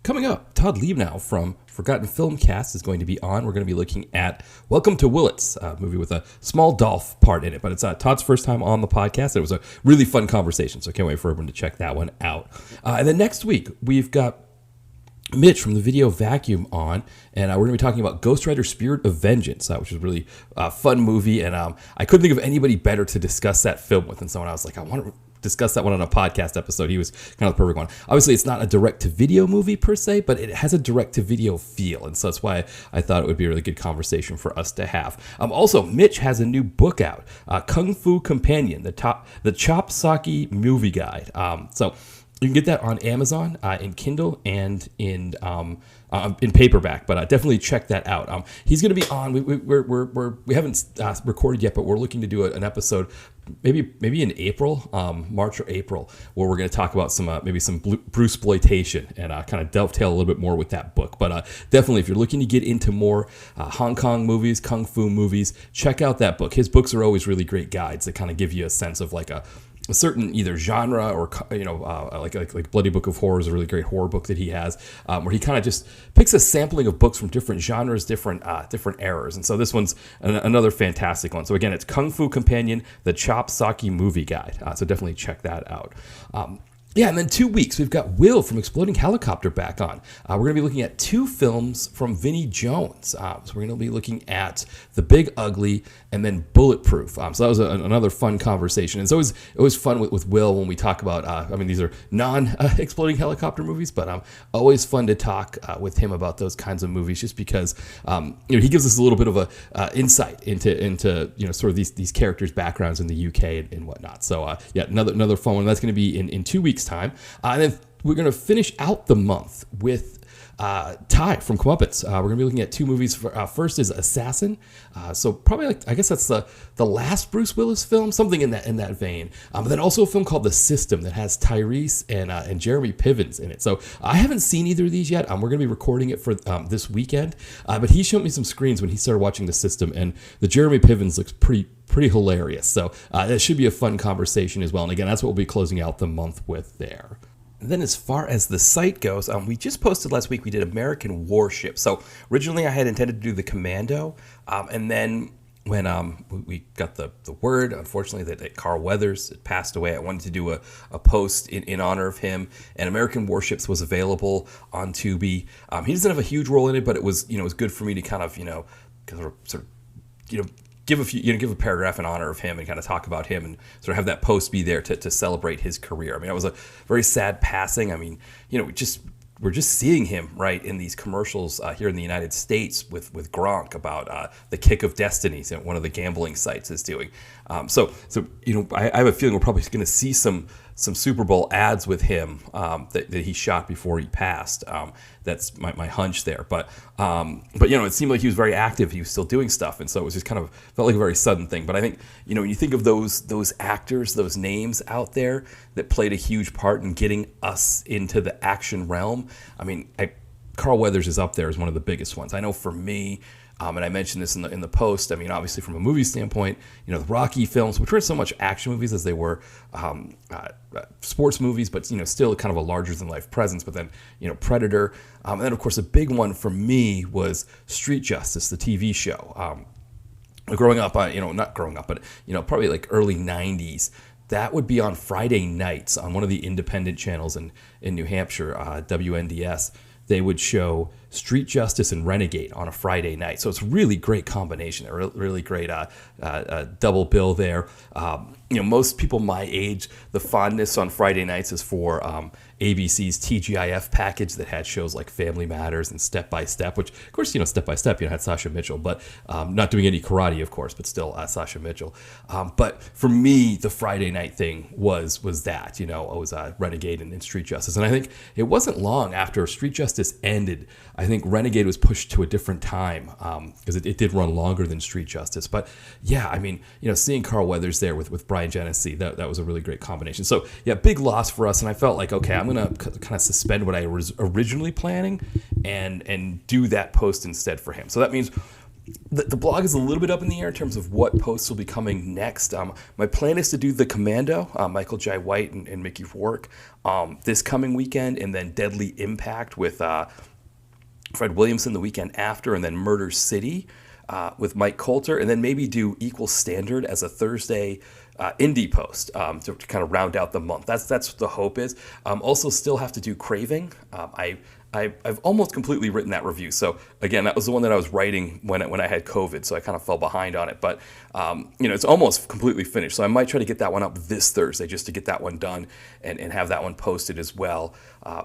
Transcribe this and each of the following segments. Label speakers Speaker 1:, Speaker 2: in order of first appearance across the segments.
Speaker 1: Coming up, Todd Liebenow from Forgotten Filmcast is going to be on. We're going to be looking at Welcome to Willits, a movie with a small Dolph part in it. But it's Todd's first time on the podcast. It was a really fun conversation, so I can't wait for everyone to check that one out. And then next week, we've got Mitch from the Video Vacuum on, and we're going to be talking about Ghost Rider Spirit of Vengeance, which is a really fun movie. And I couldn't think of anybody better to discuss that film with than someone I was like, I want to discuss that one on a podcast episode. He was kind of the perfect one. Obviously, it's not a direct-to-video movie per se, but it has a direct-to-video feel, and so that's why I thought it would be a really good conversation for us to have. Also, Mitch has a new book out, Kung Fu Companion, the Chop Saki Movie Guide. So you can get that on Amazon, in Kindle, and in paperback, but definitely check that out. He's going to be on. We haven't recorded yet, but we're looking to do an episode maybe in April, March or April, where we're going to talk about some Bruceploitation and kind of dovetail a little bit more with that book. But definitely, if you're looking to get into more Hong Kong movies, Kung Fu movies, check out that book. His books are always really great guides that kind of give you a sense of like a certain either genre or like Bloody Book of Horror is a really great horror book that he has, where he kind of just picks a sampling of books from different genres, different eras. And so this one's another fantastic one. So again, it's Kung Fu Companion, the Chop Saki Movie Guide. So definitely check that out. And then 2 weeks, we've got Will from Exploding Helicopter back on. We're going to be looking at two films from Vinnie Jones. So we're going to be looking at The Big Ugly and then Bulletproof. So that was another fun conversation. And it's always fun with Will when we talk about, these are non-Exploding Helicopter movies, but always fun to talk with him about those kinds of movies just because he gives us a little bit of a insight into sort of these characters' backgrounds in the UK and whatnot. So another fun one. That's going to be in 2 weeks' time. And then we're going to finish out the month with Ty from Comeuppance. We're going to be looking at two movies. First is Assassin. So probably I guess that's the last Bruce Willis film, something in that vein. But then also a film called The System that has Tyrese and Jeremy Pivens in it. So I haven't seen either of these yet. We're going to be recording it for this weekend. But he showed me some screens when he started watching The System, and the Jeremy Pivens looks pretty hilarious. So that should be a fun conversation as well. And again, that's what we'll be closing out the month with there. And then as far as the site goes, we just posted last week, we did American Warship. So originally I had intended to do the Commando, and then when we got the word, unfortunately, that Carl Weathers had passed away, I wanted to do a post in honor of him, and American Warships was available on Tubi. He doesn't have a huge role in it, but it was good for me to kind of give a paragraph in honor of him and kind of talk about him and sort of have that post be there to celebrate his career. I mean, it was a very sad passing. I mean, we're just seeing him right in these commercials here in the United States with Gronk about the Kick of Destiny, one of the gambling sites is doing. So I have a feeling we're probably going to see some Super Bowl ads with him that he shot before he passed. That's my hunch there. But it seemed like he was very active. He was still doing stuff, and so it was just kind of felt like a very sudden thing. But I think when you think of those actors, those names out there that played a huge part in getting us into the action realm. I mean, Carl Weathers is up there as one of the biggest ones. I know for me. And I mentioned this in the post. I mean, obviously from a movie standpoint, the Rocky films, which weren't so much action movies as they were sports movies, but still kind of a larger than life presence. But then Predator, and then of course a big one for me was Street Justice, the TV show. Growing up, not growing up, but probably like early '90s. That would be on Friday nights on one of the independent channels in New Hampshire, WNDS. They would show Street Justice and Renegade on a Friday night. So it's a really great combination. A really great double bill there. Most people my age, the fondness on Friday nights is for ABC's TGIF package that had shows like Family Matters and Step by Step, which, of course, Step by Step, had Sasha Mitchell, but not doing any karate, of course, but still Sasha Mitchell. But for me, the Friday night thing was that, it was Renegade and Street Justice. And I think it wasn't long after Street Justice ended, I think Renegade was pushed to a different time because it did run longer than Street Justice. But yeah, I mean, seeing Carl Weathers there with Brian Genesee, that was a really great combination. So yeah, big loss for us. And I felt like, okay, I'm going to kind of suspend what I was originally planning and do that post instead for him. So that means The blog is a little bit up in the air in terms of what posts will be coming next. My plan is to do The Commando, Michael Jai White and Mickey Rourke, this coming weekend, and then Deadly Impact with Fred Williamson the weekend after, and then Murder City with Mike Coulter, and then maybe do Equal Standard as a Thursday indie post to kind of round out the month. That's what the hope is. Also, still have to do Craving. I've almost completely written that review. So again, that was the one that I was writing when I had COVID, so I kind of fell behind on it. But it's almost completely finished. So I might try to get that one up this Thursday just to get that one done and have that one posted as well.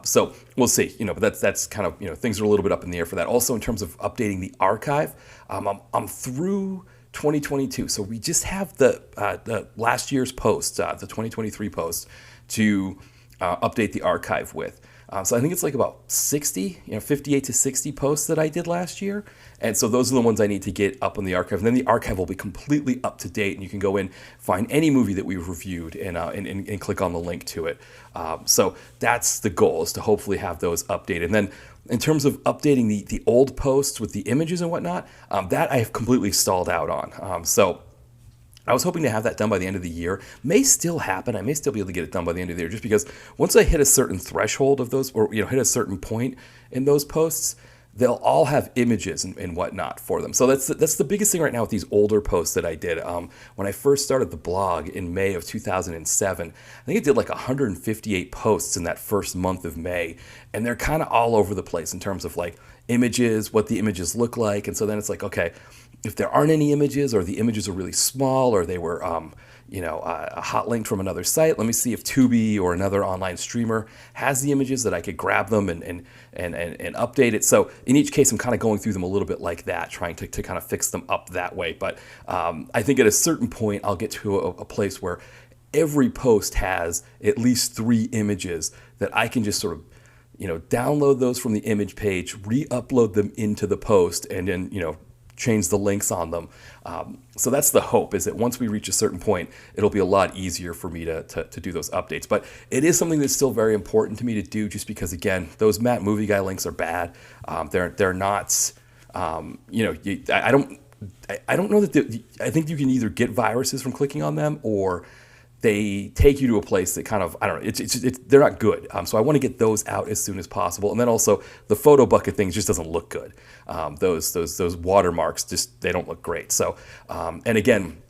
Speaker 1: So we'll see. But that's kind of things are a little bit up in the air for that. Also, in terms of updating the archive, I'm through 2022, so we just have the last year's post, the 2023 post, to update the archive with. So I think it's like about 60, 58 to 60 posts that I did last year. And so those are the ones I need to get up on the archive. And then the archive will be completely up to date. And you can go in, find any movie that we've reviewed and click on the link to it. So that's the goal, is to hopefully have those updated. And then in terms of updating the old posts with the images and whatnot, that I have completely stalled out on. So I was hoping to have that done by the end of the year. May still happen. I may still be able to get it done by the end of the year, just because once I hit a certain threshold of those, or hit a certain point in those posts, they'll all have images and whatnot for them. So that's the biggest thing right now with these older posts that I did. When I first started the blog in May of 2007, I think I did like 158 posts in that first month of May, and they're kind of all over the place in terms of like images, what the images look like. And so then it's like, okay, if there aren't any images, or the images are really small, or they were a hot link from another site, let me see if Tubi or another online streamer has the images that I could grab them and update it. So in each case, I'm kind of going through them a little bit like that, trying to kind of fix them up that way. But I think at a certain point, I'll get to a place where every post has at least 3 images that I can just sort of download those from the image page, re-upload them into the post, and then change the links on them. So that's the hope, is that once we reach a certain point, it'll be a lot easier for me to do those updates. But it is something that's still very important to me to do, just because, again, those Matt Movie Guy links are bad. They're not, I don't know that I think you can either get viruses from clicking on them, or they take you to a place that kind of, I don't know, they're not good. So I want to get those out as soon as possible. And then also the photo bucket thing just doesn't look good. Those watermarks, they don't look great. So, and again,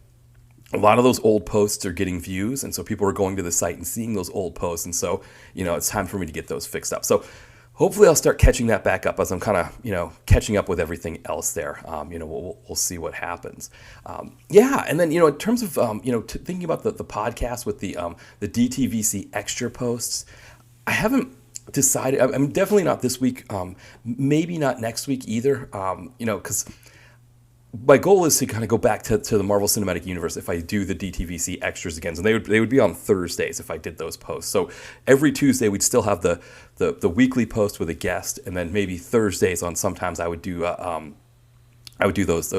Speaker 1: a lot of those old posts are getting views. And so people are going to the site and seeing those old posts. And so, it's time for me to get those fixed up. So hopefully I'll start catching that back up as I'm kind of, catching up with everything else there. We'll see what happens. And then, in terms of, thinking about the podcast with the DTVC extra posts, I haven't decided. I'm definitely not this week. Maybe not next week either. Because my goal is to kind of go back to the Marvel Cinematic Universe if I do the DTVC extras again. And they would be on Thursdays if I did those posts. So every Tuesday we'd still have the weekly post with a guest, and then maybe Thursdays on sometimes I would do those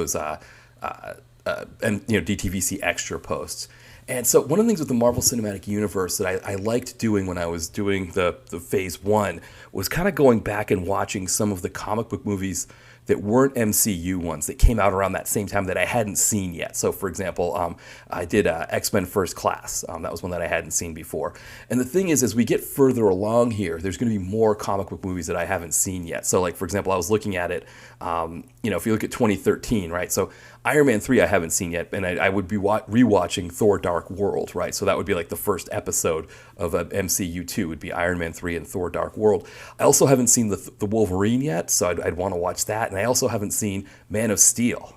Speaker 1: DTVC extra posts. And so one of the things with the Marvel Cinematic Universe that I liked doing when I was doing the Phase 1 was kind of going back and watching some of the comic book movies that weren't MCU ones that came out around that same time that I hadn't seen yet. So, for example, I did X-Men First Class. That was one that I hadn't seen before. And the thing is, as we get further along here, there's going to be more comic book movies that I haven't seen yet. So, like, for example, I was looking at it, if you look at 2013, right? So Iron Man 3 I haven't seen yet, and I would be rewatching Thor Dark World, right? So that would be like the first episode of MCU 2 would be Iron Man 3 and Thor Dark World. I also haven't seen the Wolverine yet, so I'd want to watch that. And I also haven't seen Man of Steel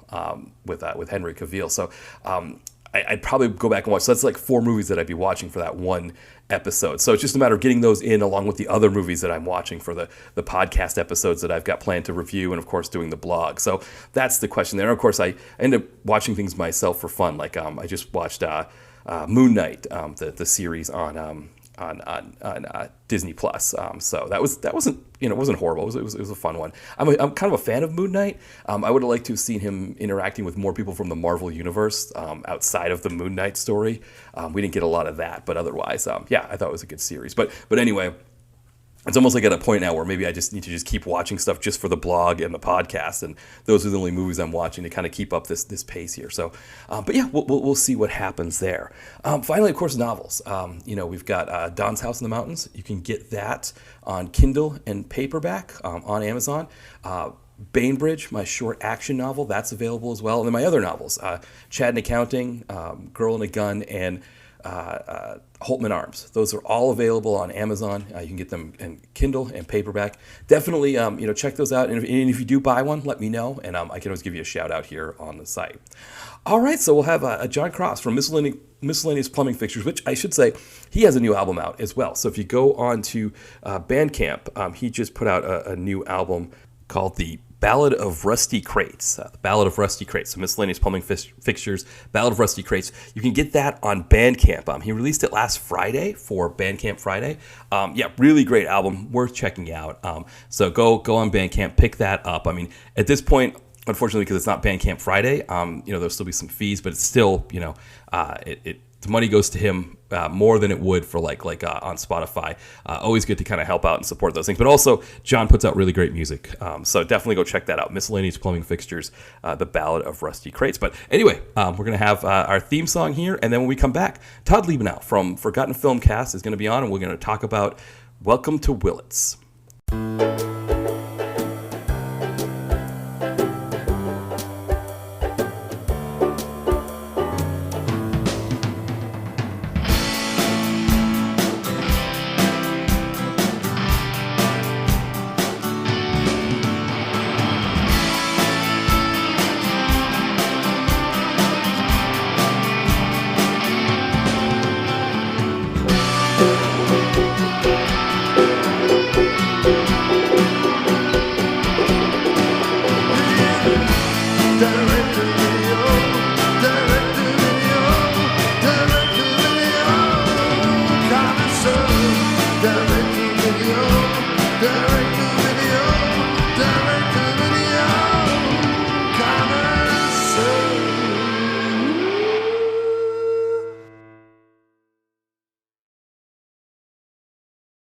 Speaker 1: with Henry Cavill. So I'd probably go back and watch. So that's like 4 movies that I'd be watching for that one episode. So it's just a matter of getting those in along with the other movies that I'm watching for the podcast episodes that I've got planned to review, and of course doing the blog. So that's the question there. And of course I end up watching things myself for fun. Like I just watched Moon Knight, the series on Disney Plus. So that wasn't it wasn't horrible. It was a fun one. I'm kind of a fan of Moon Knight. I would have liked to have seen him interacting with more people from the Marvel universe outside of the Moon Knight story. We didn't get a lot of that, but otherwise, I thought it was a good series. But anyway. it's almost like at a point now where maybe I just need to just keep watching stuff just for the blog and the podcast, and those are the only movies I'm watching to kind of keep up this pace here. So, but yeah, we'll see what happens there. Finally, of course, novels. We've got Don's House in the Mountains. You can get that on Kindle and paperback on Amazon. Bainbridge, my short action novel, that's available as well. And then my other novels, Chad and Accounting, Girl and a Gun, and Holtman Arms. Those are all available on Amazon. You can get them in Kindle and paperback. Definitely, check those out. And if you do buy one, let me know, and I can always give you a shout out here on the site. All right, so we'll have John Cross from Miscellaneous Plumbing Fixtures, which I should say he has a new album out as well. So if you go on to Bandcamp, he just put out a new album called The Ballad of Rusty Crates. The Ballad of Rusty Crates. So Miscellaneous Plumbing Fixtures, Ballad of Rusty Crates. You can get that on Bandcamp. He released it last Friday for Bandcamp Friday. Really great album, worth checking out. So go on Bandcamp, pick that up. I mean, at this point, unfortunately, because it's not Bandcamp Friday, there'll still be some fees, but it's still, the money goes to him more than it would for like on Spotify. Always good to kind of help out and support those things. But also, John puts out really great music. So definitely go check that out. Miscellaneous Plumbing Fixtures, The Ballad of Rusty Crates. But anyway, we're going to have our theme song here. And then when we come back, Todd Liebenow from Forgotten Filmcast is going to be on, and we're going to talk about Welcome to Willits.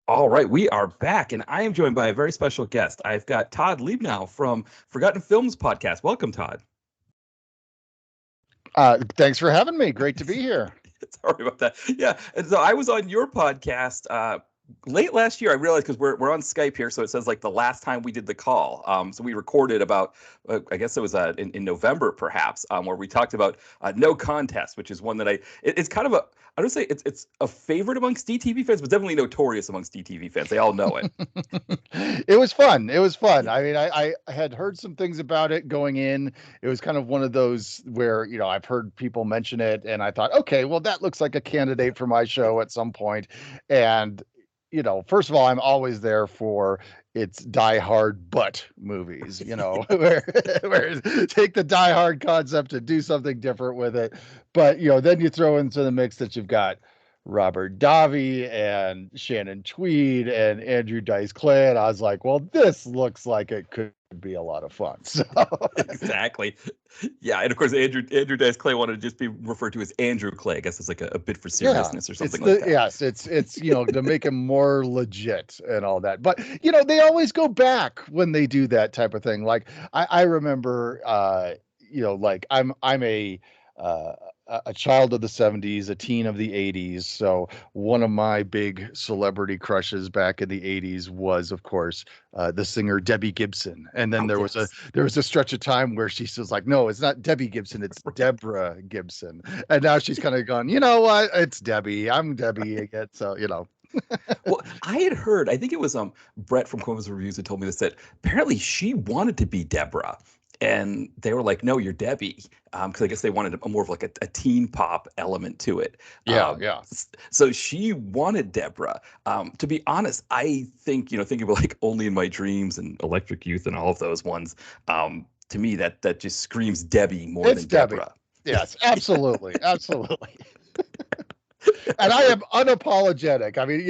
Speaker 1: All right, we are back, and I am joined by a very special guest. I've got Todd Liebenow from Forgotten Films Podcast. Welcome, Todd.
Speaker 2: Thanks for having me. Great to be here.
Speaker 1: Sorry about that. Yeah, and so I was on your podcast late last year. I realized because we're on Skype here, so it says like the last time we did the call. So we recorded about, I guess it was in November perhaps, where we talked about No Contest, which is one that it's kind of I don't say it's a favorite amongst DTV fans, but definitely notorious amongst DTV fans. They all know it.
Speaker 2: It was fun. I mean, I had heard some things about it going in. It was kind of one of those where, I've heard people mention it, and I thought, okay, well, that looks like a candidate for my show at some point. And first of all, I'm always there for its Die Hard but movies, where take the Die Hard concept and do something different with it. But, then you throw into the mix that you've got Robert Davi and Shannon Tweed and Andrew Dice Clay. And I was like, well, this looks like it could be a lot of fun. So
Speaker 1: exactly. Yeah. And of course, Andrew Dice Clay wanted to just be referred to as Andrew Clay. I guess it's like a bit for seriousness or something like that.
Speaker 2: Yes, it's to make him more legit and all that. But, they always go back when they do that type of thing. Like I remember, like I'm a child of the 70s, a teen of the 80s. So one of my big celebrity crushes back in the 80s was, of course, the singer Debbie Gibson. And then there was a stretch of time where she was like, no, it's not Debbie Gibson, it's Deborah Gibson. And now she's kind of gone, you know what? It's Debbie. I'm Debbie again. So,
Speaker 1: Well, I had heard, I think it was Brett from Quomas Reviews that told me this, that apparently she wanted to be Deborah. And they were like, no, you're Debbie. Because I guess they wanted a more of like a teen pop element to it.
Speaker 2: Yeah.
Speaker 1: So she wanted Deborah. To be honest, I think, thinking about like Only in My Dreams and Electric Youth and all of those ones, to me, that just screams Debbie more than
Speaker 2: Debbie.
Speaker 1: Deborah.
Speaker 2: Yes, absolutely. Absolutely. And I am unapologetic. I mean,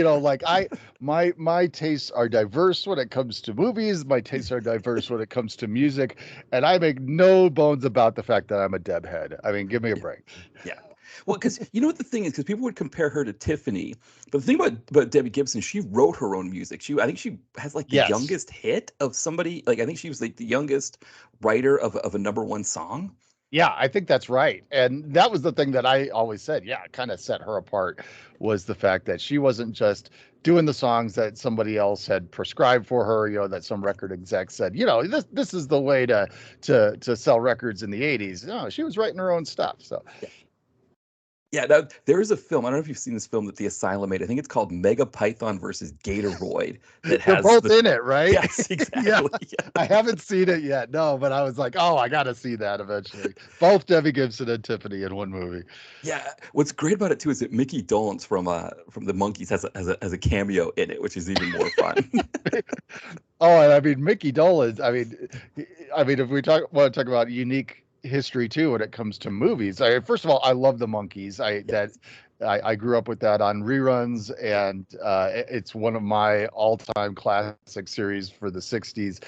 Speaker 2: my tastes are diverse when it comes to movies. My tastes are diverse when it comes to music, and I make no bones about the fact that I'm a Deb head. I mean, give me a break.
Speaker 1: Yeah. Well, because you know what the thing is, because people would compare her to Tiffany, but the thing about Debbie Gibson, she wrote her own music. I think she has like the
Speaker 2: Yes.
Speaker 1: youngest hit of somebody. Like I think she was like the youngest writer of a number one song.
Speaker 2: Yeah, I think that's right. And that was the thing that I always said, yeah, kind of set her apart, was the fact that she wasn't just doing the songs that somebody else had prescribed for her, that some record exec said, this is the way to sell records in the 80s. No, she was writing her own stuff. So
Speaker 1: Yeah, now, there is a film. I don't know if you've seen this film that the Asylum made. I think it's called Mega Python versus Gatoroid. That
Speaker 2: they're
Speaker 1: has
Speaker 2: both
Speaker 1: the
Speaker 2: in it, right?
Speaker 1: yes,
Speaker 2: Yeah.
Speaker 1: exactly. Yeah.
Speaker 2: I haven't seen it yet. No, but I was like, oh, I got to see that eventually. Both Debbie Gibson and Tiffany in one movie.
Speaker 1: Yeah, what's great about it too is that Mickey Dolenz from the Monkees has a cameo in it, which is even more fun.
Speaker 2: Oh, and I mean Mickey Dolenz. I mean, if we want to talk about unique history too when it comes to movies. First of all, I love the Monkees. I grew up with that on reruns, and it's one of my all-time classic series for the '60s.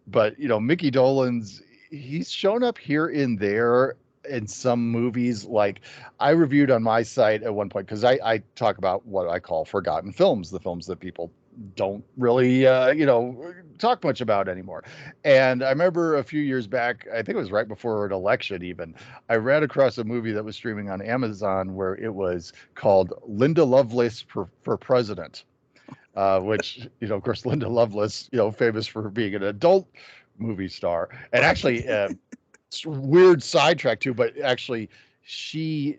Speaker 2: But Mickey Dolenz, he's shown up here and there in some movies. Like I reviewed on my site at one point, because I talk about what I call forgotten films, the films that people don't really talk much about anymore. And I remember a few years back, I think it was right before an election even, I ran across a movie that was streaming on Amazon where it was called Linda Lovelace for President, which of course Linda Lovelace, famous for being an adult movie star. And actually weird sidetrack too, but actually she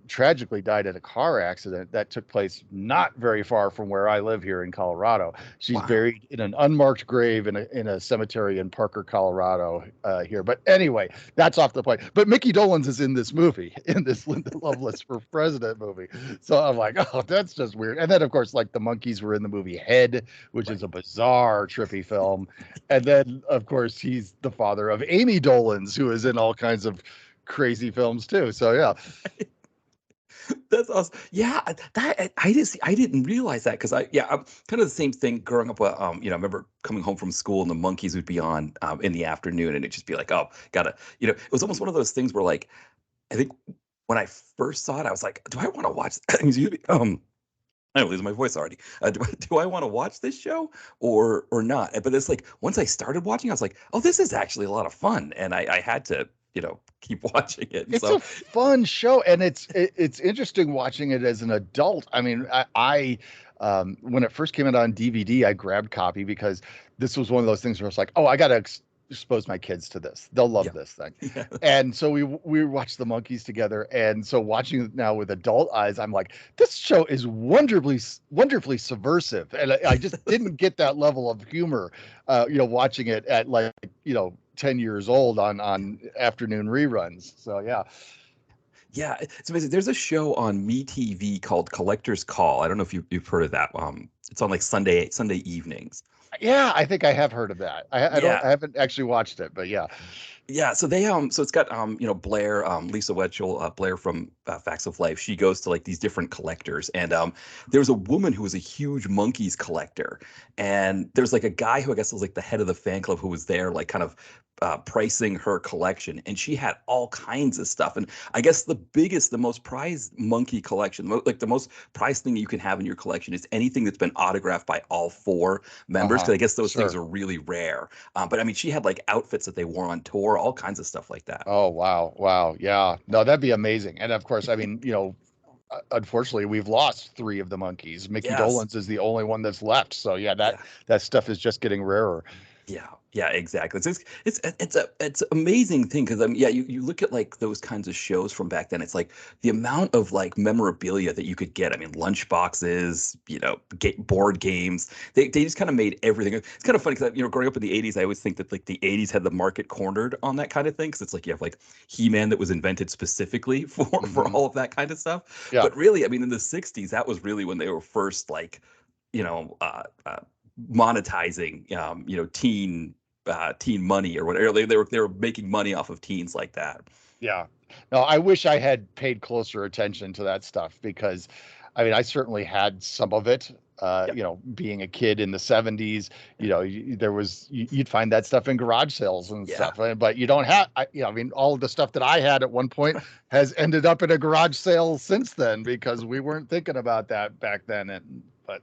Speaker 2: tragically died in a car accident that took place not very far from where I live here in Colorado. She's
Speaker 1: Wow.
Speaker 2: buried in an unmarked grave in a cemetery in Parker, Colorado here. But anyway, that's off the point. But Mickey Dolenz is in this movie, in this Linda Lovelace for President movie. So I'm like, oh, that's just weird. And then of course, like the Monkees were in the movie Head, which is a bizarre, trippy film. And then of course, he's the father of Amy Dolenz, who is in all kinds of crazy films too. So yeah.
Speaker 1: That's awesome. Yeah, I didn't realize that because I'm kind of the same thing growing up. I remember coming home from school and the Monkees would be on in the afternoon, and it'd just be like, oh, gotta, it was almost one of those things where like, I think when I first saw it, I was like, do I want to watch? Excuse me. I'm losing my voice already. Do I want to watch this show or not? But it's like once I started watching, I was like, oh, this is actually a lot of fun, and I had to keep watching it. And
Speaker 2: It's
Speaker 1: so
Speaker 2: a fun show, and it's interesting watching it as an adult. I mean, when it first came out on DVD, I grabbed copy because this was one of those things where it's like, oh, I got to expose my kids to this. They'll love
Speaker 1: yeah,
Speaker 2: this thing.
Speaker 1: yeah,
Speaker 2: And so we watched the Monkees together, and so watching it now with adult eyes, I'm like, this show is wonderfully subversive, and I just didn't get that level of humor, watching it at like 10 years old on afternoon reruns. So yeah.
Speaker 1: yeah. It's amazing. There's a show on MeTV called Collector's Call. I don't know if you've heard of that. It's on like Sunday evenings.
Speaker 2: Yeah, I think I have heard of that. I
Speaker 1: Yeah,
Speaker 2: haven't actually watched it, but yeah.
Speaker 1: yeah, so so it's got Blair, Lisa Wetchell, Blair from Facts of Life. She goes to like these different collectors, and there's a woman who was a huge Monkees collector, and there's like a guy who I guess was like the head of the fan club who was there, like kind of pricing her collection, and she had all kinds of stuff. And I guess the most prized monkey collection, like the most prized thing you can have in your collection is anything that's been autographed by all four members,
Speaker 2: Uh-huh.
Speaker 1: because I guess those things
Speaker 2: Sure.
Speaker 1: are really rare. But I mean, she had like outfits that they wore on tour, all kinds of stuff like that.
Speaker 2: Oh, wow. Wow. Yeah. No, that'd be amazing. And of course, I mean, unfortunately, we've lost three of the Monkees. Mickey
Speaker 1: Yes.
Speaker 2: Dolenz is the only one that's left. So yeah, that
Speaker 1: Yeah.
Speaker 2: that stuff is just getting rarer.
Speaker 1: Yeah, yeah, exactly. It's an amazing thing because yeah, you look at like those kinds of shows from back then. It's like the amount of like memorabilia that you could get. I mean, lunch boxes, board games. They just kind of made everything. It's kind of funny because growing up in the '80s, I always think that like the '80s had the market cornered on that kind of thing because it's like you have like He-Man that was invented specifically for
Speaker 2: Hmm.
Speaker 1: all of that kind of stuff.
Speaker 2: Yeah.
Speaker 1: But really, I mean, in the '60s, that was really when they were first like you know, monetizing, teen money or whatever. They were making money off of teens like that.
Speaker 2: Yeah. No, I wish I had paid closer attention to that stuff because, I mean, I certainly had some of it,
Speaker 1: Yeah.
Speaker 2: Being a kid in the 70s, you'd find that stuff in garage sales and
Speaker 1: Yeah.
Speaker 2: stuff. But you don't have, I mean, all of the stuff that I had at one point has ended up in a garage sale since then because we weren't thinking about that back then. But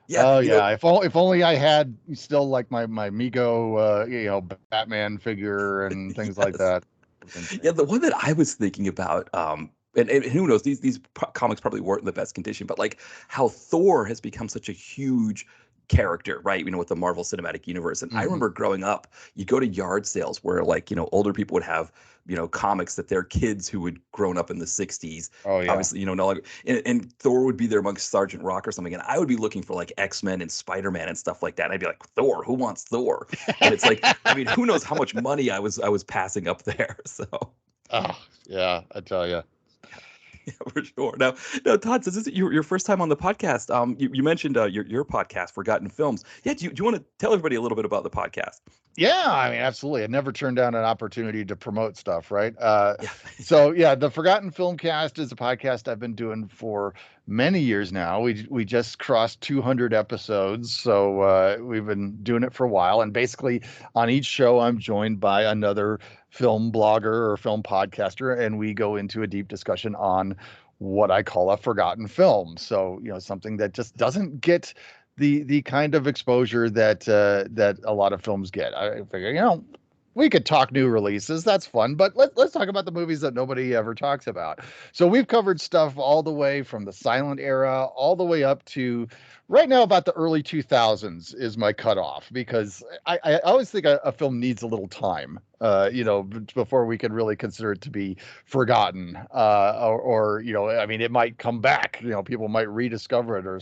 Speaker 1: Yeah.
Speaker 2: oh yeah, if only I had still like my Mego, Batman figure and things like
Speaker 1: Yes.
Speaker 2: that.
Speaker 1: Yeah, the one that I was thinking about, and who knows, comics probably weren't in the best condition, but like how Thor has become such a huge character, right? With the Marvel Cinematic Universe. And I
Speaker 2: Mhm.
Speaker 1: remember growing up, you go to yard sales where like, older people would have, comics that their kids who had grown up in the 60s,
Speaker 2: Oh yeah.
Speaker 1: obviously, no longer, and Thor would be there amongst Sergeant Rock or something. And I would be looking for like X-Men and Spider-Man and stuff like that. And I'd be like, Thor, who wants Thor? And it's like, I mean, who knows how much money I was passing up there. So
Speaker 2: Oh yeah, I tell you.
Speaker 1: yeah, for sure. Now, Todd, since this is your first time on the podcast, you mentioned your podcast, Forgotten Films. Yeah, do you want to tell everybody a little bit about the podcast?
Speaker 2: Yeah, I mean, absolutely. I never turned down an opportunity to promote stuff, right?
Speaker 1: Yeah.
Speaker 2: So yeah, the Forgotten Filmcast is a podcast I've been doing for many years now. We just crossed 200 episodes, so we've been doing it for a while. And basically, on each show, I'm joined by another film blogger or film podcaster, and we go into a deep discussion on what I call a forgotten film. So something that just doesn't get the kind of exposure that a lot of films get. I figure, we could talk new releases. That's fun, but let's talk about the movies that nobody ever talks about. So we've covered stuff all the way from the silent era all the way up to right now about the early 2000s is my cutoff because I always think a film needs a little time, before we can really consider it to be forgotten, or I mean, it might come back. People might rediscover it or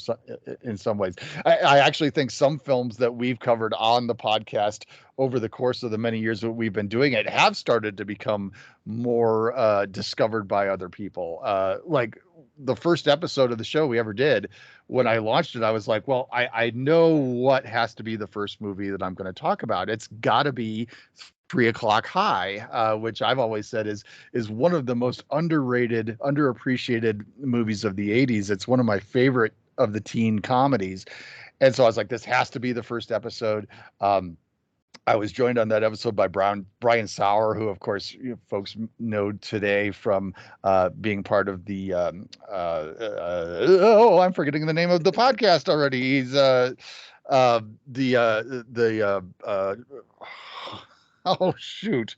Speaker 2: in some ways. I actually think some films that we've covered on the podcast over the course of the many years that we've been doing it have started to become more discovered by other people. Like the first episode of the show we ever did, when I launched it, I was like, well, I know what has to be the first movie that I'm going to talk about. It's got to be 3 O'Clock High, which I've always said is one of the most underrated, underappreciated movies of the 80s. It's one of my favorite of the teen comedies. And so I was like, this has to be the first episode. I was joined on that episode by Brian Sauer, who, of course, folks know today from being part of the. I'm forgetting the name of the podcast already. He's oh shoot,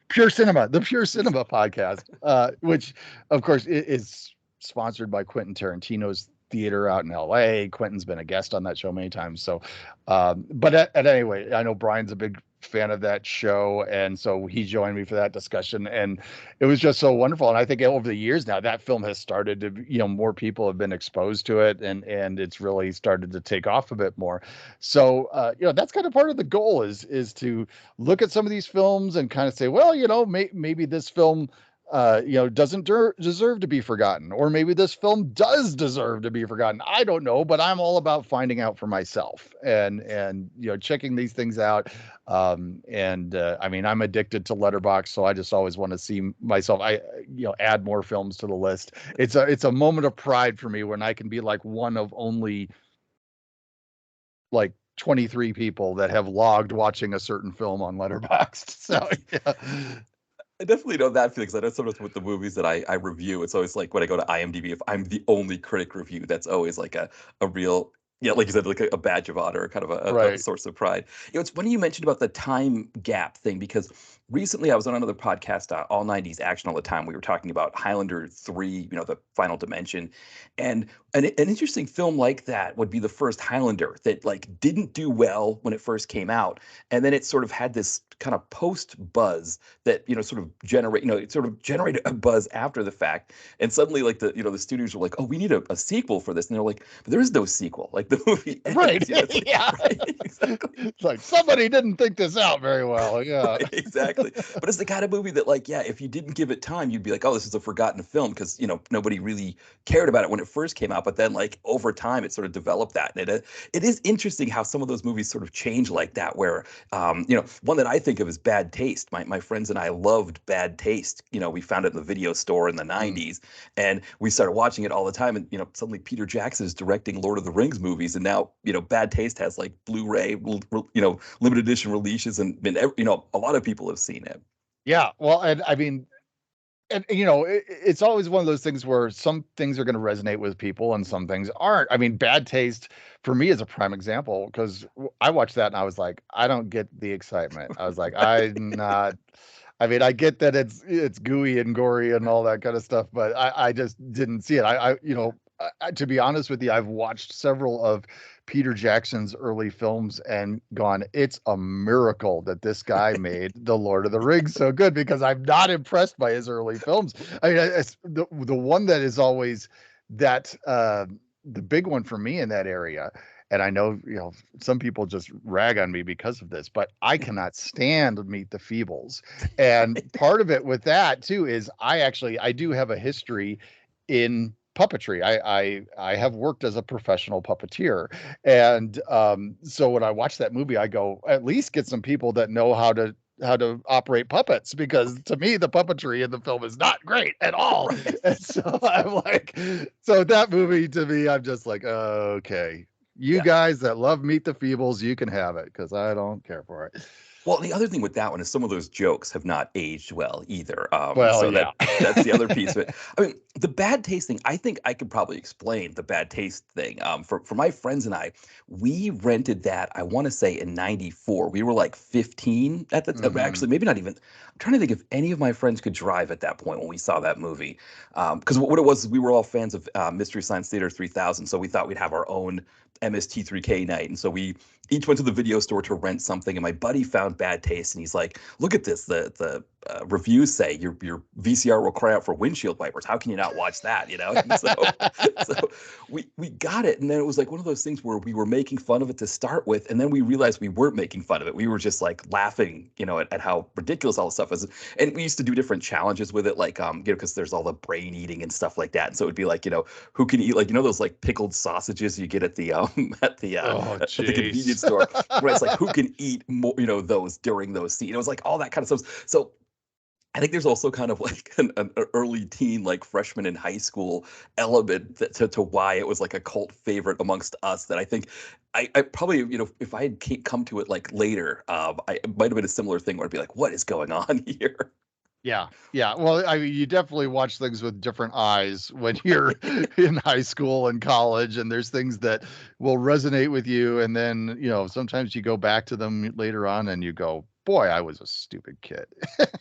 Speaker 2: the Pure Cinema podcast, which, of course, is sponsored by Quentin Tarantino's theater out in LA. Quentin's been a guest on that show many times. So, but anyway, I know Brian's a big fan of that show, and so he joined me for that discussion, and it was just so wonderful. And I think over the years now, that film has started to, more people have been exposed to it, and it's really started to take off a bit more. So, that's kind of part of the goal is to look at some of these films and kind of say, well, maybe this film doesn't deserve to be forgotten, or maybe this film does deserve to be forgotten. I don't know, but I'm all about finding out for myself and checking these things out. I mean, I'm addicted to Letterboxd, so I just always want to see myself, add more films to the list. It's a moment of pride for me when I can be like one of only like 23 people that have logged watching a certain film on Letterboxd. So yeah.
Speaker 1: I definitely know that feeling, 'cause I know sometimes with the movies that I review, it's always like when I go to IMDb, if I'm the only critic review, that's always like a real, yeah, like you said, like a badge of honor, kind of a
Speaker 2: Right.
Speaker 1: source of pride. It's funny you mentioned about the time gap thing, because recently I was on another podcast, All 90s Action All the Time. We were talking about Highlander 3, the Final Dimension. And an interesting film like that would be the first Highlander that like didn't do well when it first came out. And then it sort of had this kind of post buzz that, it sort of generated a buzz after the fact. And suddenly like the studios were like, oh, we need a sequel for this. And they're like, but there is no sequel. Like the movie ends.
Speaker 2: Right.
Speaker 1: Like,
Speaker 2: Yeah.
Speaker 1: right, exactly.
Speaker 2: It's like somebody didn't think this out very well. Yeah.
Speaker 1: Right, exactly. exactly. But it's the kind of movie that, like, yeah, if you didn't give it time, you'd be like, oh, this is a forgotten film because, nobody really cared about it when it first came out. But then, like, over time, it sort of developed that. And it is interesting how some of those movies sort of change like that, where, one that I think of is Bad Taste. My friends and I loved Bad Taste. We found it in the video store in the
Speaker 2: Mm.
Speaker 1: 90s, and we started watching it all the time. And, suddenly Peter Jackson is directing Lord of the Rings movies. And now, Bad Taste has like Blu-ray, limited edition releases, and a lot of people have seen it.
Speaker 2: Yeah, well, and I mean, and it's always one of those things where some things are going to resonate with people and some things aren't. I mean, Bad Taste for me is a prime example because I watched that and I was like, I don't get the excitement. I was like, I'm not. I mean, I get that it's gooey and gory and all that kind of stuff, but I just didn't see it. To be honest with you, I've watched several of Peter Jackson's early films and gone, it's a miracle that this guy made The Lord of the Rings so good, because I'm not impressed by his early films. I mean, it's the one that is always that the big one for me in that area. And I know, some people just rag on me because of this, but I cannot stand Meet the Feebles. And part of it with that too is I do have a history in puppetry. I have worked as a professional puppeteer. And so when I watch that movie, I go, at least get some people that know how to operate puppets, because to me the puppetry in the film is not great at all.
Speaker 1: Right.
Speaker 2: And so I'm like, so that movie to me, I'm just like, okay, you
Speaker 1: Yeah.
Speaker 2: guys that love Meet the Feebles, you can have it, because I don't care for it.
Speaker 1: Well, the other thing with that one is some of those jokes have not aged well either.
Speaker 2: Well,
Speaker 1: So
Speaker 2: yeah.
Speaker 1: that's the other piece of it. I mean, the bad taste thing, I think I could probably explain the bad taste thing. For my friends and I, we rented that, I want to say in 94. We were like 15 at the time.
Speaker 2: Mhm.
Speaker 1: Actually, maybe not even. I'm trying to think if any of my friends could drive at that point when we saw that movie. Because what it was is we were all fans of Mystery Science Theater 3000. So we thought we'd have our own MST3K night. And so we each went to the video store to rent something, and my buddy found Bad Taste, and he's like, "Look at this! The reviews say your VCR will cry out for windshield wipers. How can you not watch that?" And so we got it, and then it was like one of those things where we were making fun of it to start with, and then we realized we weren't making fun of it. We were just like laughing, at how ridiculous all the stuff is. And we used to do different challenges with it, like because there's all the brain eating and stuff like that. And so it'd be like, who can eat, like, those like pickled sausages you get at the at the
Speaker 2: Oh,
Speaker 1: at the convenience
Speaker 2: jeez.
Speaker 1: store, where it's like, who can eat more, those during those scenes. It was like all that kind of stuff. So I think there's also kind of like an early teen, like freshman in high school element to why it was like a cult favorite amongst us, that I think I probably, if I had come to it like later, it might have been a similar thing where I'd be like, what is going on here?
Speaker 2: Yeah. Yeah. Well, I mean, you definitely watch things with different eyes when you're in high school and college, and there's things that will resonate with you. And then, sometimes you go back to them later on and you go, boy, I was a stupid kid.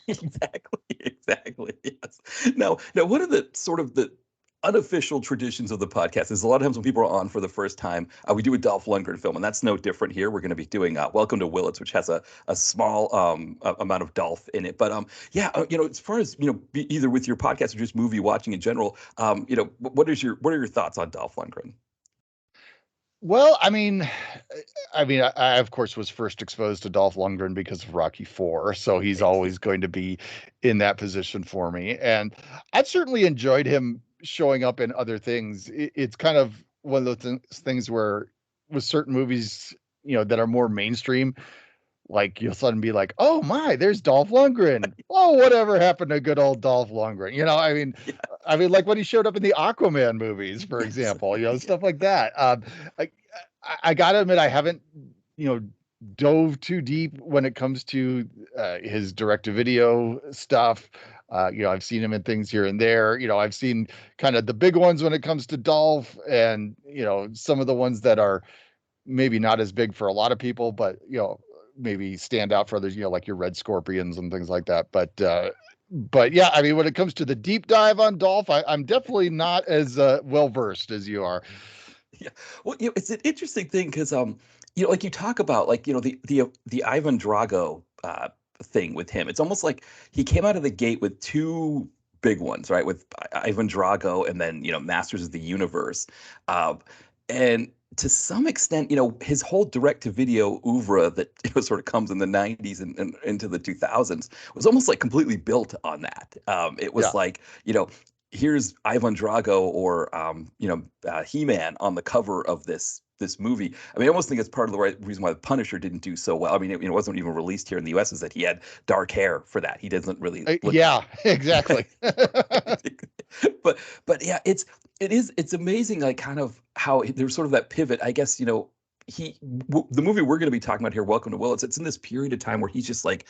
Speaker 1: Exactly. Yes. Now, one of the sort of the unofficial traditions of the podcast is a lot of times when people are on for the first time, we do a Dolph Lundgren film, and that's no different here. We're going to be doing Welcome to Willits, which has a small amount of Dolph in it. But yeah, as far as either with your podcast or just movie watching in general, what are your thoughts on Dolph Lundgren?
Speaker 2: Well, I of course was first exposed to Dolph Lundgren because of Rocky 4, so he's always going to be in that position for me. And I've certainly enjoyed him showing up in other things. It's kind of one of those things where with certain movies, that are more mainstream, like you'll suddenly be like, "Oh my, there's Dolph Lundgren. Oh, whatever happened to good old Dolph Lundgren?"
Speaker 1: Yeah.
Speaker 2: Like when he showed up in the Aquaman movies, for
Speaker 1: Yes.
Speaker 2: example,
Speaker 1: Yeah.
Speaker 2: stuff like that. I, I gotta admit, I haven't, you know, dove too deep when it comes to his direct-to-video stuff. I've seen him in things here and there. I've seen kind of the big ones when it comes to Dolph, and some of the ones that are maybe not as big for a lot of people, but maybe stand out for others. Like your Red Scorpions and things like that. But yeah, I mean, when it comes to the deep dive on Dolph, I'm definitely not as well versed as you are.
Speaker 1: Yeah. Well, it's an interesting thing because like you talk about, like, the Ivan Drago thing with him. It's almost like he came out of the gate with two big ones, right? With Ivan Drago, and then Masters of the Universe. Uh, and
Speaker 3: to some extent, his whole direct-to-video oeuvre that sort of comes in the 90s and into the 2000s was almost like completely built on that. It was
Speaker 2: Yeah.
Speaker 3: like, here's Ivan Drago or He-Man on the cover of this movie. I mean, I almost think it's part of the reason why The Punisher didn't do so well. I mean, it wasn't even released here in the U.S. is that he had dark hair for that. He doesn't really look.
Speaker 2: Yeah, exactly.
Speaker 3: but yeah, it's amazing, like kind of how there's sort of that pivot. I guess the movie we're going to be talking about here, Welcome to Willits, it's in this period of time where he's just like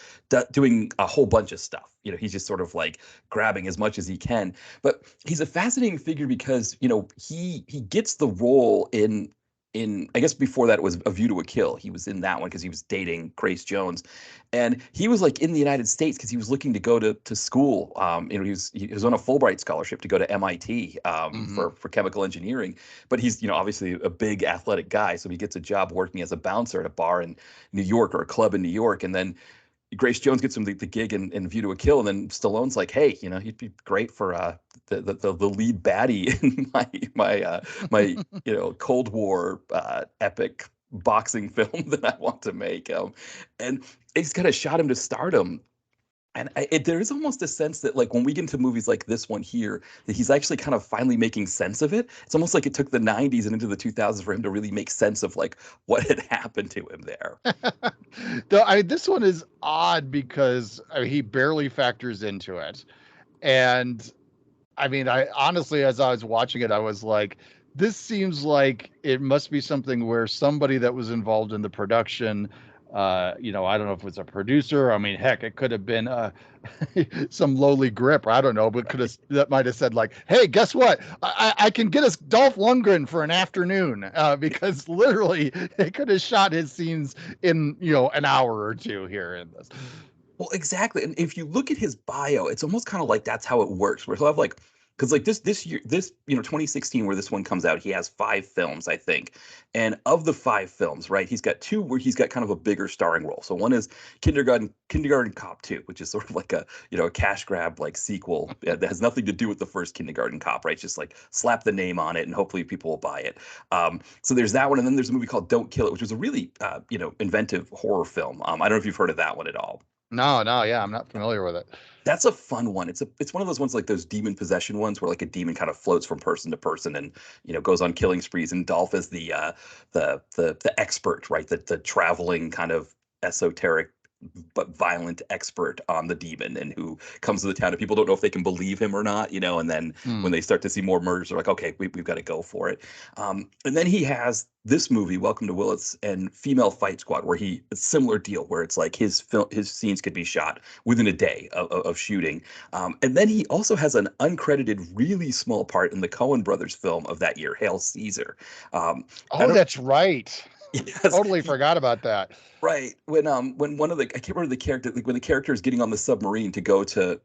Speaker 3: doing a whole bunch of stuff. He's just sort of like grabbing as much as he can. But he's a fascinating figure because he gets the role in I guess before that it was A View to a Kill. He was in that one because he was dating Grace Jones, and he was like in the United States because he was looking to go to school. He was on a Fulbright scholarship to go to MIT
Speaker 2: Mhm.
Speaker 3: for chemical engineering. But he's obviously a big athletic guy, so he gets a job working as a bouncer at a bar in New York or a club in New York, and then Grace Jones gets him the gig in View to a Kill, and then Stallone's like, "Hey, he'd be great for the lead baddie in my Cold War epic boxing film that I want to make." And he's kind of shot him to stardom. And there is almost a sense that, like, when we get into movies like this one here, that he's actually kind of finally making sense of it. It's almost like it took the 90s and into the 2000s for him to really make sense of, like, what had happened to him there.
Speaker 2: This one is odd because he barely factors into it. And I mean, I honestly, as I was watching it, I was like, this seems like it must be something where somebody that was involved in the production, I don't know if it was a producer. I mean, heck, it could have been some lowly grip. I don't know, but that might have said like, "Hey, guess what? I can get us Dolph Lundgren for an afternoon," because literally they could have shot his scenes in an hour or two here in this.
Speaker 3: Well, exactly. And if you look at his bio, it's almost kind of like that's how it works. Where he'll have like, because like this year, 2016, where this one comes out, he has 5 films, I think. And of the 5 films, right, he's got 2 where he's got kind of a bigger starring role. So one is Kindergarten Cop 2, which is sort of like a cash grab like sequel that has nothing to do with the first Kindergarten Cop, right? It's just like slap the name on it and hopefully people will buy it. So there's that one, and then there's a movie called Don't Kill It, which was a really inventive horror film. I don't know if you've heard of that one at all.
Speaker 2: No, yeah, I'm not familiar with it.
Speaker 3: That's a fun one. It's one of those ones like those demon possession ones where like a demon kind of floats from person to person and goes on killing sprees. And Dolph is the expert, right? The traveling kind of esoteric but violent expert on the demon and who comes to the town and people don't know if they can believe him or not, and then
Speaker 2: Hmm.
Speaker 3: when they start to see more murders, they're like, okay, we've got to go for it. And then he has this movie, Welcome to Willits, and Female Fight Squad, where a similar deal, where it's like his scenes could be shot within a day of shooting. And then he also has an uncredited, really small part in the Coen Brothers film of that year, Hail Caesar.
Speaker 2: Oh, that's right.
Speaker 3: Yes,
Speaker 2: Totally forgot about that.
Speaker 3: right. When one of the I can't remember the character, like when the character is getting on the submarine to go to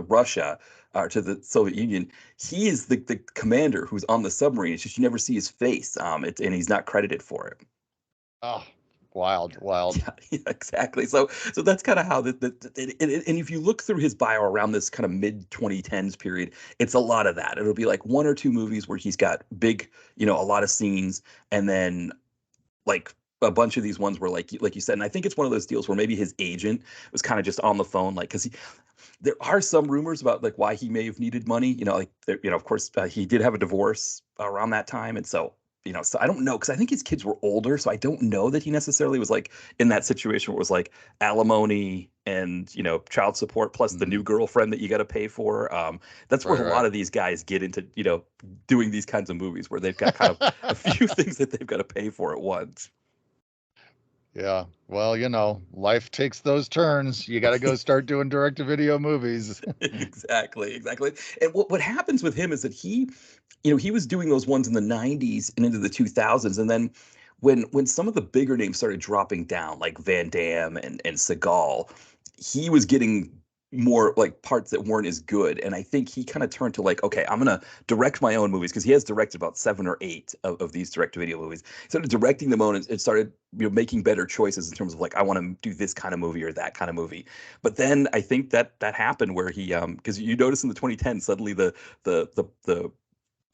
Speaker 3: Russia or to the Soviet Union, he is the commander who's on the submarine. It's just you never see his face. And he's not credited for it.
Speaker 2: Oh, wild.
Speaker 3: Yeah, exactly. So that's kind of how and if you look through his bio around this kind of mid 2010s period, it's a lot of that. It'll be like 1 or 2 movies where he's got big, a lot of scenes, and then like a bunch of these ones where like you said, and I think it's one of those deals where maybe his agent was kind of just on the phone, like, because there are some rumors about like why he may have needed money, like there, of course he did have a divorce around that time, and so so I don't know, because I think his kids were older, so I don't know that he necessarily was like in that situation where it was like alimony and child support plus the new
Speaker 2: Mhm.
Speaker 3: girlfriend that you got to pay for. That's where a
Speaker 2: Right.
Speaker 3: lot of these guys get into doing these kinds of movies where they've got kind of a few things that they've got to pay for at once.
Speaker 2: Yeah. Well, life takes those turns. You got to go start doing direct-to-video movies.
Speaker 3: Exactly. And what happens with him is that he was doing those ones in the 90s and into the 2000s, and then when some of the bigger names started dropping down, like Van Damme and Seagal, he was getting more like parts that weren't as good. And I think he kind of turned to like, okay, I'm gonna direct my own movies, because he has directed about 7 or 8 of these direct-to-video movies. He started directing them on and started making better choices in terms of like, I want to do this kind of movie or that kind of movie. But then I think that happened where he because you notice in the 2010s suddenly the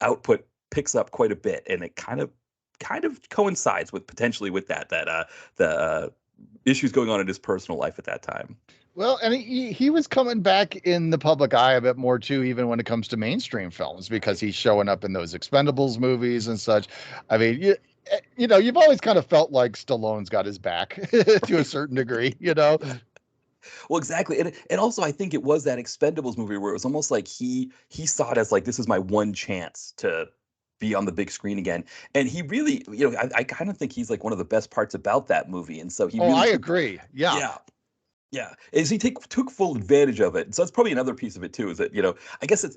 Speaker 3: output picks up quite a bit, and it kind of kind of coincides with potentially with the issues going on in his personal life at that time.
Speaker 2: Well, and he was coming back in the public eye a bit more too, even when it comes to mainstream films, because he's showing up in those Expendables movies and such. I mean, you know, you've always kind of felt like Stallone's got his back to a certain degree, you know.
Speaker 3: Well, exactly, and also I think it was that Expendables movie where it was almost like he saw it as like, this is my one chance to be on the big screen again, and he really, you know, I kind of think he's like one of the best parts about that movie, and so he
Speaker 2: Oh,
Speaker 3: really
Speaker 2: I agree. Yeah.
Speaker 3: yeah. Yeah, is he took full advantage of it. So that's probably another piece of it too. Is that, you know, I guess it's,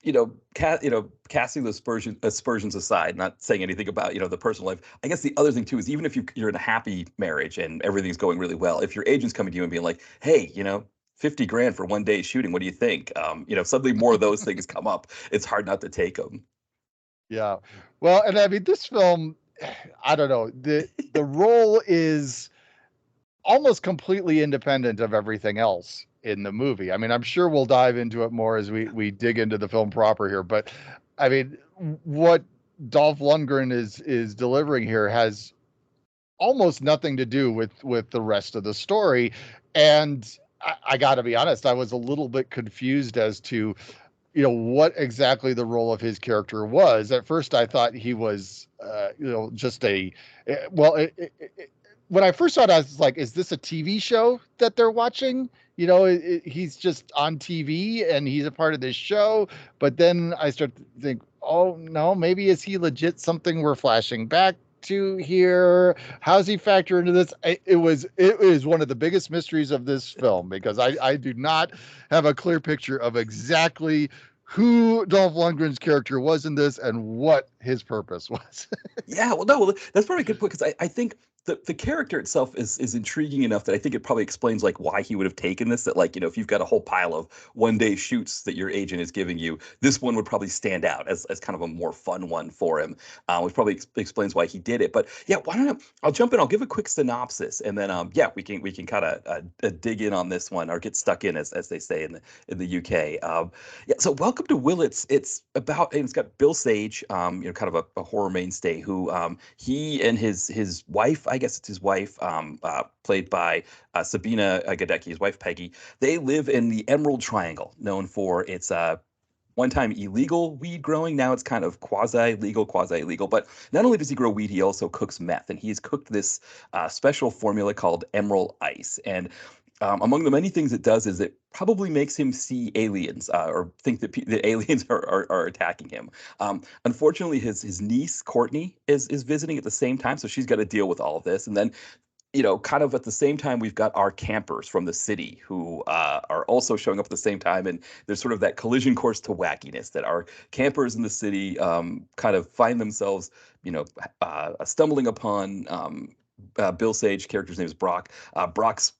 Speaker 3: you know, casting the aspersions aside, not saying anything about, you know, the personal life. I guess the other thing too is, even if you're in a happy marriage and everything's going really well, if your agent's coming to you and being like, hey, you know, 50 grand for one day shooting, what do you think? You know, suddenly more of those things come up. It's hard not to take them.
Speaker 2: Yeah. Well, and I mean, this film, I don't know, the role is almost completely independent of everything else in the movie. I mean, I'm sure we'll dive into it more as we dig into the film proper here, but I mean, what Dolph Lundgren is delivering here has almost nothing to do with the rest of the story. And I got to be honest, I was a little bit confused as to, you know, what exactly the role of his character was. At first, I thought he was, you know, just well, when I first saw it, I was like, is this a TV show that they're watching? You know, he's just on TV and he's a part of this show. But then I start to think, oh, no, maybe is he legit something we're flashing back to here? How's he factor into this? It was one of the biggest mysteries of this film, because I do not have a clear picture of exactly who Dolph Lundgren's character was in this and what his purpose was.
Speaker 3: Yeah, well, no, well, that's probably a good point, because I think the character itself is intriguing enough that I think it probably explains like why he would have taken this. That, like, you know, if you've got a whole pile of one day shoots that your agent is giving you, this one would probably stand out as kind of a more fun one for him, which probably explains why he did it. But yeah, why don't I'll jump in. I'll give a quick synopsis, and then yeah, we can kind of dig in on this one, or get stuck in, as they say in the UK. Yeah, so welcome to Willits. It's got Bill Sage, you know, kind of a horror mainstay, who he and his wife, I guess it's his wife, played by Sabina Gadecki, his wife Peggy. They live in the Emerald Triangle, known for its one time illegal weed growing. Now it's kind of quasi-legal, quasi-illegal. But not only does he grow weed, he also cooks meth. And he's cooked this special formula called Emerald Ice. And among the many things it does is it probably makes him see aliens, or think that the aliens are attacking him. Unfortunately, his niece Courtney is visiting at the same time, so she's got to deal with all of this. And then, you know, kind of at the same time, we've got our campers from the city who are also showing up at the same time, and there's sort of that collision course to wackiness that our campers in the city kind of find themselves, you know, stumbling upon. Bill Sage character's name is Brock. Brock's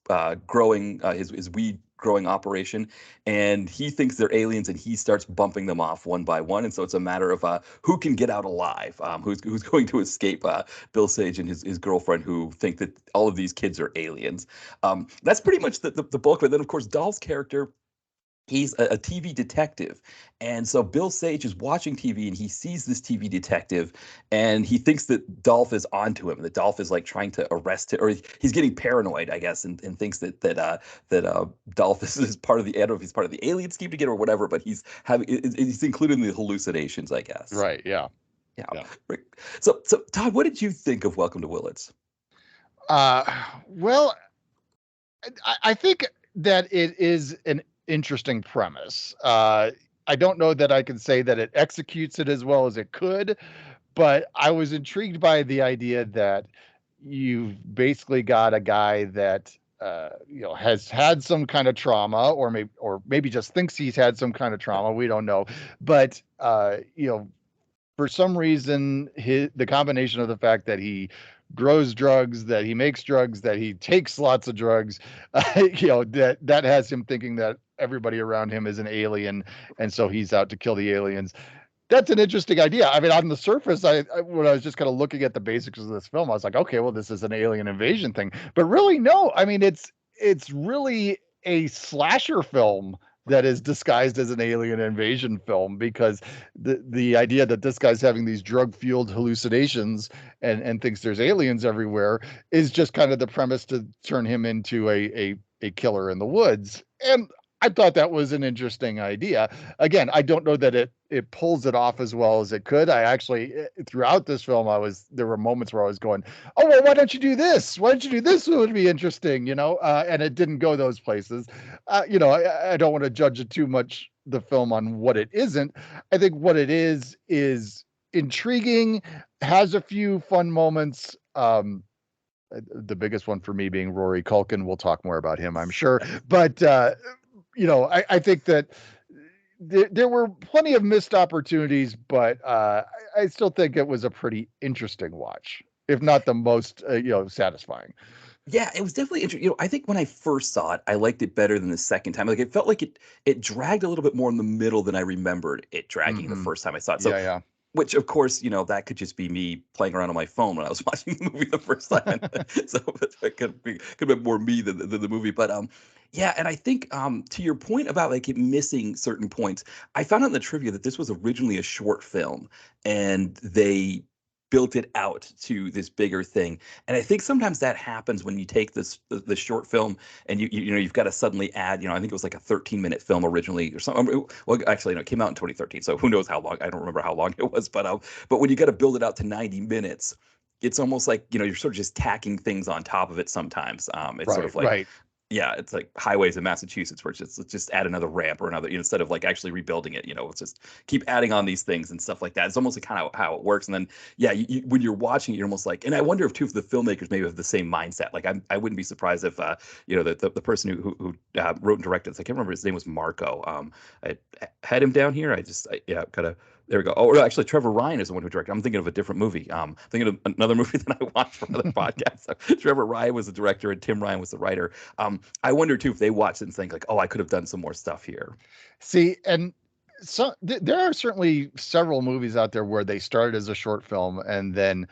Speaker 3: growing his weed growing operation, and he thinks they're aliens, and he starts bumping them off one by one. And so it's a matter of who can get out alive, who's going to escape Bill Sage and his girlfriend, who think that all of these kids are aliens. That's pretty much the bulk of it. Then, of course, Dahl's character, he's a TV detective. And so Bill Sage is watching TV, and he sees this TV detective, and he thinks that Dolph is onto him, that Dolph is like trying to arrest him, or he's getting paranoid, I guess, and thinks that Dolph is part of the, I don't know if he's part of the alien scheme to get, or whatever, but he's included in the hallucinations, I guess.
Speaker 2: Right. Yeah.
Speaker 3: Yeah.
Speaker 2: Yeah.
Speaker 3: Right. So Todd, what did you think of Welcome to Willits?
Speaker 2: Well, I think that it is an interesting premise. I don't know that I can say that it executes it as well as it could, but I was intrigued by the idea that you've basically got a guy that you know, has had some kind of trauma, or maybe just thinks he's had some kind of trauma. We don't know, but you know, for some reason, the combination of the fact that he grows drugs, that he makes drugs, that he takes lots of drugs, you know, that has him thinking that everybody around him is an alien, and so he's out to kill the aliens. That's an interesting idea. I mean, on the surface, when I was just kind of looking at the basics of this film, I was like, okay, well, this is an alien invasion thing. But really, no. I mean, it's really a slasher film that is disguised as an alien invasion film, because the idea that this guy's having these drug-fueled hallucinations and thinks there's aliens everywhere is just kind of the premise to turn him into a killer in the woods. And I thought that was an interesting idea. Again, I don't know that it pulls it off as well as it could. I actually, throughout this film, there were moments where I was going, oh, well, why don't you do this? Why don't you do this? It would be interesting, and it didn't go those places. I don't want to judge it too much, the film, on what it isn't. I think what it is intriguing, has a few fun moments. The biggest one for me being Rory Culkin. We'll talk more about him, I'm sure. But, I think that there were plenty of missed opportunities, but I still think it was a pretty interesting watch, if not the most, satisfying.
Speaker 3: Yeah, it was definitely interesting. I think when I first saw it, I liked it better than the second time. Like, it felt like it dragged a little bit more in the middle than I remembered it dragging the first time I saw it. So,
Speaker 2: Yeah.
Speaker 3: which, of course, that could just be me playing around on my phone when I was watching the movie the first time. So it could have been more me than the movie. But yeah, and I think to your point about like it missing certain points, I found out in the trivia that this was originally a short film, and they built it out to this bigger thing. And I think sometimes that happens when you take the short film and you've got to suddenly add, I think it was like a 13-minute film originally or something. Well, actually, it came out in 2013, so who knows how long? I don't remember how long it was, but when you got to build it out to 90 minutes, it's almost like, you're sort of just tacking things on top of it sometimes. It's sort of like,
Speaker 2: right.
Speaker 3: yeah, it's like highways in Massachusetts where it's just add another ramp or another, instead of like actually rebuilding it, it's just keep adding on these things and stuff like that. It's almost like kind of how it works. And then, yeah, when you're watching it, you're almost like, and I wonder if too, if the filmmakers maybe have the same mindset. Like I wouldn't be surprised if, the person who wrote and directed this, I can't remember, his name was Marco. I had him down here. There we go. Oh, actually, Trevor Ryan is the one who directed. I'm thinking of a different movie. Thinking of another movie that I watched for another podcast. So Trevor Ryan was the director and Tim Ryan was the writer. I wonder too if they watch it and think like, oh, I could have done some more stuff here.
Speaker 2: See, and so there are certainly several movies out there where they started as a short film and then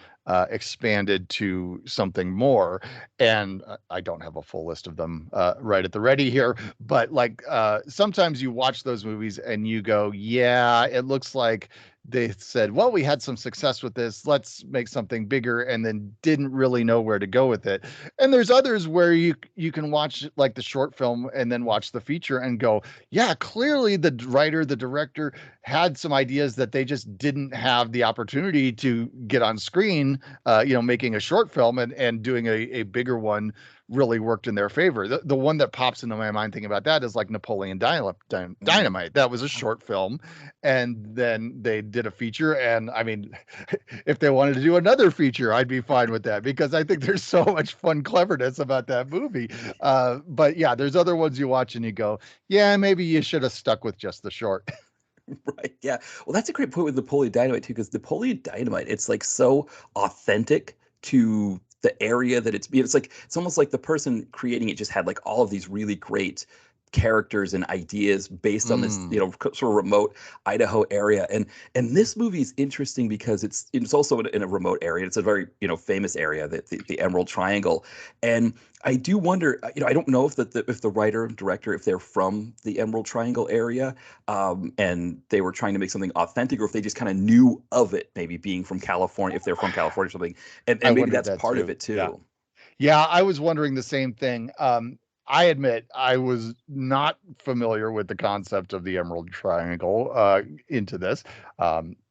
Speaker 2: expanded to something more. And I don't have a full list of them right at the ready here, but like sometimes you watch those movies and you go, yeah, it looks like they said, well, we had some success with this, let's make something bigger, and then didn't really know where to go with it. And there's others where you can watch like the short film and then watch the feature and go, yeah, clearly the writer, the director had some ideas that they just didn't have the opportunity to get on screen. Making a short film and doing a bigger one really worked in their favor. The one that pops into my mind thinking about that is like Napoleon Dynamite. That was a short film, and then they did a feature. And I mean, if they wanted to do another feature, I'd be fine with that, because I think there's so much fun cleverness about that movie. But yeah, there's other ones you watch and you go, yeah, maybe you should have stuck with just the short.
Speaker 3: Right. Yeah. Well, that's a great point with Napoleon Dynamite too, because Napoleon Dynamite, it's like so authentic to the area that it's almost like the person creating it just had like all of these really great characters and ideas based on this, sort of remote Idaho area. And this movie is interesting because it's also in a remote area. It's a very, famous area, the Emerald Triangle. And I do wonder, I don't know if the writer and director, if they're from the Emerald Triangle area, and they were trying to make something authentic, or if they just kind of knew of it, maybe being from California, if they're from California or something. And maybe that's part of it too.
Speaker 2: Yeah, I was wondering the same thing. I admit I was not familiar with the concept of the Emerald Triangle into this.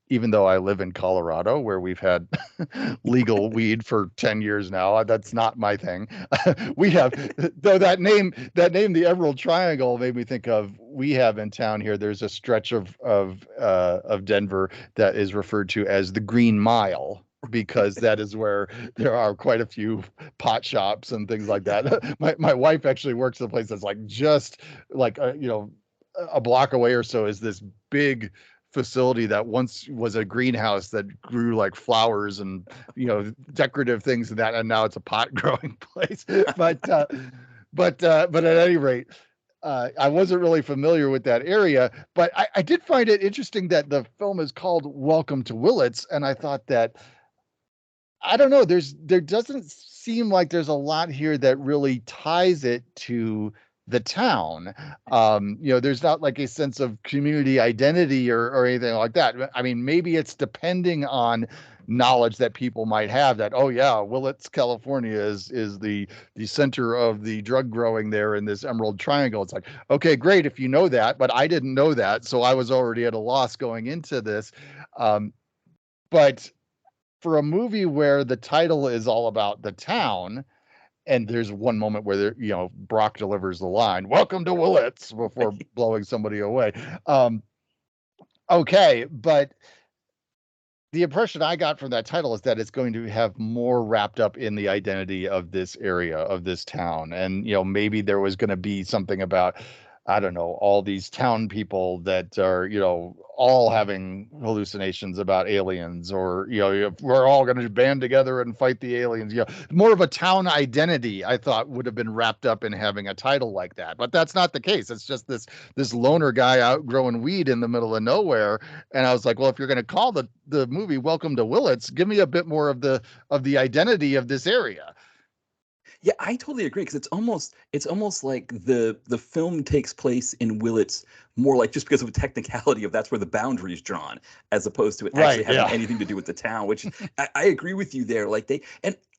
Speaker 2: Even though I live in Colorado, where we've had legal weed for 10 years now, that's not my thing. We have, though, that name, the Emerald Triangle, made me think of, we have in town here, there's a stretch of Denver that is referred to as the Green Mile, because that is where there are quite a few pot shops and things like that. My wife actually works at a place that's like just like a block away or so is this big facility that once was a greenhouse that grew like flowers and decorative things and that, and now it's a pot growing place. But at any rate, I wasn't really familiar with that area, but I did find it interesting that the film is called Welcome to Willits, and I thought that, I don't know, there doesn't seem like there's a lot here that really ties it to the town. There's not like a sense of community identity or anything like that. I mean, maybe it's depending on knowledge that people might have that, oh yeah, Willits, California is the center of the drug growing there in this Emerald Triangle. It's like, okay, great if you know that, but I didn't know that, so I was already at a loss going into this. But for a movie where the title is all about the town, and there's one moment where Brock delivers the line, "Welcome to Willits," before blowing somebody away. Okay, but the impression I got from that title is that it's going to have more wrapped up in the identity of this area, of this town. And, maybe there was going to be something about, I don't know, all these town people that are, all having hallucinations about aliens, or, we're all going to band together and fight the aliens. More of a town identity, I thought, would have been wrapped up in having a title like that. But that's not the case. It's just this loner guy out growing weed in the middle of nowhere. And I was like, well, if you're going to call the movie Welcome to Willits, give me a bit more of the identity of this area.
Speaker 3: Yeah, I totally agree, because it's almost like the film takes place in Willits more like just because of a technicality of that's where the boundary is drawn, as opposed to it actually having anything to do with the town. Which I agree with you there. Like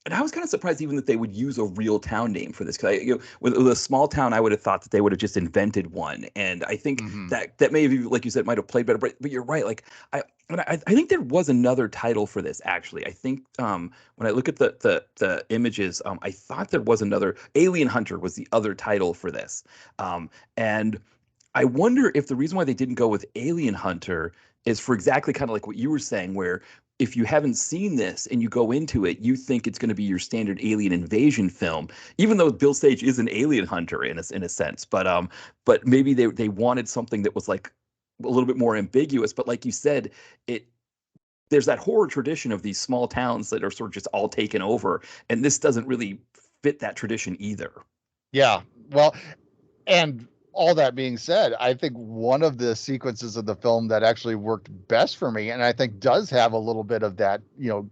Speaker 3: and I was kind of surprised even that they would use a real town name for this, because with a small town, I would have thought that they would have just invented one. And I think that maybe, like you said, might have played better. But you're right. Like I think there was another title for this, actually. I think when I look at the images, I thought there was another. Alien Hunter was the other title for this, and I wonder if the reason why they didn't go with Alien Hunter is for exactly kind of like what you were saying, where if you haven't seen this and you go into it, you think it's going to be your standard alien invasion film, even though Bill Sage is an alien hunter in a sense. But maybe they wanted something that was like a little bit more ambiguous. But like you said, there's that horror tradition of these small towns that are sort of just all taken over, and this doesn't really fit that tradition either.
Speaker 2: Yeah, well, and all that being said, I think one of the sequences of the film that actually worked best for me, and I think does have a little bit of that,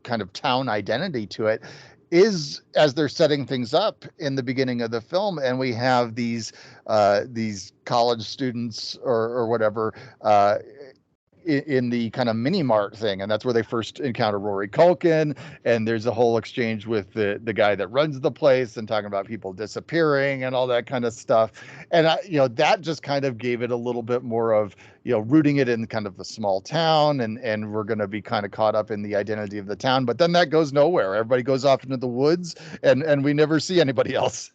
Speaker 2: kind of town identity to it, is as they're setting things up in the beginning of the film, and we have these college students or whatever in the kind of mini mart thing, and that's where they first encounter Rory Culkin, and there's a whole exchange with the guy that runs the place and talking about people disappearing and all that kind of stuff. And that just kind of gave it a little bit more of rooting it in kind of the small town, and we're going to be kind of caught up in the identity of the town. But then that goes nowhere. Everybody goes off into the woods, and we never see anybody else.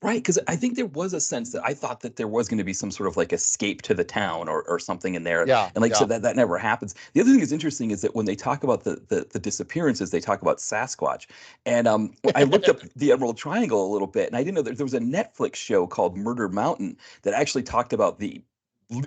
Speaker 3: Right, because I think there was a sense that I thought that there was going to be some sort of like escape to the town or something in there.
Speaker 2: Yeah,
Speaker 3: and like you said, that never happens. The other thing that's interesting is that when they talk about the disappearances, they talk about Sasquatch. And I looked up the Emerald Triangle a little bit, and I didn't know that there was a Netflix show called Murder Mountain that actually talked about the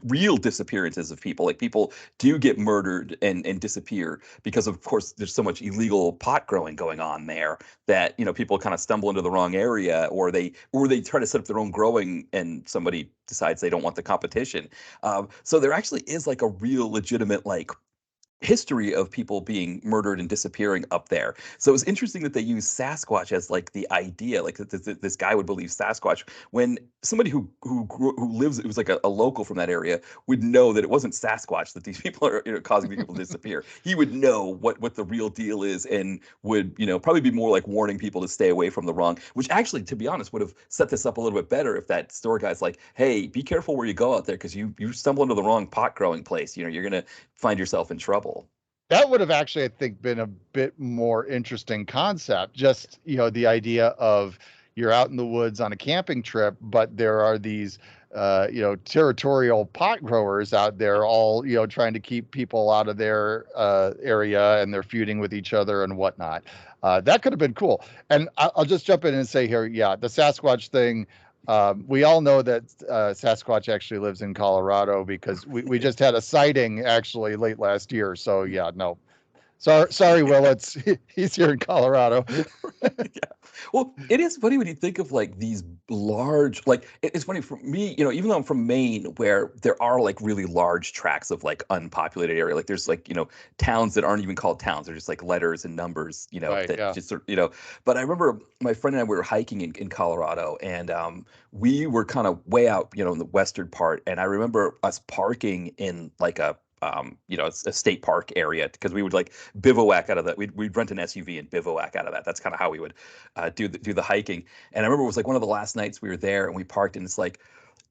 Speaker 3: real disappearances of people. Like, people do get murdered and disappear because, of course, there's so much illegal pot growing going on there that people kind of stumble into the wrong area, or they try to set up their own growing and somebody decides they don't want the competition. So there actually is like a real legitimate like history of people being murdered and disappearing up there. So it was interesting that they use Sasquatch as like the idea, like this guy would believe Sasquatch, when somebody who lives, it was like a local from that area, would know that it wasn't Sasquatch that these people are causing people to disappear. He would know what the real deal is, and would probably be more like warning people to stay away from the wrong, which actually, to be honest, would have set this up a little bit better if that store guy's like, hey, be careful where you go out there, because you stumble into the wrong pot growing place, you're gonna find yourself in trouble.
Speaker 2: That would have actually, I think, been a bit more interesting concept. Just, the idea of you're out in the woods on a camping trip, but there are these, territorial pot growers out there all, trying to keep people out of their area, and they're feuding with each other and whatnot. That could have been cool. And I'll just jump in and say here, yeah, the Sasquatch thing, we all know that Sasquatch actually lives in Colorado, because we just had a sighting actually late last year. So yeah, no, Sorry, Willits. He's here in Colorado.
Speaker 3: Yeah. Well, it is funny when you think of like these large, like it's funny for me, even though I'm from Maine, where there are like really large tracts of like unpopulated area, like there's like, towns that aren't even called towns. They're just like letters and numbers,
Speaker 2: Right.
Speaker 3: that
Speaker 2: Yeah.
Speaker 3: just sort but I remember my friend and I, we were hiking in Colorado, and we were kind of way out, in the western part. And I remember us parking in like a state park area, because we would like bivouac out of that. We'd rent an SUV and bivouac out of that. That's kind of how we would do the hiking. And I remember it was like one of the last nights we were there, and we parked, and it's like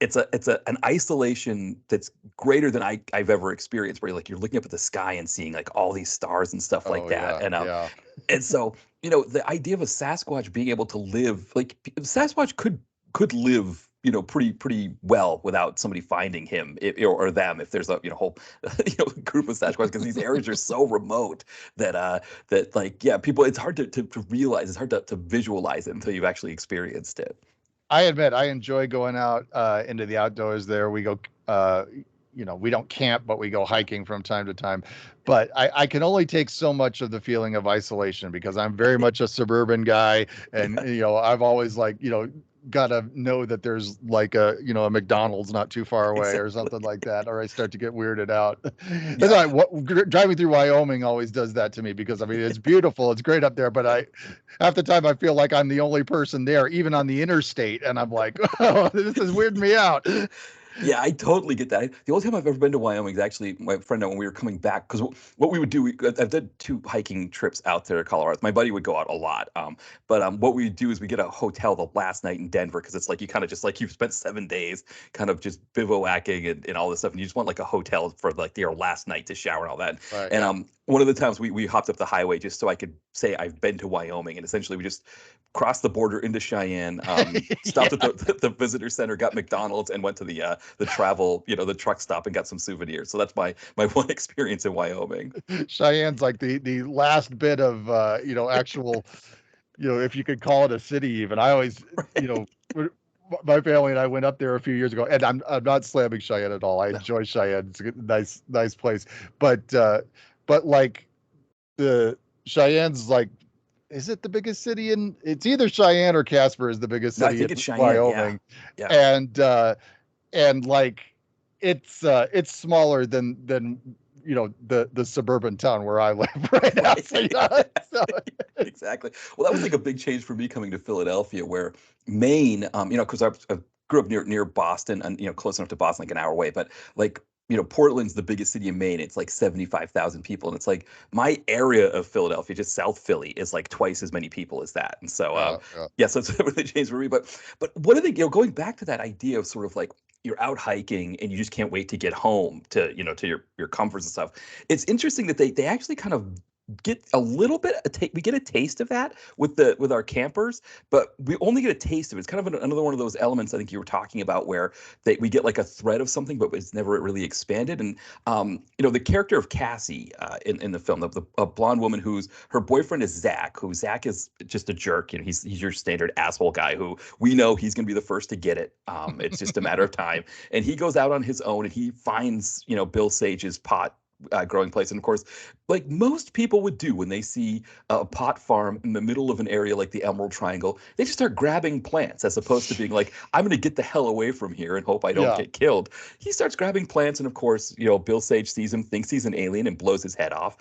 Speaker 3: an isolation that's greater than I've ever experienced, where you're looking up at the sky and seeing like all these stars and stuff like
Speaker 2: Oh
Speaker 3: that.
Speaker 2: yeah. Yeah.
Speaker 3: And so, the idea of a Sasquatch being able to live, like Sasquatch could live, pretty well without somebody finding him, or them, if there's a whole group of Sasquatch, because these areas are so remote that like, yeah, people, it's hard to realize, it's hard to visualize it until you've actually experienced it.
Speaker 2: I admit I enjoy going out into the outdoors there. We go, we don't camp, but we go hiking from time to time. But I can only take so much of the feeling of isolation, because I'm very much a suburban guy. And, I've always like, gotta know that there's like a McDonald's not too far away or something like that, or I start to get weirded out. That's driving through Wyoming always does that to me, because I mean, it's beautiful, it's great up there, but half the time I feel like I'm the only person there, even on the interstate, and I'm like, oh, this is weirding me out.
Speaker 3: Yeah, I totally get that. The only time I've ever been to Wyoming is actually my friend and I, when we were coming back, because what we would do, I've done 2 hiking trips out there to Colorado. My buddy would go out a lot. But what we would do is we get a hotel the last night in Denver, because it's like you kind of just like you've spent 7 days kind of just bivouacking and all this stuff, and you just want like a hotel for like your last night to shower and all that.
Speaker 2: Right,
Speaker 3: And
Speaker 2: yeah.
Speaker 3: one of the times we hopped up the highway just so I could say I've been to Wyoming, and essentially we just crossed the border into Cheyenne, stopped at the visitor center, got McDonald's, and went to the travel, the truck stop, and got some souvenirs. So that's my one experience in Wyoming.
Speaker 2: Cheyenne's like the last bit of actual, if you could call it a city even. I always, my family and I went up there a few years ago, and I'm not slamming Cheyenne at all. I enjoy Cheyenne. It's a nice place. But like the Cheyenne's like, is it the biggest city in? It's either Cheyenne or Casper is the biggest
Speaker 3: No, I
Speaker 2: city
Speaker 3: think
Speaker 2: in
Speaker 3: it's Cheyenne.
Speaker 2: Wyoming.
Speaker 3: Yeah.
Speaker 2: And like it's smaller than the suburban town where I live right now. So,
Speaker 3: Exactly. Well, that was like a big change for me coming to Philadelphia, where Maine, because I grew up near Boston, and close enough to Boston, like an hour away, but like, Portland's the biggest city in Maine. It's like 75,000 people. And it's like my area of Philadelphia, just South Philly, is like twice as many people as that. And so, yeah, so it's really changed for me. But what are they, going back to that idea of sort of like, you're out hiking and you just can't wait to get home to, to your comforts and stuff. It's interesting that they actually kind of get a little bit, we get a taste of that with our campers, but we only get a taste of it. It's kind of another one of those elements I think you were talking about, where we get like a thread of something, but it's never really expanded. And the character of Cassie in the film, a blonde woman whose her boyfriend is Zach, who Zach is just a jerk. He's your standard asshole guy who we know he's going to be the first to get it. It's just a matter of time. And he goes out on his own, and he finds Bill Sage's pot growing place. And of course, like most people would do when they see a pot farm in the middle of an area like the Emerald Triangle, they just start grabbing plants, as opposed to being like, I'm going to get the hell away from here and hope I don't get killed. He starts grabbing plants, and of course, Bill Sage sees him, thinks he's an alien, and blows his head off.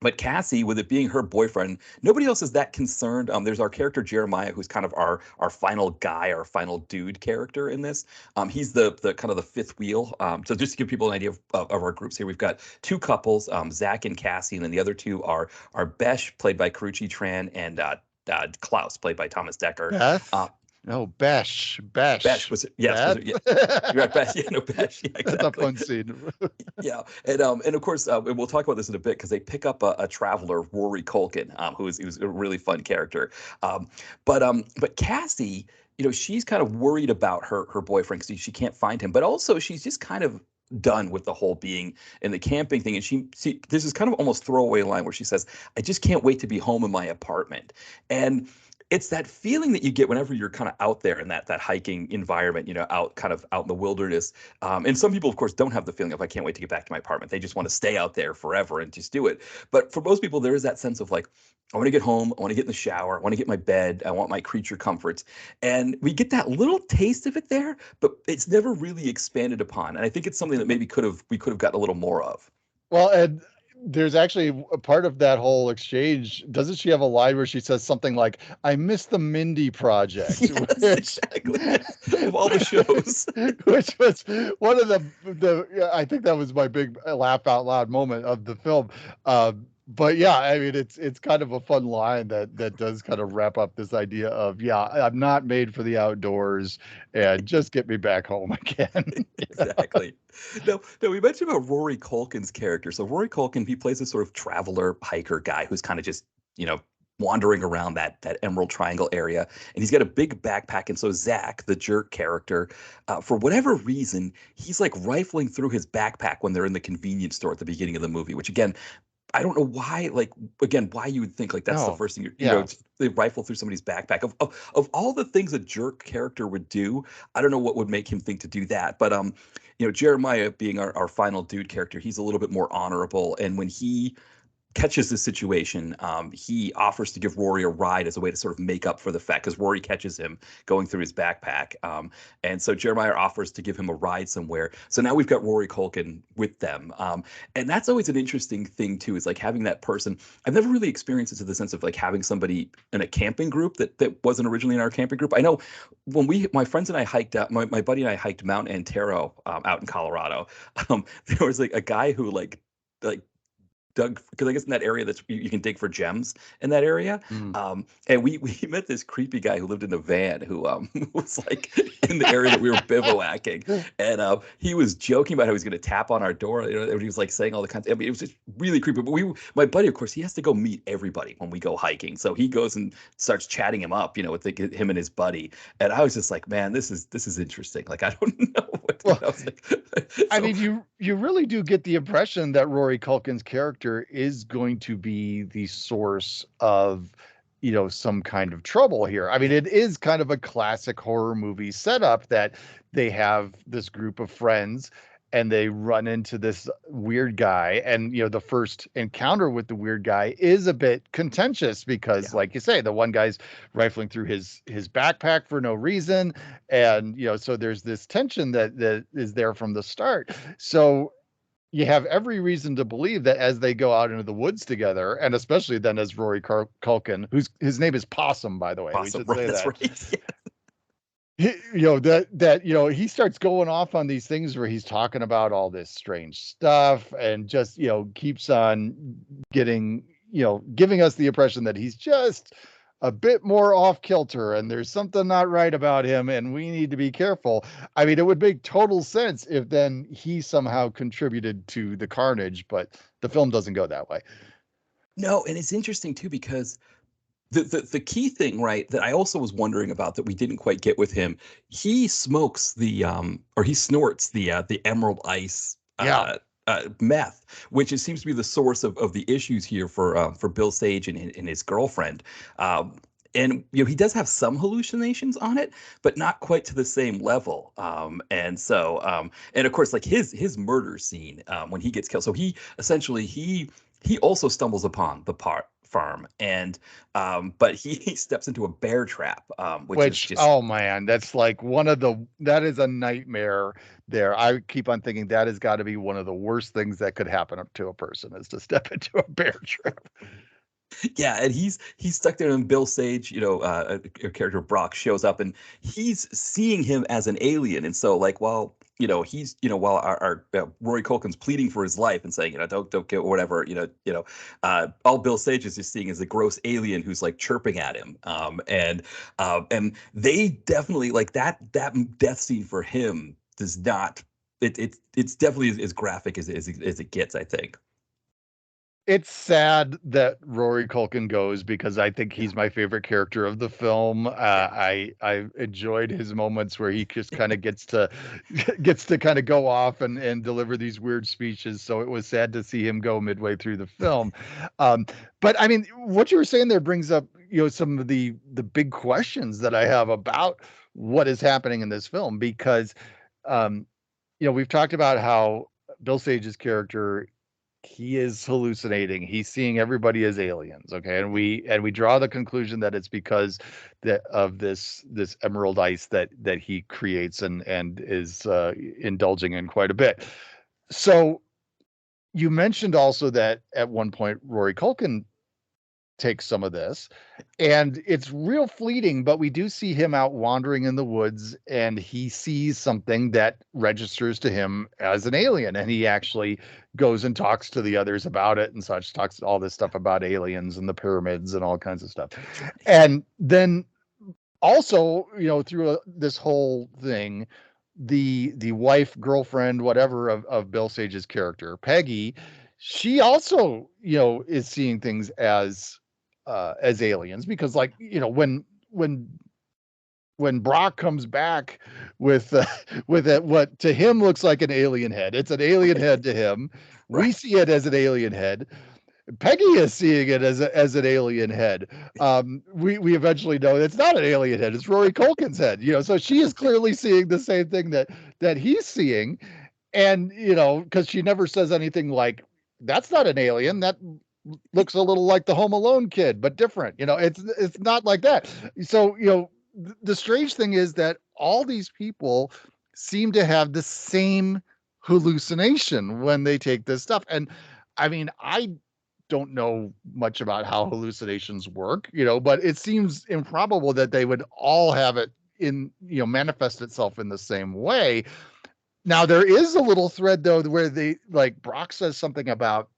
Speaker 3: But Cassie, with it being her boyfriend, nobody else is that concerned. There's our character Jeremiah, who's kind of our final guy, our final dude character in this. He's the kind of the fifth wheel. So just to give people an idea of our groups here, we've got 2 couples, Zach and Cassie, and then the other 2 are Besh, played by Karuchi Tran, and Klaus, played by Thomas Dekker.
Speaker 2: No, Besh
Speaker 3: was it? Yes, yeah. You're right, Besh. Yeah, no, Besh. Yeah, exactly.
Speaker 2: That's a fun scene.
Speaker 3: Yeah, and of course, we'll talk about this in a bit, because they pick up a traveler, Rory Culkin, who's a really fun character. But Cassie, she's kind of worried about her boyfriend, because she can't find him, but also she's just kind of done with the whole being in the camping thing. And this is kind of almost throwaway line where she says, "I just can't wait to be home in my apartment." And it's that feeling that you get whenever you're kind of out there in that hiking environment, out in the wilderness. And some people, of course, don't have the feeling of I can't wait to get back to my apartment. They just want to stay out there forever and just do it. But for most people, there is that sense of like, I want to get home, I want to get in the shower, I want to get in my bed, I want my creature comforts. And we get that little taste of it there, but it's never really expanded upon. And I think it's something that maybe we could have gotten a little more of.
Speaker 2: Well, and there's actually a part of that whole exchange. Doesn't she have a line where she says something like, "I miss the Mindy Project,"
Speaker 3: Yes, exactly. Of all the shows.
Speaker 2: which was one of I think that was my big laugh out loud moment of the film. But yeah, I mean, it's kind of a fun line that does kind of wrap up this idea of, yeah, I'm not made for the outdoors, and just get me back home again.
Speaker 3: Exactly. No, we mentioned about Rory Culkin's character. So Rory Culkin, he plays this sort of traveler hiker guy who's kind of just, wandering around that Emerald Triangle area, and he's got a big backpack. And so Zach, the jerk character, for whatever reason, he's like rifling through his backpack when they're in the convenience store at the beginning of the movie, which again, I don't know why, why you would think like that's the
Speaker 2: No.
Speaker 3: first thing
Speaker 2: Yeah.
Speaker 3: they rifle through somebody's backpack. Of all the things a jerk character would do, I don't know what would make him think to do that. But Jeremiah being our final dude character, he's a little bit more honorable. And when he catches this situation, he offers to give Rory a ride as a way to sort of make up for the fact, because Rory catches him going through his backpack. And so Jeremiah offers to give him a ride somewhere. So now we've got Rory Culkin with them. And that's always an interesting thing too, is like having that person. I've never really experienced it to the sense of like having somebody in a camping group that wasn't originally in our camping group. I know when my friends and I hiked out, my buddy and I hiked Mount Antero out in Colorado. There was like a guy who like dug, because I guess in that area that's you can dig for gems in that area. And we met this creepy guy who lived in a van who was like in the area that we were bivouacking, and he was joking about how he was going to tap on our door. And he was like saying all the kinds. I mean, it was just really creepy. But my buddy, of course, he has to go meet everybody when we go hiking, so he goes and starts chatting him up, with him and his buddy. And I was just like, man, this is interesting. Like, I don't know what.
Speaker 2: Well,
Speaker 3: I was like,
Speaker 2: I mean, you really do get the impression that Rory Culkin's character is going to be the source of, some kind of trouble here. I mean, it is kind of a classic horror movie setup that they have this group of friends and they run into this weird guy. And, the first encounter with the weird guy is a bit contentious because, like you say, the one guy's rifling through his backpack for no reason. And, so there's this tension that is there from the start. So you have every reason to believe that as they go out into the woods together, and especially then as Rory Culkin, his name is Possum, by the way, we should say
Speaker 3: that's
Speaker 2: that.
Speaker 3: right. Yeah.
Speaker 2: He starts going off on these things where he's talking about all this strange stuff and just, keeps on giving us the impression that he's just a bit more off kilter and there's something not right about him and we need to be careful. I mean, it would make total sense if then he somehow contributed to the carnage, but the film doesn't go that way.
Speaker 3: No, and it's interesting too, because the key thing, right, that I also was wondering about that we didn't quite get with him, he smokes or he snorts the emerald ice meth, which seems to be the source of the issues here for Bill Sage and his girlfriend. And he does have some hallucinations on it, but not quite to the same level. And of course, like his murder scene when he gets killed. So he essentially he also stumbles upon the farm, and but he steps into a bear trap, which is just,
Speaker 2: oh man, that's like that is a nightmare there. I keep on thinking that has got to be one of the worst things that could happen to a person, is to step into a bear trap.
Speaker 3: Yeah, and he's stuck there, and Bill Sage, a character Brock, shows up, and he's seeing him as an alien, and so like, well, he's, while our Rory Culkin's pleading for his life and saying, don't get whatever, all Bill Sage is just seeing is a gross alien who's like chirping at him, and they definitely, like, that death scene for him does not, it's definitely as graphic as it gets, I think.
Speaker 2: It's sad that Rory Culkin goes because I think he's my favorite character of the film.
Speaker 3: Yeah.
Speaker 2: I enjoyed his moments where he just kind of gets to gets to kind of go off and deliver these weird speeches. So it was sad to see him go midway through the film. Um, but I mean, what you were saying there brings up, some of the big questions that I have about what is happening in this film because um, we've talked about how Bill Sage's character, he is hallucinating. He's seeing everybody as aliens, okay? And we draw the conclusion that it's because of this emerald ice that he creates and is indulging in quite a bit. So you mentioned also that at one point Rory Culkin takes some of this, and it's real fleeting, but we do see him out wandering in the woods and he sees something that registers to him as an alien, and he actually goes and talks to the others about it and such, talks all this stuff about aliens and the pyramids and all kinds of stuff. And then also, through this whole thing, the wife, girlfriend, whatever of Bill Sage's character, Peggy, she also, is seeing things as aliens because, like, when Brock comes back with with what to him looks like an alien head, it's an alien head to him. We
Speaker 3: Right.
Speaker 2: see it as an alien head. Peggy is seeing it as an alien head. We eventually know it's not an alien head; it's Rory Culkin's head. So she is clearly seeing the same thing that he's seeing, and because she never says anything like, "That's not an alien. That looks a little like the Home Alone kid, but different." It's not like that. So the strange thing is that all these people seem to have the same hallucination when they take this stuff, and I mean, I don't know much about how hallucinations work, but it seems improbable that they would all have it manifest itself in the same way. Now, there is a little thread though where they, like, Brock says something about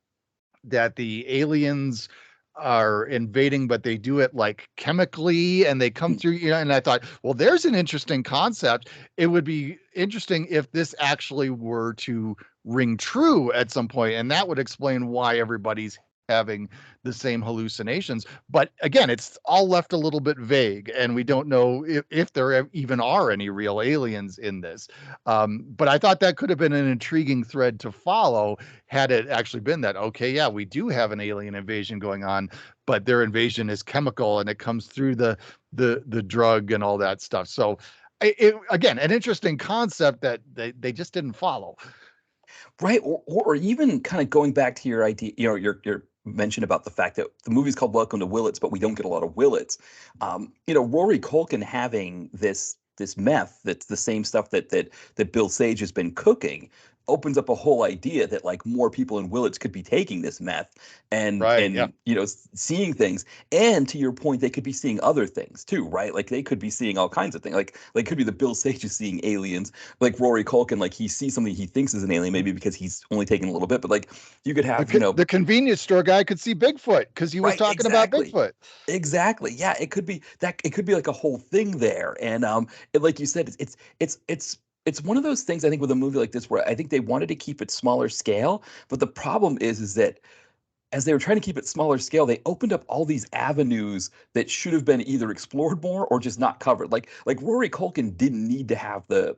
Speaker 2: that the aliens are invading, but they do it like chemically and they come through, and I thought, well, there's an interesting concept. It would be interesting if this actually were to ring true at some point, and that would explain why everybody's having the same hallucinations. But again, it's all left a little bit vague, and we don't know if there even are any real aliens in this. But I thought that could have been an intriguing thread to follow had it actually been that, okay, yeah, we do have an alien invasion going on, but their invasion is chemical and it comes through the drug and all that stuff. So again, an interesting concept that they just didn't follow.
Speaker 3: Right. Or even kind of going back to your idea, your mention about the fact that the movie's called Welcome to Willits, but we don't get a lot of Willits. Rory Culkin having this meth that's the same stuff that Bill Sage has been cooking opens up a whole idea that, like, more people in Willits could be taking this meth and
Speaker 2: Right. Yeah.
Speaker 3: and seeing things. And to your point, they could be seeing other things too, right? Like they could be seeing all kinds of things. Like could be the Bill Sage is seeing aliens, like Rory Culkin, like he sees something he thinks is an alien, maybe because he's only taking a little bit, but like you could have,
Speaker 2: The convenience store guy could see Bigfoot because he was
Speaker 3: right,
Speaker 2: talking about
Speaker 3: exactly.
Speaker 2: Bigfoot.
Speaker 3: Exactly. Yeah, it could be that. It could be like a whole thing there, and like you said, it's one of those things. I think with a movie like this, where I think they wanted to keep it smaller scale, but the problem is that as they were trying to keep it smaller scale, they opened up all these avenues that should have been either explored more or just not covered. Like Rory Culkin didn't need to have the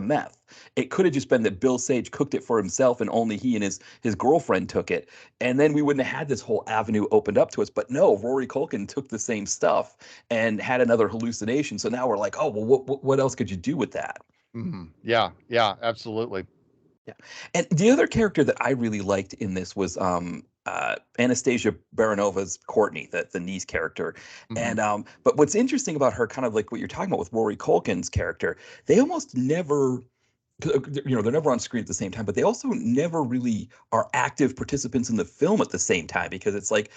Speaker 3: meth. It could have just been that Bill Sage cooked it for himself and only he and his girlfriend took it. And then we wouldn't have had this whole avenue opened up to us. But no, Rory Culkin took the same stuff and had another hallucination. So now we're like, oh, well, what else could you do with that?
Speaker 2: Mhm. Yeah. Yeah. Absolutely.
Speaker 3: Yeah. And the other character that I really liked in this was Anastasia Baranova's Courtney, the niece character.
Speaker 2: Mhm.
Speaker 3: And but what's interesting about her, kind of like what you're talking about with Rory Culkin's character, they almost never, they're never on screen at the same time, but they also never really are active participants in the film at the same time, because it's like,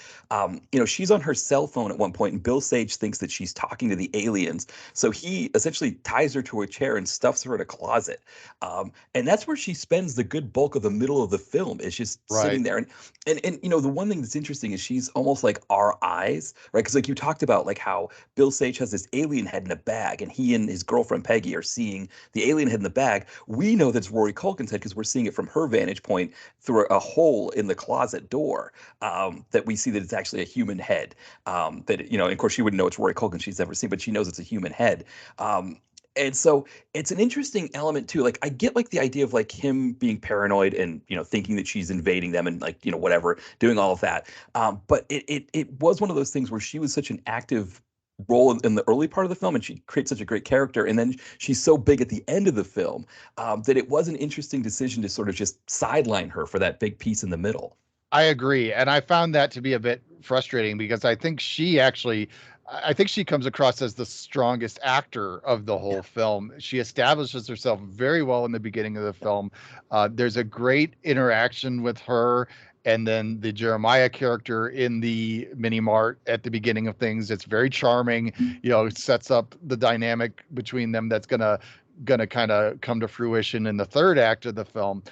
Speaker 3: she's on her cell phone at one point and Bill Sage thinks that she's talking to the aliens, so he essentially ties her to a chair and stuffs her in a closet, and that's where she spends the good bulk of the middle of the film, is just
Speaker 2: Right.
Speaker 3: sitting there. And the one thing that's interesting is she's almost like our eyes, right? Because like you talked about, like how Bill Sage has this alien head in a bag and he and his girlfriend Peggy are seeing the alien head in the bag. We know that's Rory Culkin's head because we're seeing it from her vantage point through a hole in the closet door. That we see that it's actually a human head. That you know, and of course, she wouldn't know it's Rory Culkin. She's never seen, but she knows it's a human head. And so it's an interesting element too. Like I get like the idea of like him being paranoid and thinking that she's invading them and like whatever, doing all of that. But it was one of those things where she was such an active role in the early part of the film, and she creates such a great character, and then she's so big at the end of the film that it was an interesting decision to sort of just sideline her for that big piece in the middle.
Speaker 2: I agree. And I found that to be a bit frustrating because I think she comes across as the strongest actor of the whole film. She establishes herself very well in the beginning of the film. There's a great interaction with her and then the Jeremiah character in the mini mart at the beginning of things. It's very charming. It sets up the dynamic between them that's gonna kind of come to fruition in the third act of the film.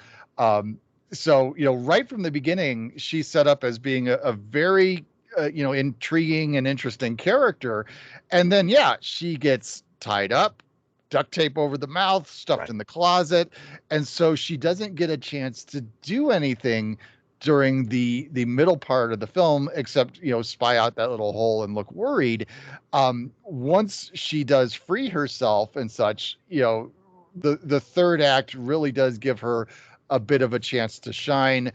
Speaker 2: So right from the beginning, she's set up as being a very intriguing and interesting character. And then, she gets tied up, duct tape over the mouth, stuffed in the closet. And so she doesn't get a chance to do anything during the middle part of the film, except, spy out that little hole and look worried. Once she does free herself and such, the third act really does give her a bit of a chance to shine.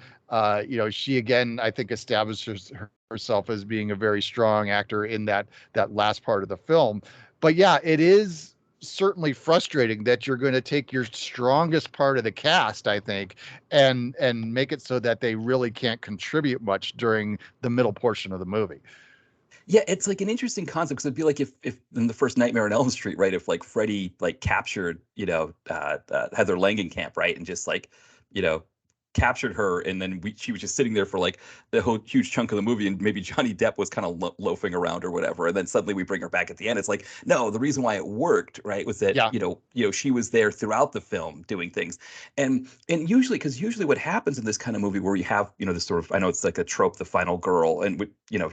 Speaker 2: She again, I think, establishes herself as being a very strong actor in that last part of the film. But it is certainly frustrating that you're going to take your strongest part of the cast, I think, and make it so that they really can't contribute much during the middle portion of the movie.
Speaker 3: Yeah, it's like an interesting concept because it'd be like if in the first Nightmare on Elm Street, right? If like Freddy like captured, Heather Langenkamp, right, and just like, captured her, and then she was just sitting there for like the whole huge chunk of the movie, and maybe Johnny Depp was kind of loafing around or whatever, and then suddenly we bring her back at the end. It's like, no, the reason why it worked, right, was that she was there throughout the film doing things, and usually what happens in this kind of movie where you have this sort of, I know it's like a trope, the final girl, and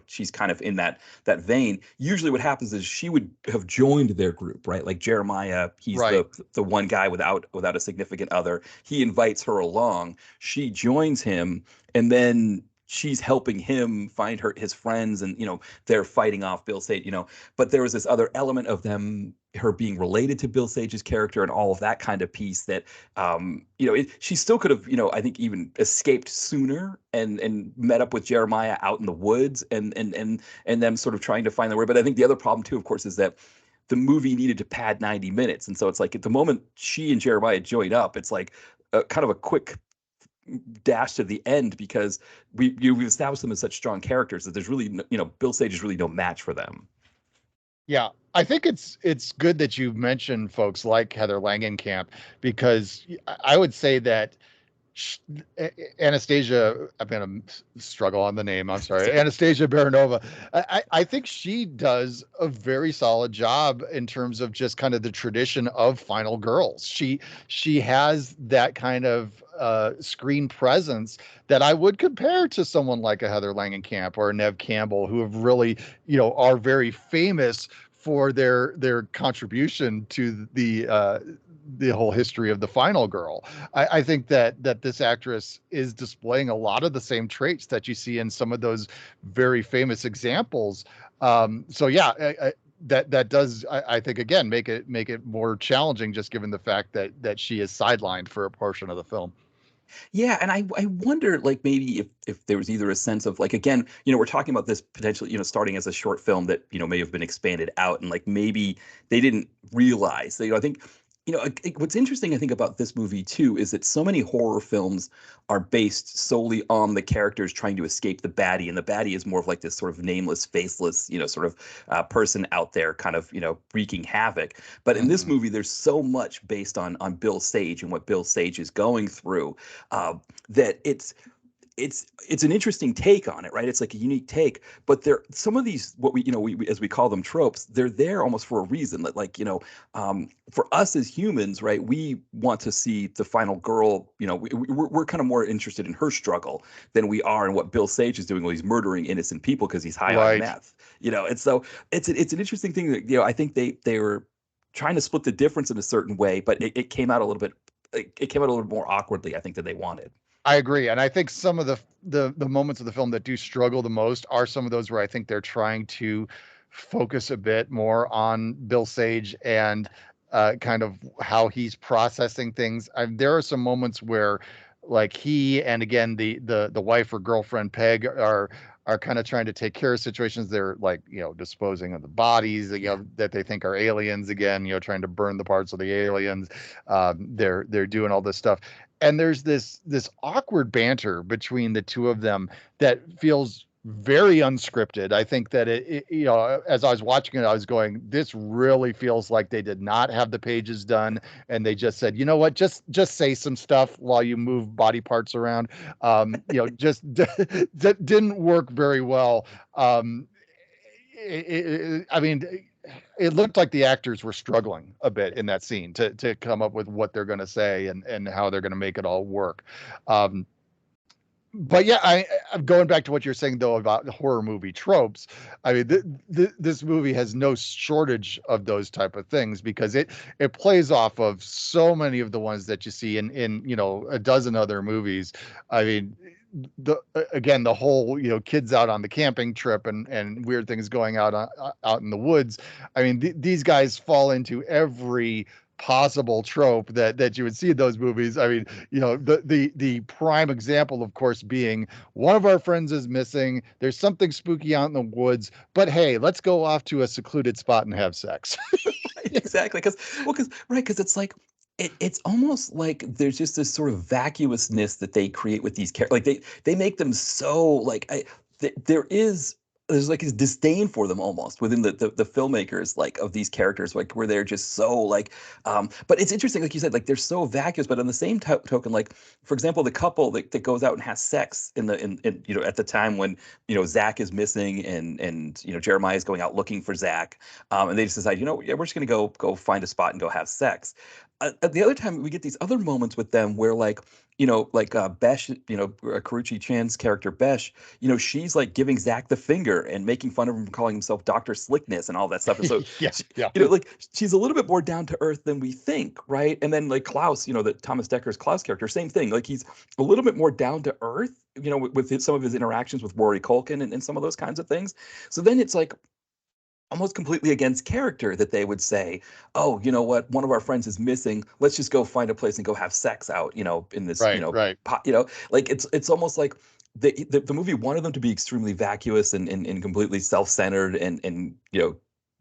Speaker 3: she's kind of in that vein. Usually what happens is she would have joined their group, right? Like Jeremiah, he's the one guy without a significant other. He invites her along. She joins him, and then she's helping him find his friends, and they're fighting off Bill Sage. But there was this other element of her being related to Bill Sage's character and all of that kind of piece that she still could have I think even escaped sooner and met up with Jeremiah out in the woods and them sort of trying to find their way. But I think the other problem too, of course, is that the movie needed to pad 90 minutes, and so it's like at the moment she and Jeremiah join up, it's like kind of a quick dash to the end because we've established them as such strong characters that there's really Bill Sage is really no match for them.
Speaker 2: Yeah, I think it's good that you mentioned folks like Heather Langenkamp, because I would say that Anastasia, I'm going to struggle on the name, I'm sorry, Anastasia Baranova, I think she does a very solid job in terms of just kind of the tradition of final girls. She has that kind of screen presence that I would compare to someone like a Heather Langenkamp or a Neve Campbell, who have really, are very famous for their contribution to the whole history of the final girl. I think that this actress is displaying a lot of the same traits that you see in some of those very famous examples. That does, I think, again, make it more challenging, just given the fact that she is sidelined for a portion of the film.
Speaker 3: Yeah, and I wonder, like, maybe if there was either a sense of, like, again, we're talking about this potentially, starting as a short film that, may have been expanded out, and like maybe they didn't realize. I think, what's interesting, I think, about this movie too is that so many horror films are based solely on the characters trying to escape the baddie, and the baddie is more of like this sort of nameless, faceless, sort of person out there, kind of, wreaking havoc. But in this movie, there's so much based on Bill Sage and what Bill Sage is going through, that it's an interesting take on it, right? It's like a unique take, but some of these, what we as we call them tropes, they're there almost for a reason. That, like, for us as humans, right, we want to see the final girl. We're kind of more interested in her struggle than we are in what Bill Sage is doing when he's murdering innocent people because he's high on meth. And so it's an interesting thing that I think they were trying to split the difference in a certain way, but it came out a little bit it came out a little more awkwardly, I think, than they wanted.
Speaker 2: I agree, and I think some of the moments of the film that do struggle the most are some of those where I think they're trying to focus a bit more on Bill Sage and kind of how he's processing things. There are some moments where, like, he and again the wife or girlfriend Peg are kind of trying to take care of situations. They're like, disposing of the bodies, that they think are aliens again, trying to burn the parts of the aliens. They're doing all this stuff. And there's this awkward banter between the two of them that feels very unscripted. I think that as I was watching it, I was going, this really feels like they did not have the pages done, and they just said, you know what, just say some stuff while you move body parts around. Just that didn't work very well. I mean, it looked like the actors were struggling a bit in that scene to come up with what they're going to say and how they're going to make it all work. But yeah, I'm going back to what you're saying though about horror movie tropes. I mean, this movie has no shortage of those type of things because it plays off of so many of the ones that you see in a dozen other movies. I mean, the whole kids out on the camping trip and weird things going out in the woods. I mean, these guys fall into every possible trope that you would see in those movies. I mean, the prime example, of course, being one of our friends is missing. There's something spooky out in the woods, but hey, let's go off to a secluded spot and have sex.
Speaker 3: Exactly, because it's like it's almost like there's just this sort of vacuousness that they create with these characters. Like they make them so like there's like this disdain for them almost within the filmmakers, like, of these characters, like, where they're just so like but it's interesting, like you said, like, they're so vacuous, but on the same token, like, for example, the couple that goes out and has sex in at the time when Zach is missing and Jeremiah is going out looking for Zach, and they just decide, yeah, we're just gonna go find a spot and go have sex. At the other time, we get these other moments with them where, like, Besh, Karuchi Chan's character Besh, she's like giving Zach the finger and making fun of him for calling himself Dr. Slickness and all that stuff. And so, like, she's a little bit more down to earth than we think, right? And then, like, Klaus, the Thomas Decker's Klaus character, same thing. Like, he's a little bit more down to earth, with some of his interactions with Rory Culkin and some of those kinds of things. So then it's like almost completely against character that they would say, oh, you know what, one of our friends is missing, let's just go find a place and go have sex out, in this,
Speaker 2: right.
Speaker 3: Like, it's almost like the movie wanted them to be extremely vacuous and completely self-centered and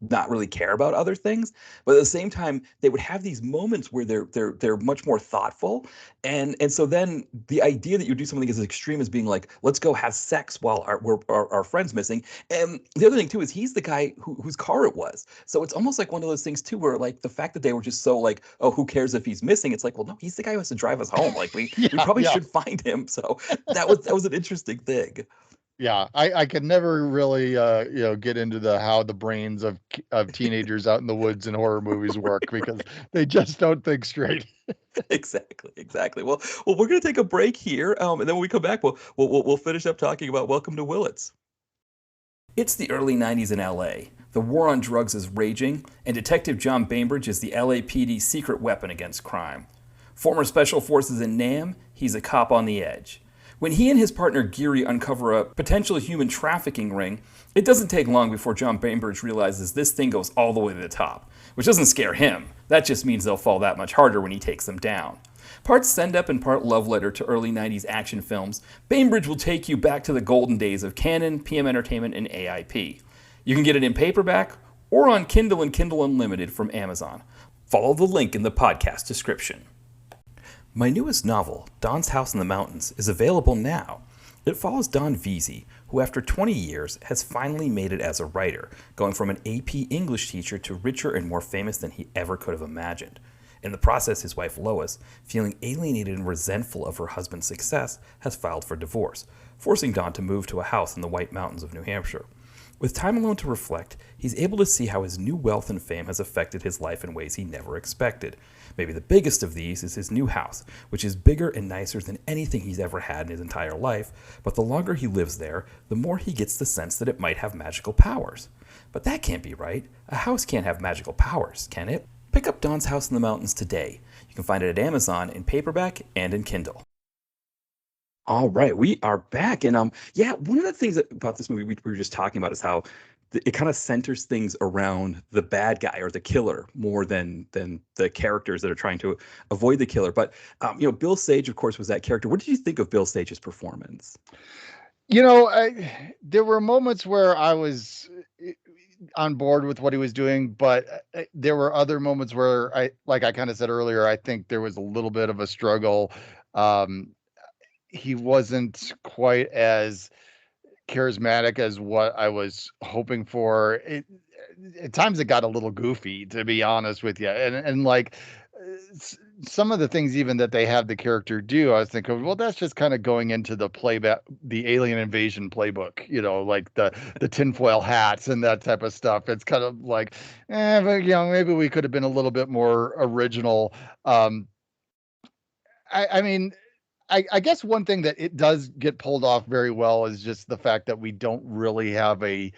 Speaker 3: not really care about other things, but at the same time they would have these moments where they're much more thoughtful, and so then the idea that you do something as extreme as being like, let's go have sex while our friend's missing. And the other thing too is he's the guy whose car it was, so it's almost like one of those things too where, like, the fact that they were just so like, oh, who cares if he's missing, it's like, well, no, he's the guy who has to drive us home, like, we probably should find him. So that was an interesting thing.
Speaker 2: Yeah, I could never really get into how the brains of teenagers out in the woods in horror movies work because they just don't think straight.
Speaker 3: Exactly. Well, we're gonna take a break here, and then when we come back, we'll finish up talking about Welcome to Willits. It's the early '90s in LA. The war on drugs is raging, and Detective John Bainbridge is the LAPD's secret weapon against crime. Former special forces in Nam, he's a cop on the edge. When he and his partner Geary uncover a potential human trafficking ring, it doesn't take long before John Bainbridge realizes this thing goes all the way to the top, which doesn't scare him. That just means they'll fall that much harder when he takes them down. Part send-up and part love letter to early 90s action films, Bainbridge will take you back to the golden days of Canon, PM Entertainment, and AIP. You can get it in paperback or on Kindle and Kindle Unlimited from Amazon. Follow the link in the podcast description. My newest novel, Don's House in the Mountains, is available now. It follows Don Veazey, who after 20 years has finally made it as a writer, going from an AP English teacher to richer and more famous than he ever could have imagined. In the process, his wife Lois, feeling alienated and resentful of her husband's success, has filed for divorce, forcing Don to move to a house in the White Mountains of New Hampshire. With time alone to reflect, he's able to see how his new wealth and fame has affected his life in ways he never expected. Maybe the biggest of these is his new house, which is bigger and nicer than anything he's ever had in his entire life, but the longer he lives there, the more he gets the sense that it might have magical powers. But that can't be right. A house can't have magical powers, can it? Pick up Don's House in the Mountains today. You can find it at Amazon in paperback and in Kindle. All right, we are back, and yeah, one of the things about this movie we were just talking about is how it kind of centers things around the bad guy or the killer more than the characters that are trying to avoid the killer. But Bill Sage, of course, was that character. What did you think of Bill Sage's performance?
Speaker 2: There were moments where I was on board with what he was doing, but there were other moments where like I kind of said earlier, I think there was a little bit of a struggle. He wasn't quite as charismatic as what I was hoping for. At times it got a little goofy, to be honest with you. And like some of the things even that they have the character do, I was thinking, well, that's just kind of going into the alien invasion playbook, like the tinfoil hats and that type of stuff. It's kind of like, but maybe we could have been a little bit more original. I mean, I guess one thing that it does get pulled off very well is just the fact that we don't really have an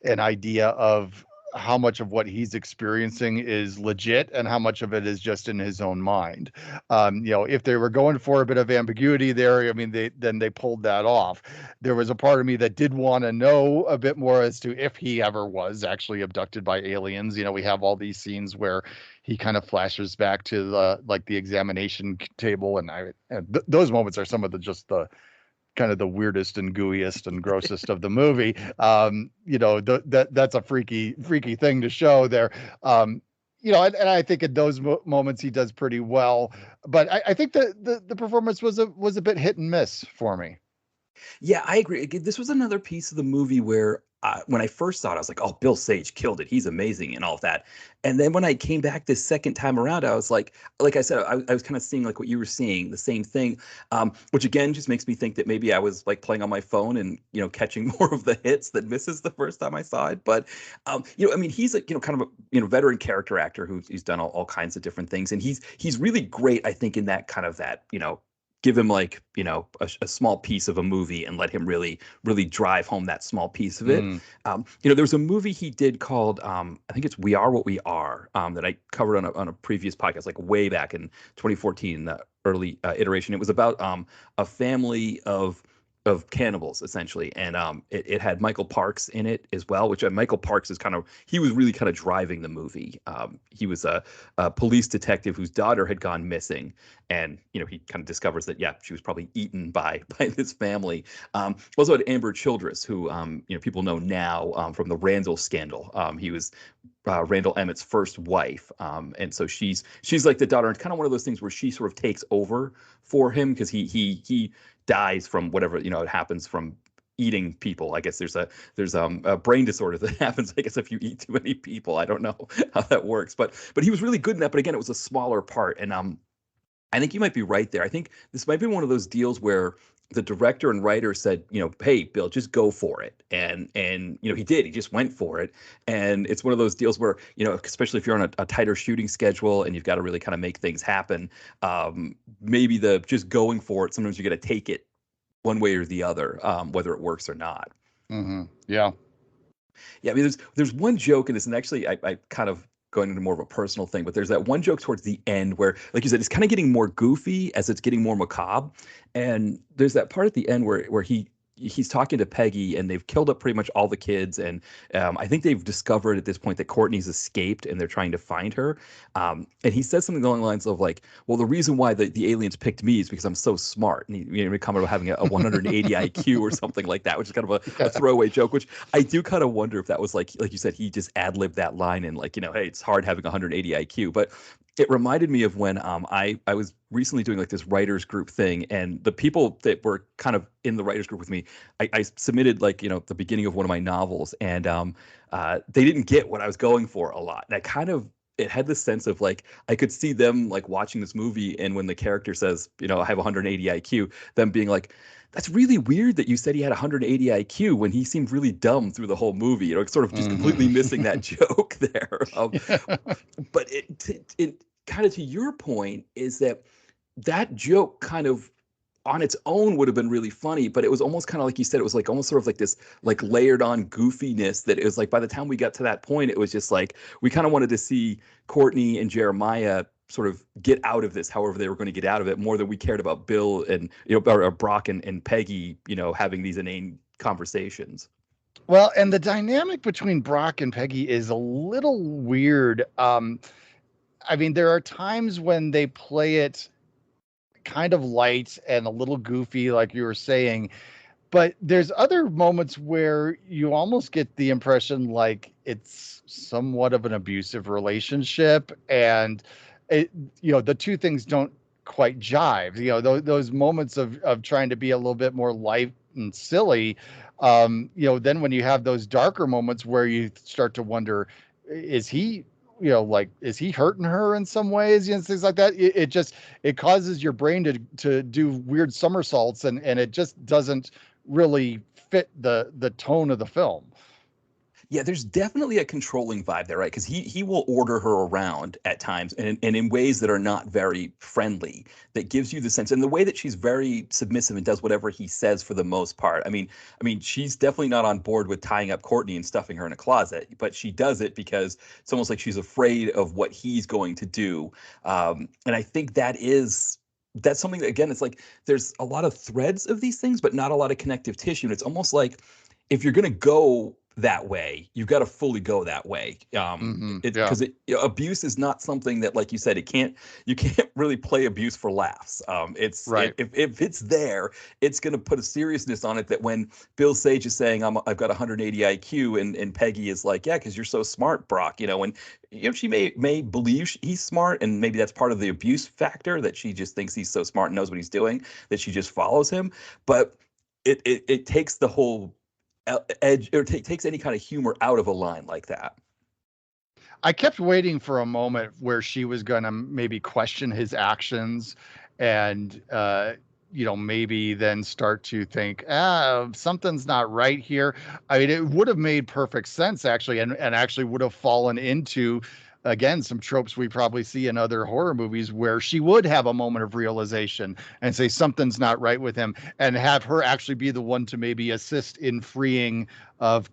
Speaker 2: idea of how much of what he's experiencing is legit and how much of it is just in his own mind. If they were going for a bit of ambiguity there, I mean, they pulled that off. There was a part of me that did want to know a bit more as to if he ever was actually abducted by aliens. We have all these scenes where he kind of flashes back to the examination table, and those moments are some of the kind of the weirdest and gooeyest and grossest of the movie. That's a freaky thing to show there. And I think in those moments he does pretty well, but I think the performance was a bit hit and miss for me.
Speaker 3: Yeah, I agree. This was another piece of the movie where when I first saw it, I was like, oh, Bill Sage killed it. He's amazing and all of that. And then when I came back this second time around, I was like I said, I was kind of seeing like what you were seeing, the same thing, which again just makes me think that maybe I was like playing on my phone and, catching more of the hits than misses the first time I saw it. But, I mean, he's like, kind of a, veteran character actor who's done all kinds of different things. And he's really great, I think, in that kind of that, give him like a small piece of a movie and let him really drive home that small piece of it. There was a movie he did called I think it's We Are What We Are, that I covered on a previous podcast, like way back in 2014, the early iteration. It was about a family of cannibals, essentially, and it had Michael Parks in it as well, which Michael Parks is he was really kind of driving the movie. He was a police detective whose daughter had gone missing, and he kind of discovers that she was probably eaten by this family. Also had Amber Childress, who people know now from the Randall scandal. He was Randall Emmett's first wife, and so she's like the daughter, and kind of one of those things where she sort of takes over for him because he dies from whatever it happens from eating people. I guess there's a brain disorder that happens, I guess, if you eat too many people. I don't know how that works, but he was really good in that. But again, it was a smaller part, and I think you might be right there. I think this might be one of those deals where the director and writer said, hey, Bill, just go for it. And he did. He just went for it. And it's one of those deals where, especially if you're on a tighter shooting schedule and you've got to really kind of make things happen, maybe the just going for it, sometimes you got to take it one way or the other, whether it works or not.
Speaker 2: Mm-hmm. Yeah.
Speaker 3: Yeah. I mean, there's one joke in this, and actually I kind of going into more of a personal thing, but there's that one joke towards the end where, like you said, it's kind of getting more goofy as it's getting more macabre. And there's that part at the end where he's talking to Peggy, and they've killed up pretty much all the kids. And I think they've discovered at this point that Courtney's escaped and they're trying to find her. And he says something along the lines of like, well, the reason why the aliens picked me is because I'm so smart. And he commented about having a 180 IQ or something like that, which is kind of a throwaway joke, which I do kind of wonder if that was like you said, he just ad-libbed that line and like, hey, it's hard having 180 IQ. But it reminded me of when I was recently doing like this writers group thing, and the people that were kind of in the writers group with me, I submitted like, the beginning of one of my novels, and they didn't get what I was going for a lot. And it had this sense of like, I could see them like watching this movie, and when the character says, I have 180 IQ, them being like, that's really weird that you said he had 180 IQ when he seemed really dumb through the whole movie. Sort of just completely missing that joke there. But it kind of, to your point, is that joke kind of on its own would have been really funny, but it was almost kind of like you said, it was like almost sort of like this like layered on goofiness that it was like by the time we got to that point, it was just like we kind of wanted to see Courtney and Jeremiah sort of get out of this, however they were going to get out of it, more than we cared about Bill and or Brock and Peggy, having these inane conversations.
Speaker 2: Well, and the dynamic between Brock and Peggy is a little weird. I mean, there are times when they play it kind of light and a little goofy, like you were saying, but there's other moments where you almost get the impression like it's somewhat of an abusive relationship, and the two things don't quite jive. Those moments of trying to be a little bit more light and silly. Then when you have those darker moments where you start to wonder, is he is he hurting her in some ways, things like that. It causes your brain to do weird somersaults, and it just doesn't really fit the tone of the film.
Speaker 3: Yeah, there's definitely a controlling vibe there, right? Because he will order her around at times and in ways that are not very friendly, that gives you the sense, and the way that she's very submissive and does whatever he says for the most part. I mean, she's definitely not on board with tying up Courtney and stuffing her in a closet, but she does it because it's almost like she's afraid of what he's going to do. And I think that's something that, again, it's like there's a lot of threads of these things, but not a lot of connective tissue. And it's almost like if you're going to go that way, you've got to fully go that way. Because abuse is not something that, like you said, you can't really play abuse for laughs. It's right. If it's there, it's going to put a seriousness on it that when Bill Sage is saying I've got 180 IQ and Peggy is like, yeah, because you're so smart, Brock, and she may believe he's smart, and maybe that's part of the abuse factor, that she just thinks he's so smart and knows what he's doing, that she just follows him. But it takes the whole edge, or takes any kind of humor out of a line like that.
Speaker 2: I kept waiting for a moment where she was going to maybe question his actions and, maybe then start to think, something's not right here. I mean, it would have made perfect sense, actually, and actually would have fallen into, again, some tropes we probably see in other horror movies, where she would have a moment of realization and say something's not right with him, and have her actually be the one to maybe assist in freeing of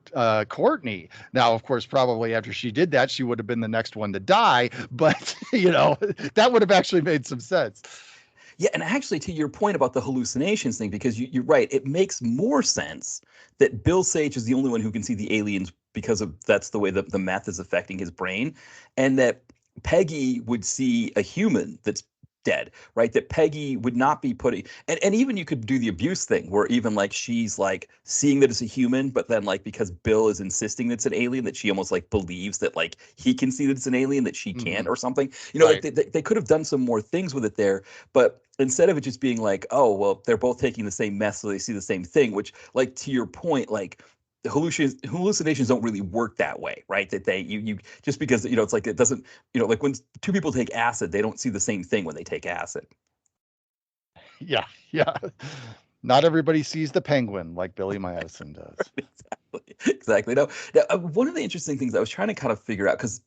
Speaker 2: Courtney. Now, of course, probably after she did that, she would have been the next one to die, but that would have actually made some sense.
Speaker 3: Yeah, and actually, to your point about the hallucinations thing, because you're right, it makes more sense that Bill Sage is the only one who can see the aliens because that's the way the meth is affecting his brain, and that Peggy would see a human that's dead, right? That Peggy would not be putting, and even you could do the abuse thing where even like she's like seeing that it's a human, but then like because Bill is insisting that it's an alien, that she almost like believes that like he can see that it's an alien that she can't, or something. Right. Like they could have done some more things with it there, but instead of it just being like, oh well, they're both taking the same meth, so they see the same thing. Which, like, to your point, like the hallucinations don't really work that way, right? That you just because it's like it doesn't, like when two people take acid, they don't see the same thing when they take acid.
Speaker 2: Yeah. Not everybody sees the penguin like Billy Madison does.
Speaker 3: Exactly. Now, one of the interesting things I was trying to kind of figure out, because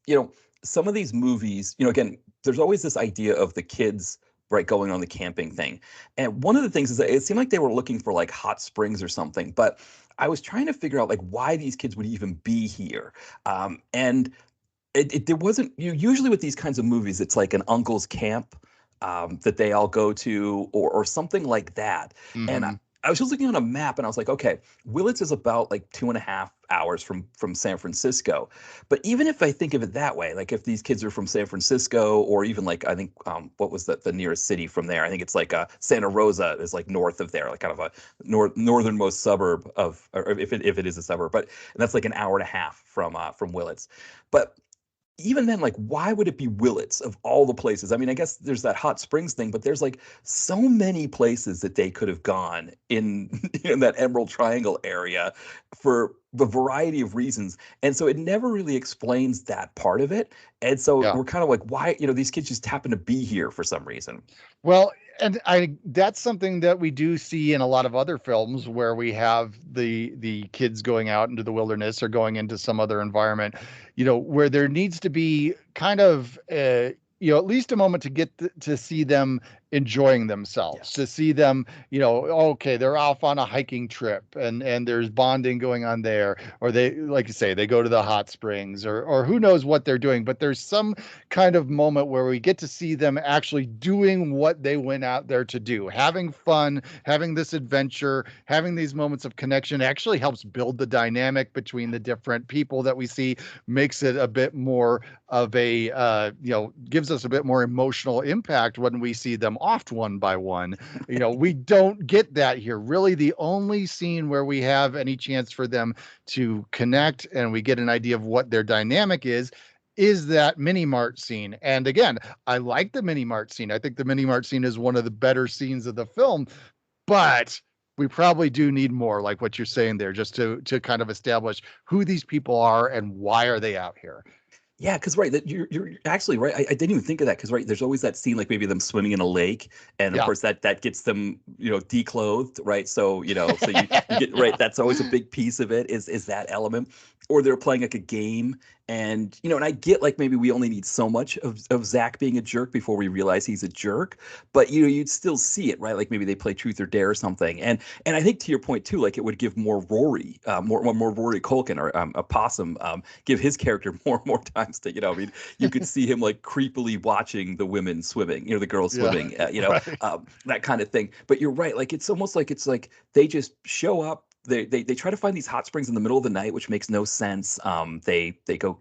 Speaker 3: some of these movies, again, there's always this idea of the kids, right, going on the camping thing. And one of the things is that it seemed like they were looking for like hot springs or something, but I was trying to figure out like why these kids would even be here. And there wasn't, usually with these kinds of movies, it's like an uncle's camp that they all go to, or something like that. Mm-hmm. And I was just looking on a map and I was like, okay, Willits is about like 2.5 hours from San Francisco. But even if I think of it that way, like if these kids are from San Francisco, or even like, I think, what was the nearest city from there? I think it's like Santa Rosa is like north of there, like kind of a northernmost suburb of, or if it is a suburb, but that's like 1.5 hours from Willits. But even then, like, why would it be Willits of all the places? I mean, I guess there's that hot springs thing, but there's like so many places that they could have gone in that Emerald Triangle area for the variety of reasons. And so it never really explains that part of it. And so we're kind of like, why, these kids just happen to be here for some reason.
Speaker 2: Well, and that's something that we do see in a lot of other films where we have the kids going out into the wilderness or going into some other environment, where there needs to be kind of, at least a moment to get to see them enjoying themselves, to see them, okay, they're off on a hiking trip and there's bonding going on there, or they, like you say, they go to the hot springs, or who knows what they're doing, but there's some kind of moment where we get to see them actually doing what they went out there to do, having fun, having this adventure, having these moments of connection. It actually helps build the dynamic between the different people that we see, makes it a bit more of a, gives us a bit more emotional impact when we see them off one by one. We don't get that here. Really, the only scene where we have any chance for them to connect and we get an idea of what their dynamic is that mini mart scene. And again, I like the mini mart scene. I think the mini mart scene is one of the better scenes of the film, but we probably do need more, like what you're saying there, just to kind of establish who these people are and why are they out here.
Speaker 3: Yeah, because right, that you're actually right. I didn't even think of that, because right, there's always that scene like maybe them swimming in a lake, and of course that gets them declothed, right? So so you get right. That's always a big piece of it, is that element, or they're playing like a game, and and I get like maybe we only need so much of Zach being a jerk before we realize he's a jerk, but you'd still see it, right? Like maybe they play truth or dare or something, and I think to your point too, like it would give more Rory, more Rory Culkin, or a Possum, give his character more times to you could see him like creepily watching the women swimming, the girls swimming, right. That kind of thing. But you're right, like it's almost like they just show up. They try to find these hot springs in the middle of the night, which makes no sense. They go,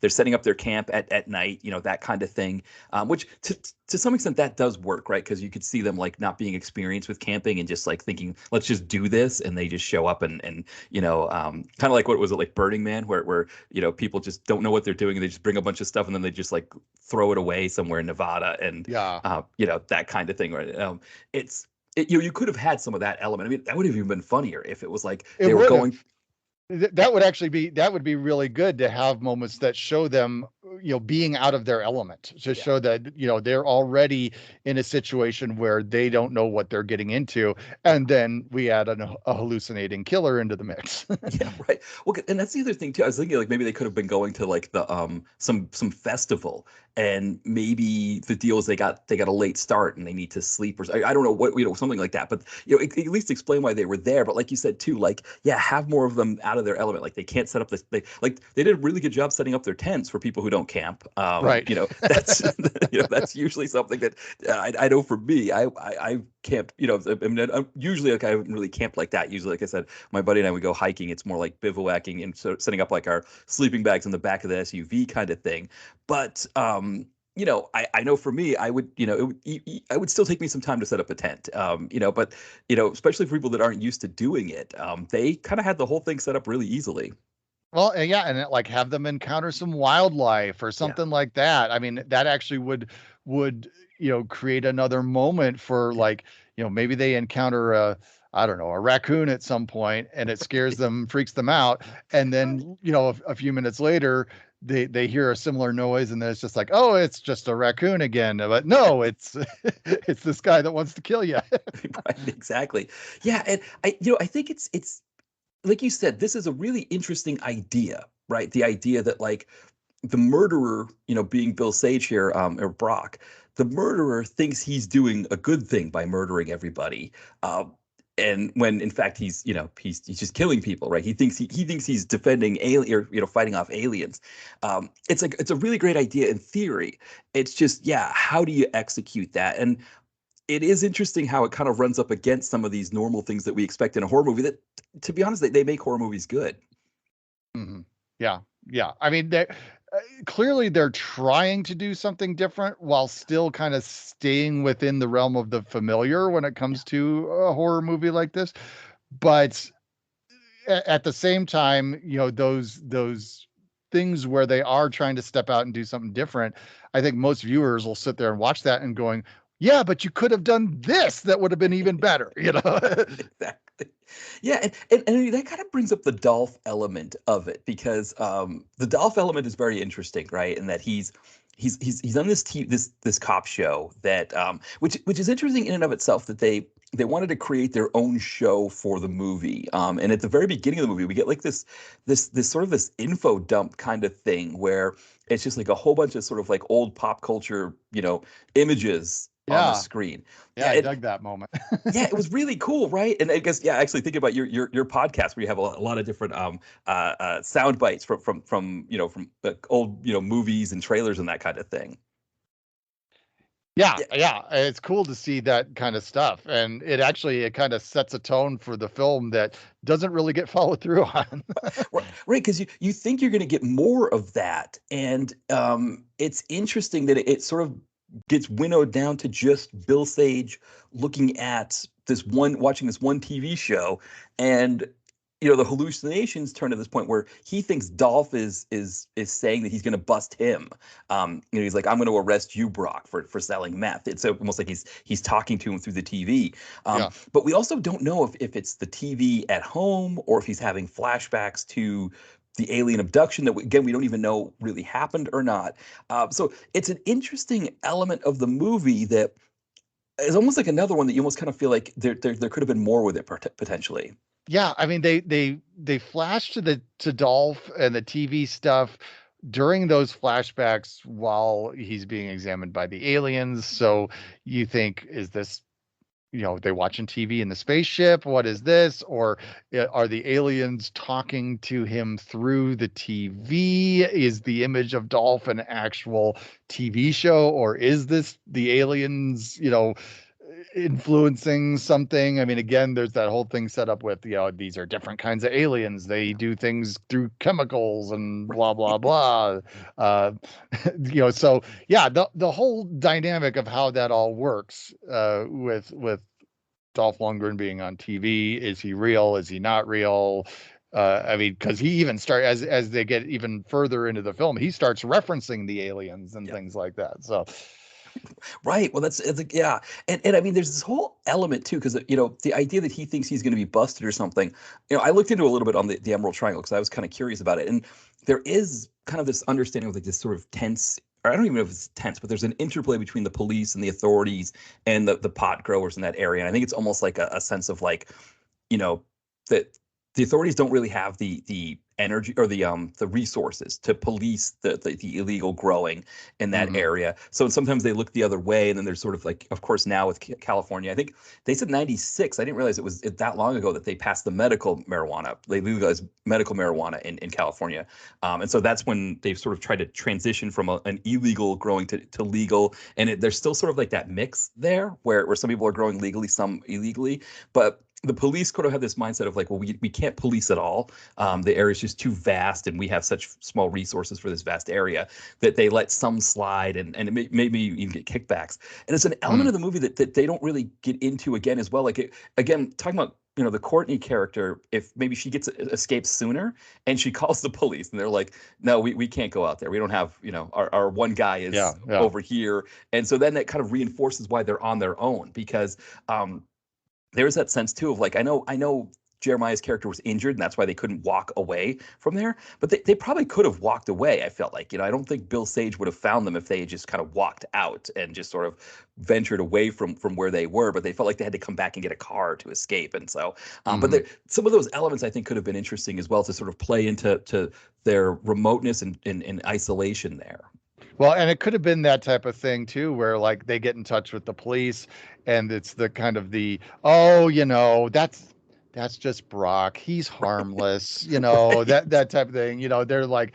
Speaker 3: they're setting up their camp at night, that kind of thing, which to some extent that does work, right? Because you could see them like not being experienced with camping and just like thinking, let's just do this, and they just show up and kind of like, what was it, like Burning Man, where people just don't know what they're doing and they just bring a bunch of stuff and then they just like throw it away somewhere in Nevada, and that kind of thing, right? You could have had some of that element. I mean, that would have even been funnier if it was like they were going.
Speaker 2: That would be really good to have moments that show them, being out of their element, to show that, they're already in a situation where they don't know what they're getting into. And then we add a hallucinating killer into the mix.
Speaker 3: Yeah, right. Well, and that's the other thing too. I was thinking like maybe they could have been going to like the some festival, and maybe the deal is they got a late start and they need to sleep, or I don't know what, something like that. But at least explain why they were there. But like you said too, like have more of them out of their element. Like they can't set up this. They did a really good job setting up their tents for people who don't camp.
Speaker 2: Right.
Speaker 3: That's that's usually something that I know for me. I camped. I mean, usually like I haven't really camped like that. Usually, like I said, my buddy and I would go hiking. It's more like bivouacking and so setting up like our sleeping bags in the back of the SUV kind of thing. But I know for me, I would, I would still take me some time to set up a tent, but, especially for people that aren't used to doing it, they kind of had the whole thing set up really easily.
Speaker 2: Well, and like have them encounter some wildlife or something like that. I mean, that actually would, create another moment for like, maybe they encounter I don't know, a raccoon at some point and it scares them, freaks them out. And then, a few minutes later, they hear a similar noise and then it's just like, oh, it's just a raccoon again. But no, it's it's this guy that wants to kill you.
Speaker 3: Right, exactly. Yeah. And I think it's like you said, this is a really interesting idea, right? The idea that like the murderer, being Bill Sage here, or Brock, the murderer thinks he's doing a good thing by murdering everybody. And when in fact he's just killing people, right? He thinks he's defending alien, or fighting off aliens. It's a really great idea in theory. It's just, how do you execute that? And it is interesting how it kind of runs up against some of these normal things that we expect in a horror movie that, to be honest, they make horror movies good.
Speaker 2: Mm-hmm. Yeah. I mean, clearly they're trying to do something different while still kind of staying within the realm of the familiar when it comes to a horror movie like this. But at the same time, those things where they are trying to step out and do something different, I think most viewers will sit there and watch that and going, yeah, but you could have done this. That would have been even better,
Speaker 3: Exactly. Yeah, and that kind of brings up the Dolph element of it, because the Dolph element is very interesting, right? And that he's on this cop show that which is interesting in and of itself, that they wanted to create their own show for the movie. And at the very beginning of the movie, we get like this sort of this info dump kind of thing where it's just like a whole bunch of sort of like old pop culture, images on the
Speaker 2: Yeah.
Speaker 3: screen.
Speaker 2: Yeah, I dug that moment.
Speaker 3: Yeah, it was really cool, right? And I guess, yeah, actually thinking about your podcast where you have a lot of different sound bites from from old movies and trailers and that kind of thing.
Speaker 2: Yeah,
Speaker 3: Yeah,
Speaker 2: yeah, it's cool to see that kind of stuff, and it kind of sets a tone for the film that doesn't really get followed through on.
Speaker 3: right, because you think you're going to get more of that, and it's interesting that it sort of gets winnowed down to just Bill Sage looking at watching this one TV show, and the hallucinations turn to this point where he thinks Dolph is saying that he's going to bust him. He's like, I'm going to arrest you, Brock, for selling meth. It's almost like he's talking to him through the TV.
Speaker 2: Yeah.
Speaker 3: But we also don't know if it's the TV at home or if he's having flashbacks to the alien abduction that again we don't even know really happened or not. So it's an interesting element of the movie that is almost like another one that you almost kind of feel like there could have been more with it potentially.
Speaker 2: Yeah, I mean they flash to Dolph and the TV stuff during those flashbacks while he's being examined by the aliens. So you think, is this, they watching TV in the spaceship? What is this? Or are the aliens talking to him through the TV? Is the image of Dolph an actual TV show, or is this the aliens, influencing something? I mean, again, there's that whole thing set up with, these are different kinds of aliens. They do things through chemicals and blah, blah, blah. So yeah, the whole dynamic of how that all works, with Dolph Lundgren being on TV. Is he real? Is he not real? I mean, because he even as they get even further into the film, he starts referencing the aliens and things like that. So,
Speaker 3: right. Well, it's like, yeah, and I mean, there's this whole element too, because the idea that he thinks he's going to be busted or something. I looked into a little bit on the Emerald Triangle because I was kind of curious about it, and there is kind of this understanding of like this sort of tense. Or I don't even know if it's tense, but there's an interplay between the police and the authorities and the pot growers in that area. And I think it's almost like a sense of like, that the authorities don't really have the energy or the resources to police the illegal growing in that area. So sometimes they look the other way, and then there's sort of like, of course, now with California, I think they said 96. I didn't realize it was that long ago that they passed the medical marijuana. They legalized medical marijuana in California, and so that's when they've sort of tried to transition from an illegal growing to legal. And there's still sort of like that mix there where some people are growing legally, some illegally, but the police could have had this mindset of like, well, we can't police at all. The area is just too vast, and we have such small resources for this vast area that they let some slide, and it maybe even get kickbacks. And it's an element of the movie that they don't really get into again as well. Like again, talking about the Courtney character, if maybe she escapes sooner and she calls the police and they're like, no, we can't go out there. We don't have, our one guy is over here. And so then that kind of reinforces why they're on their own, because there's that sense too of like, I know Jeremiah's character was injured and that's why they couldn't walk away from there, but they probably could have walked away. I felt like, I don't think Bill Sage would have found them if they had just kind of walked out and just sort of ventured away from where they were, but they felt like they had to come back and get a car to escape. And so, but some of those elements I think could have been interesting as well to sort of play into their remoteness and isolation there.
Speaker 2: Well, and it could have been that type of thing too, where like they get in touch with the police, and it's the kind of that's just Brock. He's harmless, that type of thing. They're like,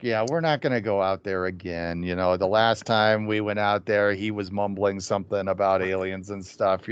Speaker 2: yeah, we're not going to go out there again. The last time we went out there, he was mumbling something about aliens and stuff.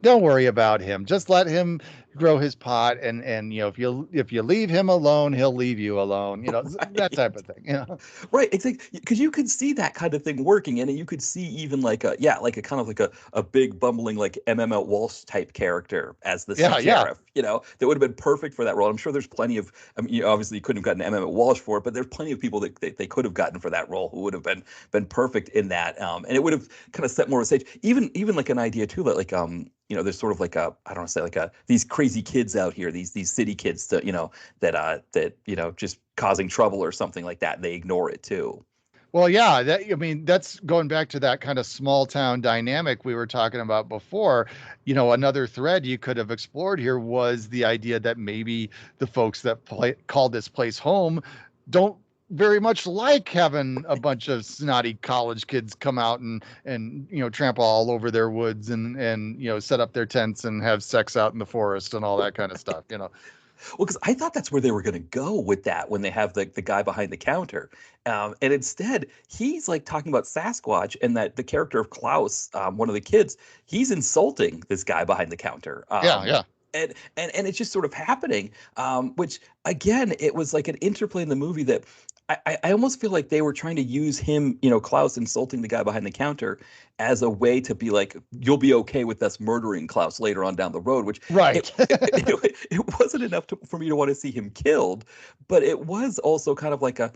Speaker 2: Don't worry about him. Just let him grow his pot, and if you leave him alone, he'll leave you alone. That type of thing.
Speaker 3: Right. It's like, because you could see that kind of thing working, and you could see even like a kind of like a big bumbling like M.M. Walsh type character as the sheriff. That would have been perfect for that role. I'm sure there's plenty of. I mean, obviously you couldn't have gotten M.M. Walsh for it, but there's plenty of people that they could have gotten for that role who would have been perfect in that. And it would have kind of set more of a stage. Even like an idea too that like there's sort of like I don't want to say like these crazy kids out here, these city kids that that just causing trouble or something like that. And they ignore it too.
Speaker 2: Well, yeah, that's going back to that kind of small town dynamic we were talking about before. Another thread you could have explored here was the idea that maybe the folks that call this place home don't very much like having a bunch of snotty college kids come out and trample all over their woods and set up their tents and have sex out in the forest and all that kind of stuff.
Speaker 3: Well, because I thought that's where they were going to go with that when they have the guy behind the counter. And instead, he's like talking about Sasquatch, and that the character of Klaus, one of the kids, he's insulting this guy behind the counter.
Speaker 2: Yeah.
Speaker 3: And it's just sort of happening, which again, it was like an interplay in the movie that I almost feel like they were trying to use him, Klaus insulting the guy behind the counter as a way to be like, you'll be okay with us murdering Klaus later on down the road, which
Speaker 2: Right.
Speaker 3: it wasn't enough for me to want to see him killed, but it was also kind of like a,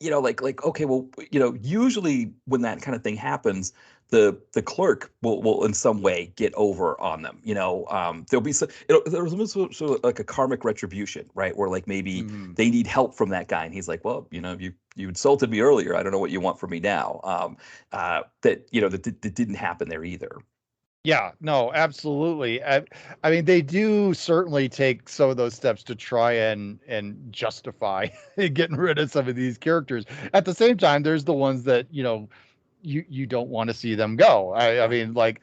Speaker 3: okay, well, usually when that kind of thing happens, the clerk will in some way get over on them. There'll be some, there's sort of like a karmic retribution, right? Where like maybe they need help from that guy, and he's like, well, you insulted me earlier. I don't know what you want from me now. That didn't happen there either.
Speaker 2: Yeah, no, absolutely. I mean, they do certainly take some of those steps to try and justify getting rid of some of these characters. At the same time, there's the ones that you don't want to see them go. I mean, like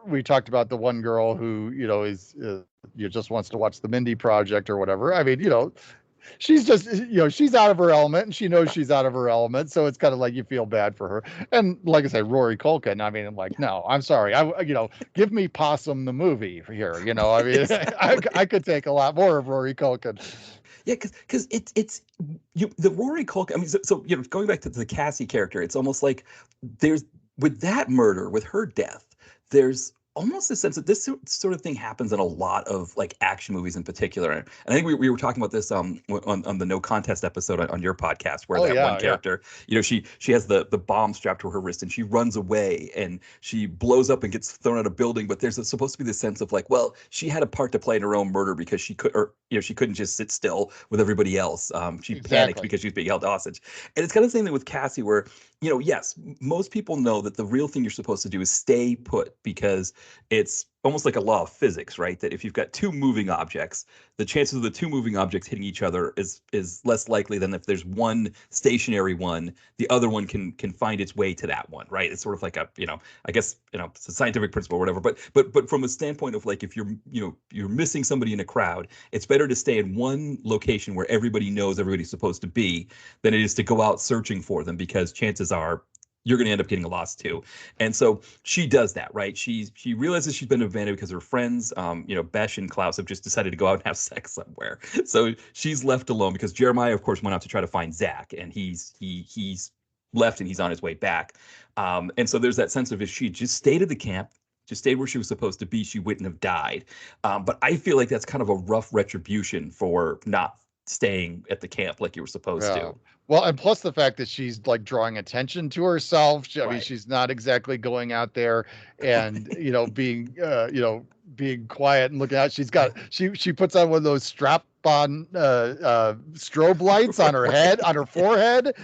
Speaker 2: we talked about the one girl who is just wants to watch the Mindy Project or whatever. I mean, she's just she's out of her element, and she knows she's out of her element, so it's kind of like you feel bad for her. And like I say, Rory Culkin, I mean, I'm like, no, I'm sorry, give me Possum the movie here. I mean,
Speaker 3: Exactly.
Speaker 2: I could take a lot more of Rory Culkin.
Speaker 3: Yeah, because it's the Rory Culkin. I mean, so going back to the Cassie character, it's almost like there's with that murder, with her death, there's almost a sense that this sort of thing happens in a lot of like action movies in particular. And I think we were talking about this on the No Contest episode on your podcast, where one character, she has the bomb strapped to her wrist, and she runs away and she blows up and gets thrown out of a building. But there's supposed to be this sense of like, well, she had a part to play in her own murder because she couldn't just sit still with everybody else. She panicked because she was being held hostage. And it's kind of the same thing with Cassie, where yes, most people know that the real thing you're supposed to do is stay put, because it's almost like a law of physics, right? That if you've got two moving objects, the chances of the two moving objects hitting each other is less likely than if there's one stationary one, the other one can find its way to that one, right? It's sort of like a, I guess, it's a scientific principle or whatever. But from a standpoint of like, if you're missing somebody in a crowd, it's better to stay in one location where everybody knows everybody's supposed to be than it is to go out searching for them, because chances are you're going to end up getting lost too. And so she does that, right? She realizes she's been abandoned because her friends, Besh and Klaus, have just decided to go out and have sex somewhere. So she's left alone because Jeremiah, of course, went out to try to find Zach, and he's left and he's on his way back. And so there's that sense of, if she just stayed at the camp, just stayed where she was supposed to be, she wouldn't have died. But I feel like that's kind of a rough retribution for not staying at the camp like you were supposed to.
Speaker 2: Well, and plus the fact that she's like drawing attention to herself. I mean,
Speaker 3: Right.
Speaker 2: she's not exactly going out there and being quiet and looking out. She puts on one of those strap-on strobe lights on her head, on her forehead.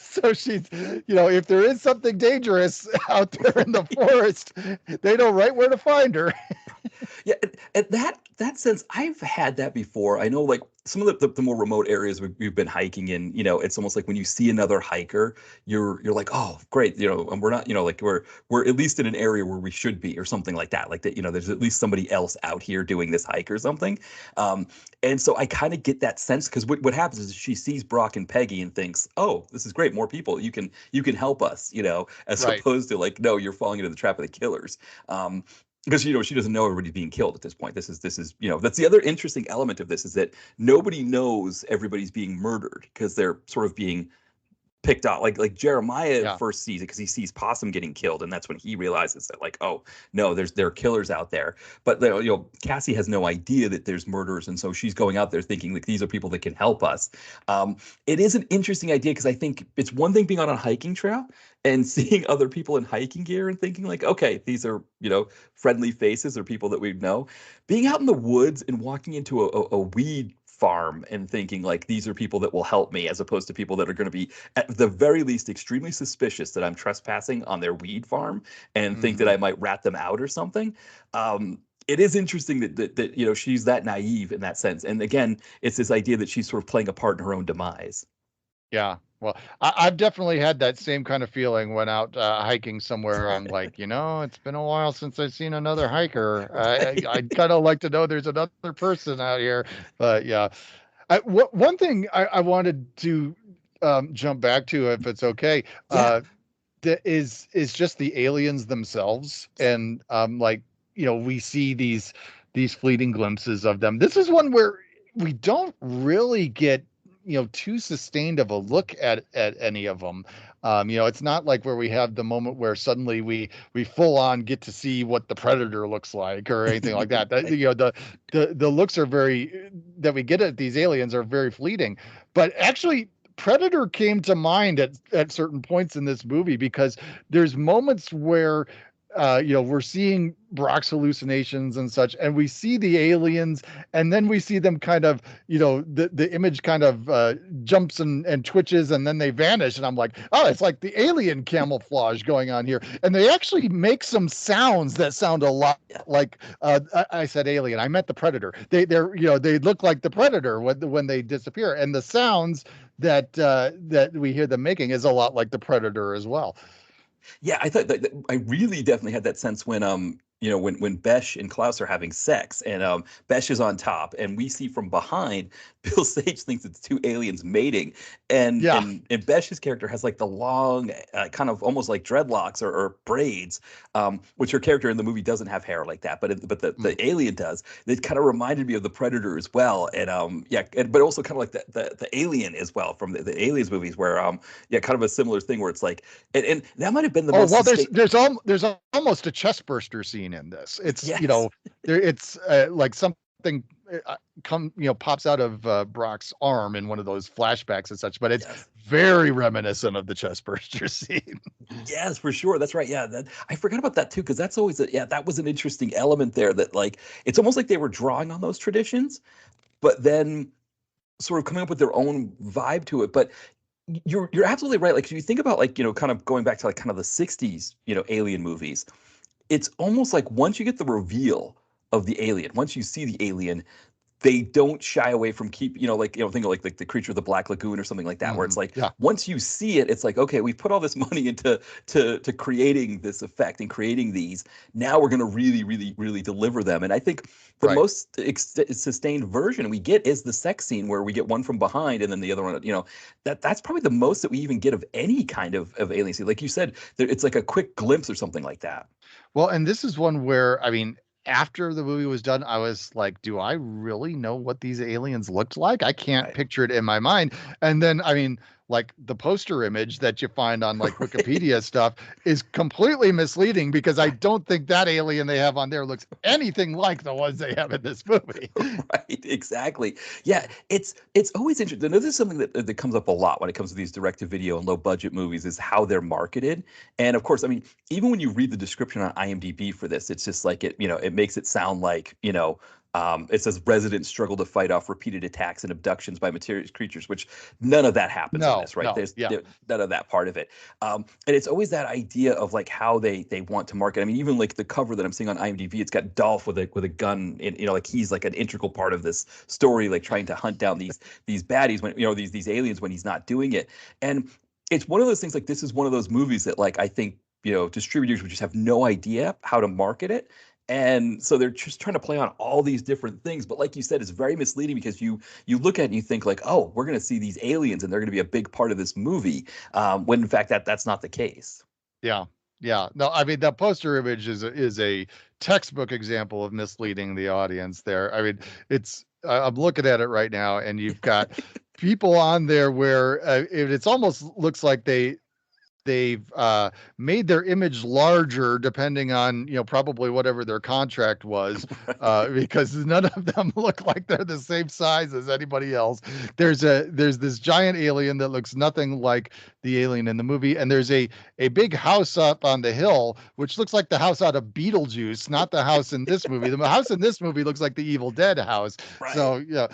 Speaker 2: So she's, if there is something dangerous out there in the forest, they know right where to find her.
Speaker 3: Yeah, at that sense, I've had that before. I know, like some of the more remote areas we've been hiking in, it's almost like when you see another hiker, you're like, oh, great, and we're not, like we're at least in an area where we should be, or something like that. Like that, there's at least somebody else out here doing this hike or something. And so I kind of get that sense, because what happens is she sees Brock and Peggy and thinks, oh, this is great, more people, you can help us, as
Speaker 2: Right.
Speaker 3: opposed to like, no, you're falling into the trap of the killers. Because she doesn't know everybody's being killed at this point. This is that's the other interesting element of this, is that nobody knows everybody's being murdered, because they're sort of being picked out. Like Jeremiah first sees it because he sees Possum getting killed, and that's when he realizes that, like, oh no, there are killers out there. But Cassie has no idea that there's murderers, and so she's going out there thinking like, these are people that can help us. It is an interesting idea, because I think it's one thing being on a hiking trail and seeing other people in hiking gear and thinking like, okay, these are friendly faces or people that we know. Being out in the woods and walking into a weed farm and thinking like, these are people that will help me, as opposed to people that are going to be at the very least extremely suspicious that I'm trespassing on their weed farm and think that I might rat them out or something. it is interesting that she's that naive in that sense. And again, it's this idea that she's sort of playing a part in her own demise.
Speaker 2: Yeah. Well, I've definitely had that same kind of feeling when out hiking somewhere. I'm like, it's been a while since I've seen another hiker. I'd kind of like to know there's another person out here. But yeah, one thing I wanted to jump back to, if it's okay,
Speaker 3: Yeah.
Speaker 2: that is just the aliens themselves, and we see these fleeting glimpses of them. This is one where we don't really get too sustained of a look at any of them. It's not like where we have the moment where suddenly we full on get to see what the predator looks like or anything like that. The looks are that we get at these aliens are very fleeting. But actually, Predator came to mind at certain points in this movie, because there's moments where we're seeing Brock's hallucinations and such, and we see the aliens, and then we see them kind of, the image kind of jumps and twitches, and then they vanish, and I'm like, oh, it's like the alien camouflage going on here. And they actually make some sounds that sound a lot like I said alien, I meant the Predator. They look like the Predator when they disappear, and the sounds that we hear them making is a lot like the Predator as well.
Speaker 3: Yeah, I thought that I really definitely had that sense when when Besh and Klaus are having sex, and Besh is on top, and we see from behind Bill Sage thinks it's two aliens mating, and
Speaker 2: Yeah.
Speaker 3: and Besh's character has like the long kind of almost like dreadlocks or braids, which her character in the movie doesn't have hair like that, but the alien does. It kind of reminded me of the Predator as well, and but also kind of like the Alien as well from the Aliens movies, where kind of a similar thing where it's like, and that might have been the most.
Speaker 2: Well, there's almost a chest burster scene in this. It's
Speaker 3: Yes.
Speaker 2: it's like something pops out of Brock's arm in one of those flashbacks and such, but it's very reminiscent of the chest burster scene.
Speaker 3: Yes, for sure. That's right. Yeah, I forgot about that too, because that's always that was an interesting element there. That like it's almost like they were drawing on those traditions, but then sort of coming up with their own vibe to it. But you're absolutely right. Like if you think about like kind of going back to like kind of the '60s alien movies, it's almost like once you get the reveal of the alien, once you see the alien, they don't shy away from think of like the Creature of the Black Lagoon or something like that, where it's like once you see it, it's like, okay, we've put all this money into to creating this effect and creating these. Now we're going to really, really, really deliver them. And I think the most sustained version we get is the sex scene, where we get one from behind and then the other one. That's probably the most that we even get of any kind of alien scene. Like you said, it's like a quick glimpse or something like that.
Speaker 2: Well, and this is one where, I mean, after the movie was done, I was like, do I really know what these aliens looked like? I can't picture it in my mind. And then, I mean, like the poster image that you find on like Wikipedia stuff is completely misleading, because I don't think that alien they have on there looks anything like the ones they have in this movie.
Speaker 3: Right, exactly. Yeah, it's always interesting. This is something that comes up a lot when it comes to these direct-to-video and low-budget movies, is how they're marketed. And of course, I mean, even when you read the description on IMDb for this, it's just like it makes it sound like it says residents struggle to fight off repeated attacks and abductions by mysterious creatures, which none of that happens in this, right? There's none of that part of it. And it's always that idea of like how they want to market. I mean, even like the cover that I'm seeing on IMDb, it's got Dolph with a gun, and like he's like an integral part of this story, like trying to hunt down these baddies when these aliens when he's not doing it. And it's one of those things, like this is one of those movies that like I think distributors would just have no idea how to market it. And so they're just trying to play on all these different things. But like you said, it's very misleading, because you look at it and you think like, oh, we're going to see these aliens and they're going to be a big part of this movie, when in fact that's not the case.
Speaker 2: Yeah. No, I mean, that poster image is a textbook example of misleading the audience there. I mean, I'm looking at it right now, and you've got people on there where it's almost looks like they've made their image larger depending on probably whatever their contract was, because none of them look like they're the same size as anybody else. There's this giant alien that looks nothing like the alien in the movie, and there's a big house up on the hill which looks like the house out of Beetlejuice, not the house in this movie. The house in this movie looks like the Evil Dead house. Right. So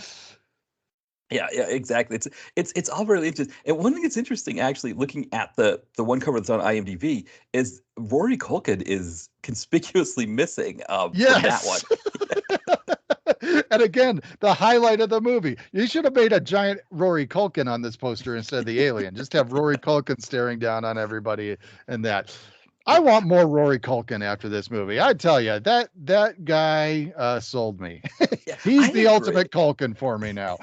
Speaker 3: Yeah, exactly. It's all really interesting. And one thing that's interesting, actually, looking at the one cover that's on IMDb, is Rory Culkin is conspicuously missing from that one.
Speaker 2: Yes. And again, the highlight of the movie. You should have made a giant Rory Culkin on this poster instead of the alien. Just have Rory Culkin staring down on everybody and that. I want more Rory Culkin after this movie. I tell you, that guy sold me.
Speaker 3: Yeah, I
Speaker 2: He's the
Speaker 3: agree.
Speaker 2: ultimate Culkin for me now.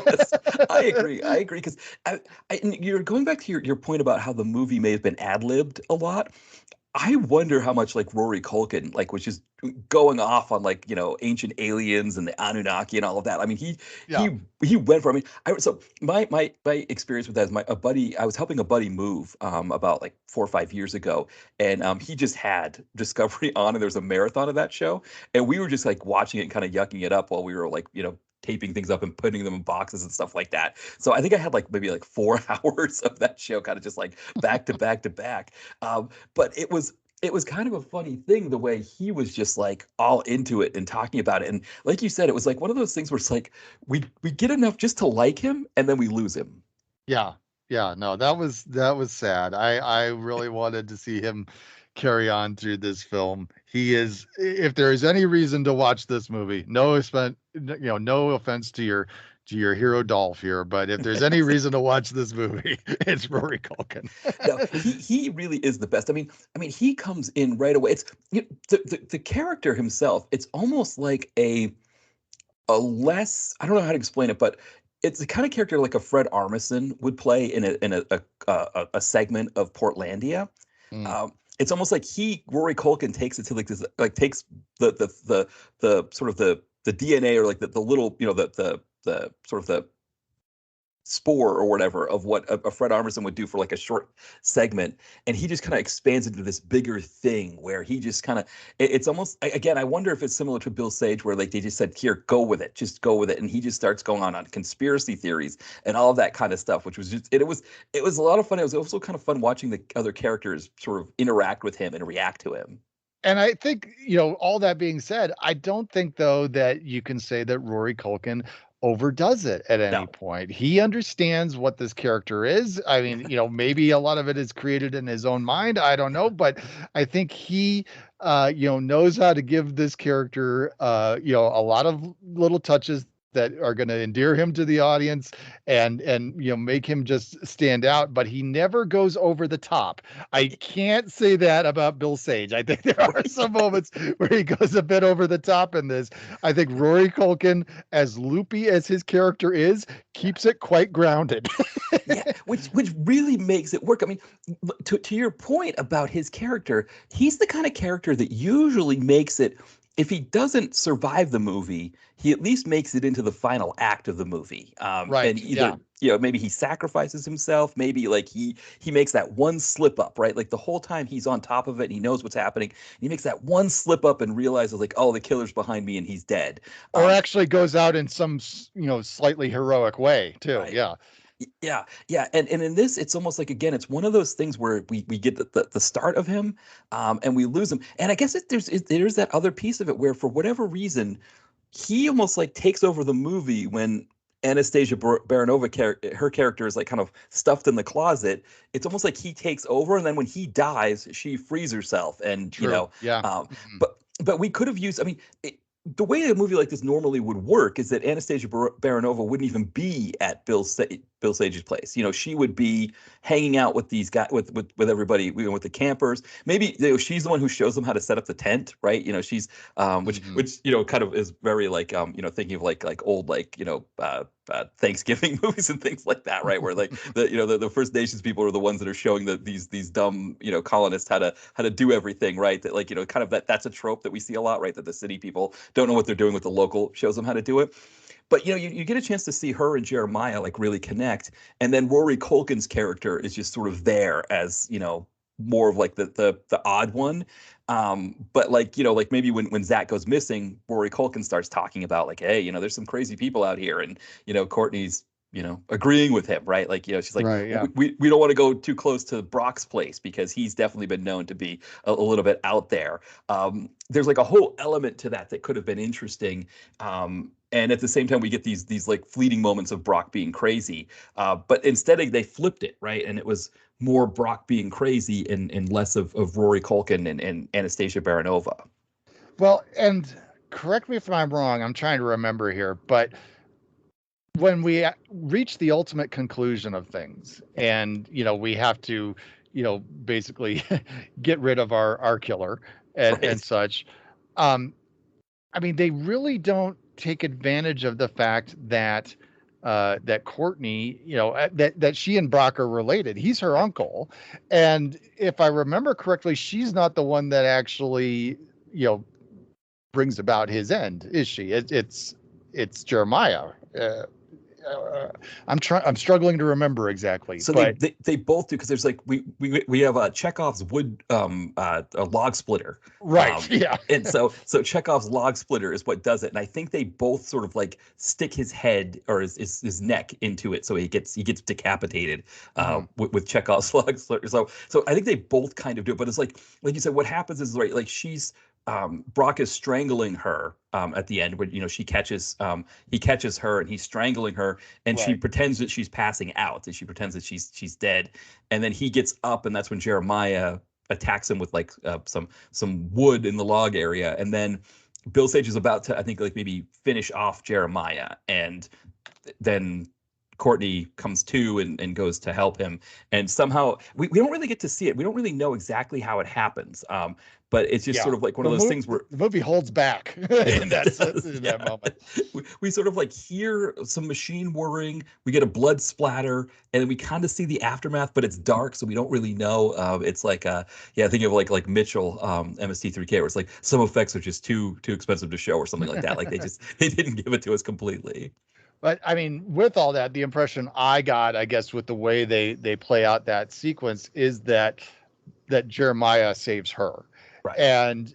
Speaker 3: Yes, I agree. I agree because and you're going back to your point about how the movie may have been ad-libbed a lot. I wonder how much like Rory Culkin like was just going off on like ancient aliens and the Anunnaki and all of that. I mean
Speaker 2: Yeah.
Speaker 3: he went for. I mean so my experience with that is a buddy. I was helping a buddy move about like 4 or 5 years ago, and he just had Discovery on, and there's a marathon of that show, and we were just like watching it and kind of yucking it up while we were like taping things up and putting them in boxes and stuff like that. So I think I had like maybe like 4 hours of that show kind of just like back to back to back. But it was kind of a funny thing the way he was just like all into it and talking about it. And like you said, it was like one of those things where it's like we get enough just to like him and then we lose him.
Speaker 2: Yeah. Yeah. No, that was sad. I really wanted to see him carry on through this film. He is, if there is any reason to watch this movie, no offense to your hero Dolph here, but if there's any reason to watch this movie, it's Rory Culkin.
Speaker 3: No, he really is the best. I mean, he comes in right away. It's the character himself. It's almost like a less, I don't know how to explain it, but it's the kind of character like a Fred Armisen would play in a segment of Portlandia.
Speaker 2: Mm,
Speaker 3: It's almost like Rory Culkin takes it to like this, like takes the sort of the DNA, or like the little, the sort of the spore or whatever of what a Fred Armisen would do for like a short segment, and he just kind of expands into this bigger thing where he just kind of, it's almost, again, I wonder if it's similar to Bill Sage, where like they just said, here, go with it, just go with it, and he just starts going on conspiracy theories and all of that kind of stuff, which was just, it was a lot of fun. It was also kind of fun watching the other characters sort of interact with him and react to him.
Speaker 2: And I think, all that being said, I don't think though that you can say that Rory Culkin overdoes it at any
Speaker 3: No.
Speaker 2: point. He understands what this character is. I mean, maybe a lot of it is created in his own mind. I don't know, but I think he knows how to give this character a lot of little touches that are going to endear him to the audience and make him just stand out, but he never goes over the top. I can't say that about Bill Sage. I think there are some moments where he goes a bit over the top in this. I think Rory Culkin, as loopy as his character is, keeps it quite grounded.
Speaker 3: Yeah, which really makes it work. I mean, to your point about his character, he's the kind of character that usually makes it. If he doesn't survive the movie, he at least makes it into the final act of the movie. And
Speaker 2: Right.
Speaker 3: either maybe he sacrifices himself, maybe like he makes that one slip up, right? Like the whole time he's on top of it and he knows what's happening. He makes that one slip up and realizes like, oh, the killer's behind me and he's dead.
Speaker 2: Or
Speaker 3: Um,
Speaker 2: actually goes out in some, slightly heroic way too.
Speaker 3: right.
Speaker 2: Yeah.
Speaker 3: Yeah, and in this, it's almost like, again, it's one of those things where we get the start of him, and we lose him. And I guess there's that other piece of it where, for whatever reason, he almost like takes over the movie when Anastasia Baronova her character is like kind of stuffed in the closet. It's almost like he takes over, and then when he dies, she frees herself, and
Speaker 2: True. Yeah.
Speaker 3: um,
Speaker 2: Mhm.
Speaker 3: but we could have used. I mean, the way a movie like this normally would work is that Anastasia Baronova wouldn't even be at Bill Sage's place. She would be hanging out with these guys, with everybody, with the campers. Maybe she's the one who shows them how to set up the tent, right? She's
Speaker 2: Mhm.
Speaker 3: which kind of is very like thinking of like old like Thanksgiving movies and things like that, right? Where like the First Nations people are the ones that are showing these dumb colonists how to do everything, right? That like kind of that's a trope that we see a lot, right? That the city people don't know what they're doing, with the local shows them how to do it. But you get a chance to see her and Jeremiah like really connect, and then Rory Culkin's character is just sort of there as more of like the odd one. But like maybe when Zach goes missing, Rory Culkin starts talking about like, hey, there's some crazy people out here, and Courtney's agreeing with him, right? Like she's like,
Speaker 2: Right. Yeah.
Speaker 3: we don't want to go too close to Brock's place because he's definitely been known to be a little bit out there. There's like a whole element to that could have been interesting. And at the same time, we get these like fleeting moments of Brock being crazy. But instead, they flipped it, right? And it was more Brock being crazy and less of Rory Culkin and Anastasia Baronova.
Speaker 2: Well, and correct me if I'm wrong, I'm trying to remember here, but when we reach the ultimate conclusion of things and, we have to, basically get rid of our killer and,
Speaker 3: Right.
Speaker 2: such, I mean, they really don't take advantage of the fact that that Courtney, that she and Brock are related. He's her uncle, and if I remember correctly, she's not the one that actually, brings about his end, is she? It's Jeremiah. I'm struggling to remember exactly,
Speaker 3: So
Speaker 2: but
Speaker 3: they both do, because there's like we have Chekhov's wood a log splitter,
Speaker 2: right, yeah,
Speaker 3: and so Chekhov's log splitter is what does it, and I think they both sort of like stick his head or his neck into it, so he gets decapitated with Chekhov's log splitter. So I think they both kind of do it, but it's like you said, what happens is, right, like she's Brock is strangling her at the end, when he catches her and he's strangling her, and she
Speaker 2: right.
Speaker 3: pretends that she's passing out, and she pretends that she's dead, and then he gets up, and that's when Jeremiah attacks him with like some wood in the log area, and then Bill Sage is about to, I think, like maybe finish off Jeremiah, and then Courtney comes to and goes to help him, and somehow we don't really get to see it. We don't really know exactly how it happens, but it's just sort of like one of those things where
Speaker 2: the movie holds back in that moment.
Speaker 3: We sort of like hear some machine whirring, we get a blood splatter, and then we kind of see the aftermath, but it's dark, so we don't really know. It's like think of like Mitchell, MST3K, where it's like some effects are just too expensive to show, or something like that. Like they didn't give it to us completely.
Speaker 2: But I mean, with all that, the impression I got, I guess, with the way they play out that sequence, is that Jeremiah saves her.
Speaker 3: Right.
Speaker 2: And,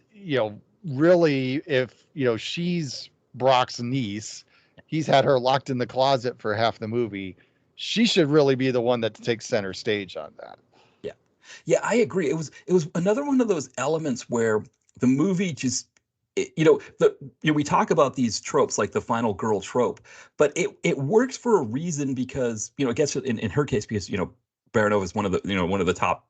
Speaker 2: really, if, she's Brock's niece, he's had her locked in the closet for half the movie. She should really be the one that takes center stage on that.
Speaker 3: Yeah, I agree. It was another one of those elements where the movie just, we talk about these tropes, like the final girl trope, but it works for a reason, because, I guess in her case, because, Baronova is one of the top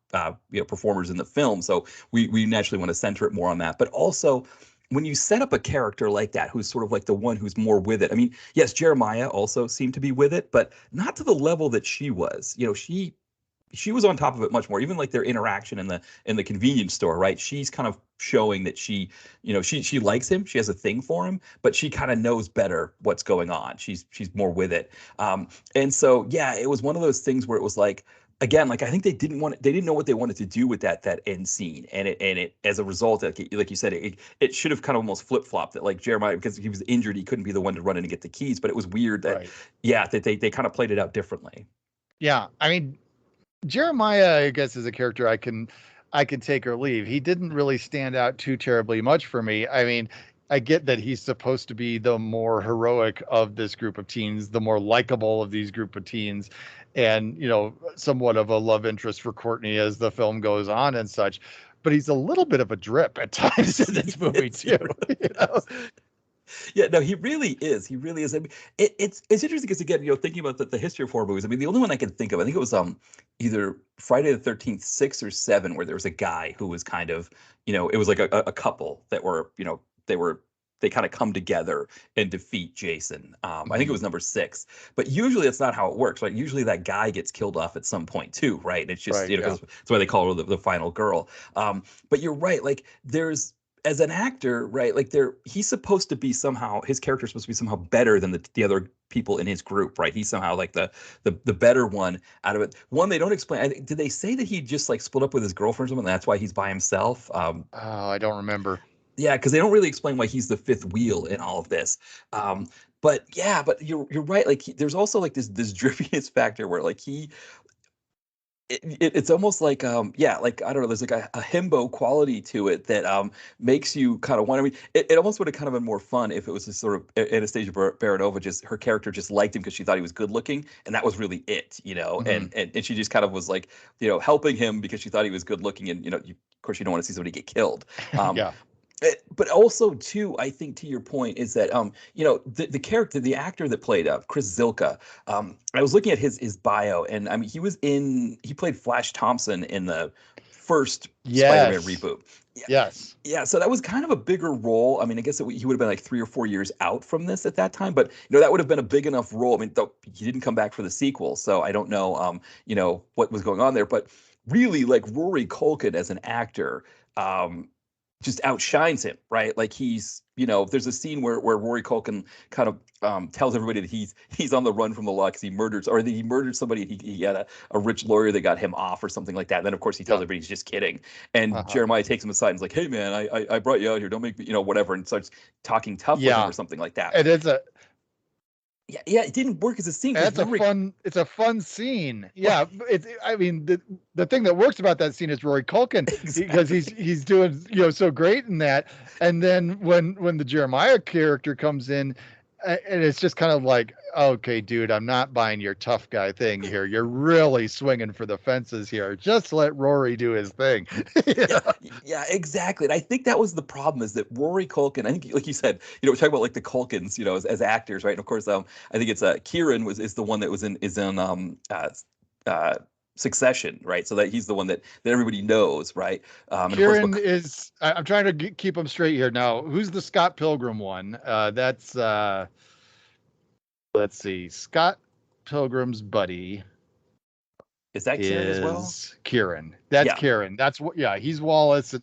Speaker 3: performers in the film, so we naturally want to center it more on that. But also, when you set up a character like that, who's sort of like the one who's more with it. I mean, yes, Jeremiah also seemed to be with it, but not to the level that she was. She was on top of it much more. Even like their interaction in the convenience store, right? She's kind of showing that she likes him. She has a thing for him, but she kind of knows better what's going on. She's more with it. And so, yeah, it was one of those things where it was like, again, like I think they didn't know what they wanted to do with that end scene, and it as a result, like you said, it should have kind of almost flip flopped, that like Jeremiah, because he was injured, he couldn't be the one to run in and get the keys. But it was weird that that they kind of played it out differently.
Speaker 2: Yeah, I mean, Jeremiah, I guess, is a character I can take or leave. He didn't really stand out too terribly much for me. I mean, I get that he's supposed to be the more heroic of this group of teens, the more likable of these group of teens, and, somewhat of a love interest for Courtney as the film goes on and such. But he's a little bit of a drip at times in this movie too.
Speaker 3: Yeah, no, he really is. He really is. I mean, it's interesting because, again, thinking about the history of horror movies. I mean, the only one I can think of, I think it was either Friday the 13th 6 or 7, where there was a guy who was kind of, it was like a couple that were, they kind of come together and defeat Jason. I think it was number 6, but usually that's not how it works, right? Usually that guy gets killed off at some point too, right? And it's just, that's why they call her the final girl. But you're right. Like there's, as an actor, right, like he's supposed to be somehow, his character's supposed to be somehow better than the other people in his group, right? He's somehow like the better one out of it. One, they don't explain. Did they say that he just like split up with his girlfriend or something, and that's why he's by himself?
Speaker 2: I don't remember.
Speaker 3: Yeah, because they don't really explain why he's the fifth wheel in all of this. But you're right. Like there's also like this drippiness factor where like it's almost like like I don't know, there's like a himbo quality to it that makes you kind of want. I mean, it almost would have kind of been more fun if it was just sort of Anastasia Baronova, just her character just liked him because she thought he was good looking, and that was really it, and she just kind of was like, helping him because she thought he was good looking, and of course you don't want to see somebody get killed.
Speaker 2: Yeah.
Speaker 3: But also too, I think to your point is that the character, the actor that played Chris Zilka, I was looking at his bio, and I mean he played Flash Thompson in the first Spider-Man
Speaker 2: Yes.
Speaker 3: reboot. Yeah,
Speaker 2: Yes.
Speaker 3: yeah. So that was kind of a bigger role. I mean, I guess he would have been like 3 or 4 years out from this at that time, but that would have been a big enough role. I mean, though he didn't come back for the sequel, so I don't know, what was going on there, but really, like Rory Culkin as an actor. Just outshines him, right? Like there's a scene where Rory Culkin kind of tells everybody that he's on the run from the law because he murdered somebody. He had a rich lawyer that got him off or something like that. And then of course he tells
Speaker 2: Yeah.
Speaker 3: everybody he's just kidding. And
Speaker 2: Uh-huh.
Speaker 3: Jeremiah takes him aside and is like, "Hey man, I brought you out here. Don't make me, whatever," and starts talking tough with him
Speaker 2: Yeah.
Speaker 3: or something like that.
Speaker 2: And
Speaker 3: Yeah, it didn't work as a scene because
Speaker 2: it's a fun scene. Yeah, I mean, the thing that works about that scene is Rory Culkin because he's doing so great in that. And then when the Jeremiah character comes in, and it's just kind of like, okay, dude, I'm not buying your tough guy thing here. You're really swinging for the fences here. Just let Rory do his thing.
Speaker 3: Yeah, exactly. And I think that was the problem, is that Rory Culkin, I think, like you said, we're talking about like the Culkins, as actors, right? And of course, I think it's Kieran is the one that is in Succession, right? So that he's the one that everybody knows, right? And of course,
Speaker 2: Kieran is. I'm trying to keep him straight here now. Who's the Scott Pilgrim one? That's let's see. Scott Pilgrim's buddy
Speaker 3: is that Kieran as well?
Speaker 2: Kieran. That's
Speaker 3: Yeah.
Speaker 2: Kieran. That's what. Yeah, he's Wallace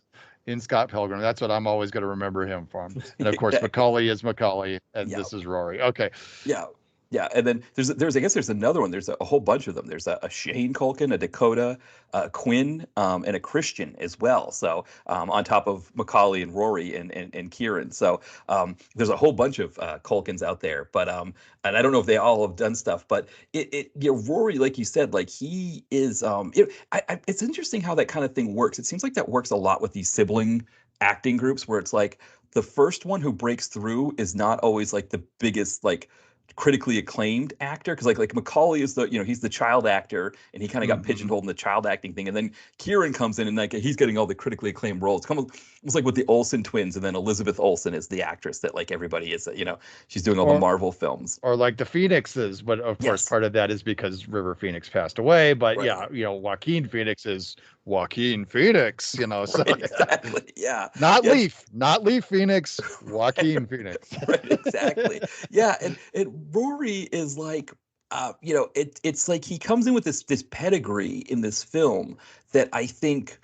Speaker 2: in Scott Pilgrim. That's what I'm always going to remember him from. And of course,
Speaker 3: Exactly.
Speaker 2: Macaulay is Macaulay, and
Speaker 3: Yeah.
Speaker 2: this is Rory. Okay.
Speaker 3: Yeah. Yeah, and then there's I guess there's another one. There's a whole bunch of them. There's a Shane Culkin, a Dakota, Quinn, and a Christian as well. So on top of Macaulay and Rory and Kieran. So there's a whole bunch of Culkins out there. But and I don't know if they all have done stuff. But Rory, like you said, like he is. It's interesting how that kind of thing works. It seems like that works a lot with these sibling acting groups, where it's like the first one who breaks through is not always like the biggest like critically acclaimed actor, because like Macaulay is the he's the child actor, and he kind of got pigeonholed in the child acting thing, and then Kieran comes in and like he's getting all the critically acclaimed roles. It's like with the Olsen twins, and then Elizabeth Olsen is the actress that like everybody is she's doing all the Marvel films,
Speaker 2: or like the Phoenixes, but of course part of that is because River Phoenix passed away. But
Speaker 3: right.
Speaker 2: yeah, Joaquin Phoenix is Joaquin Phoenix, so
Speaker 3: right, exactly. Yeah,
Speaker 2: not Leaf Phoenix, Joaquin Phoenix.
Speaker 3: Right, exactly. Yeah, and Rory is like it's like he comes in with this pedigree in this film that I think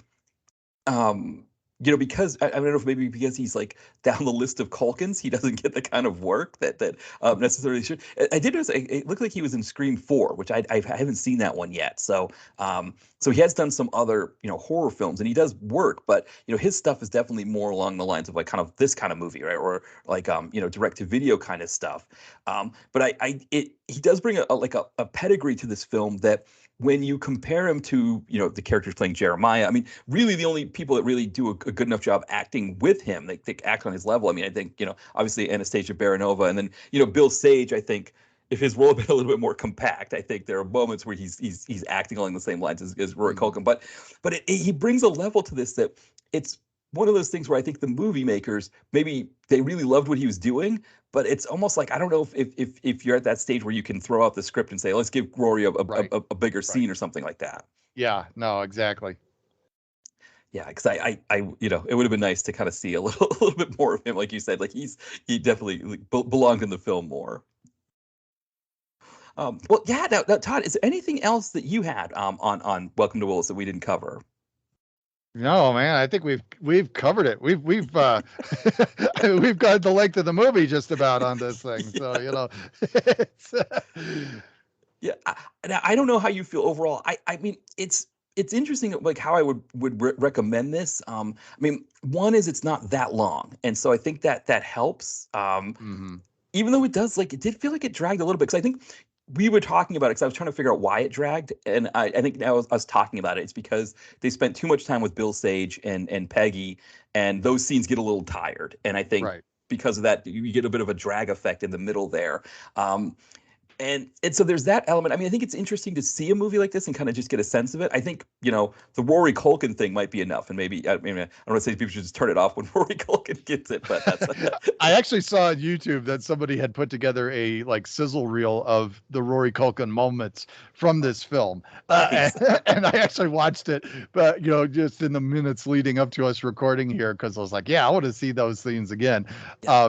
Speaker 3: because I don't know if maybe because he's like down the list of Culkins, he doesn't get the kind of work that necessarily should. I did notice it looked like he was in Scream 4, which I haven't seen that one yet. So so he has done some other horror films, and he does work, but his stuff is definitely more along the lines of like kind of this kind of movie, right? Or like direct to video kind of stuff. But he does bring a pedigree to this film that, when you compare him to, the characters playing Jeremiah, I mean, really the only people that really do a good enough job acting with him, they act on his level. I mean, I think, obviously Anastasia Baronova, and then, Bill Sage, I think, if his role had been a little bit more compact, I think there are moments where he's acting along the same lines as Rory Culkin. But he brings a level to this that it's one of those things where I think the movie makers, maybe they really loved what he was doing, but it's almost like, I don't know if you're at that stage where you can throw out the script and say, let's give Rory a bigger scene or something like that.
Speaker 2: Yeah, no, exactly.
Speaker 3: Yeah, because I it would have been nice to kind of see a little bit more of him, like you said. Like he definitely belonged in the film more. Well, yeah. Now, Todd, is there anything else that you had on Welcome to Willis that we didn't cover?
Speaker 2: No, man, I think we've covered it. We've we've got the length of the movie just about on this thing. So it's,
Speaker 3: yeah. I don't know how you feel overall. I mean, it's interesting, like how I would recommend this. I mean, one is it's not that long, and so I think that helps. Even though it did feel like it dragged a little bit, because I think we were talking about it, because I was trying to figure out why it dragged, and I think now I was talking about it, it's because they spent too much time with Bill Sage and Peggy, and those scenes get a little tired, and I think because of that you get a bit of a drag effect in the middle there. And so there's that element. I mean, I think it's interesting to see a movie like this and kind of just get a sense of it. I think, the Rory Culkin thing might be enough. And maybe, I don't want to say people should just turn it off when Rory Culkin gets it, but that's.
Speaker 2: I actually saw on YouTube that somebody had put together a sizzle reel of the Rory Culkin moments from this film.
Speaker 3: Nice.
Speaker 2: And I actually watched it, but, just in the minutes leading up to us recording here, because I was like, yeah, I want to see those scenes again.
Speaker 3: Yeah.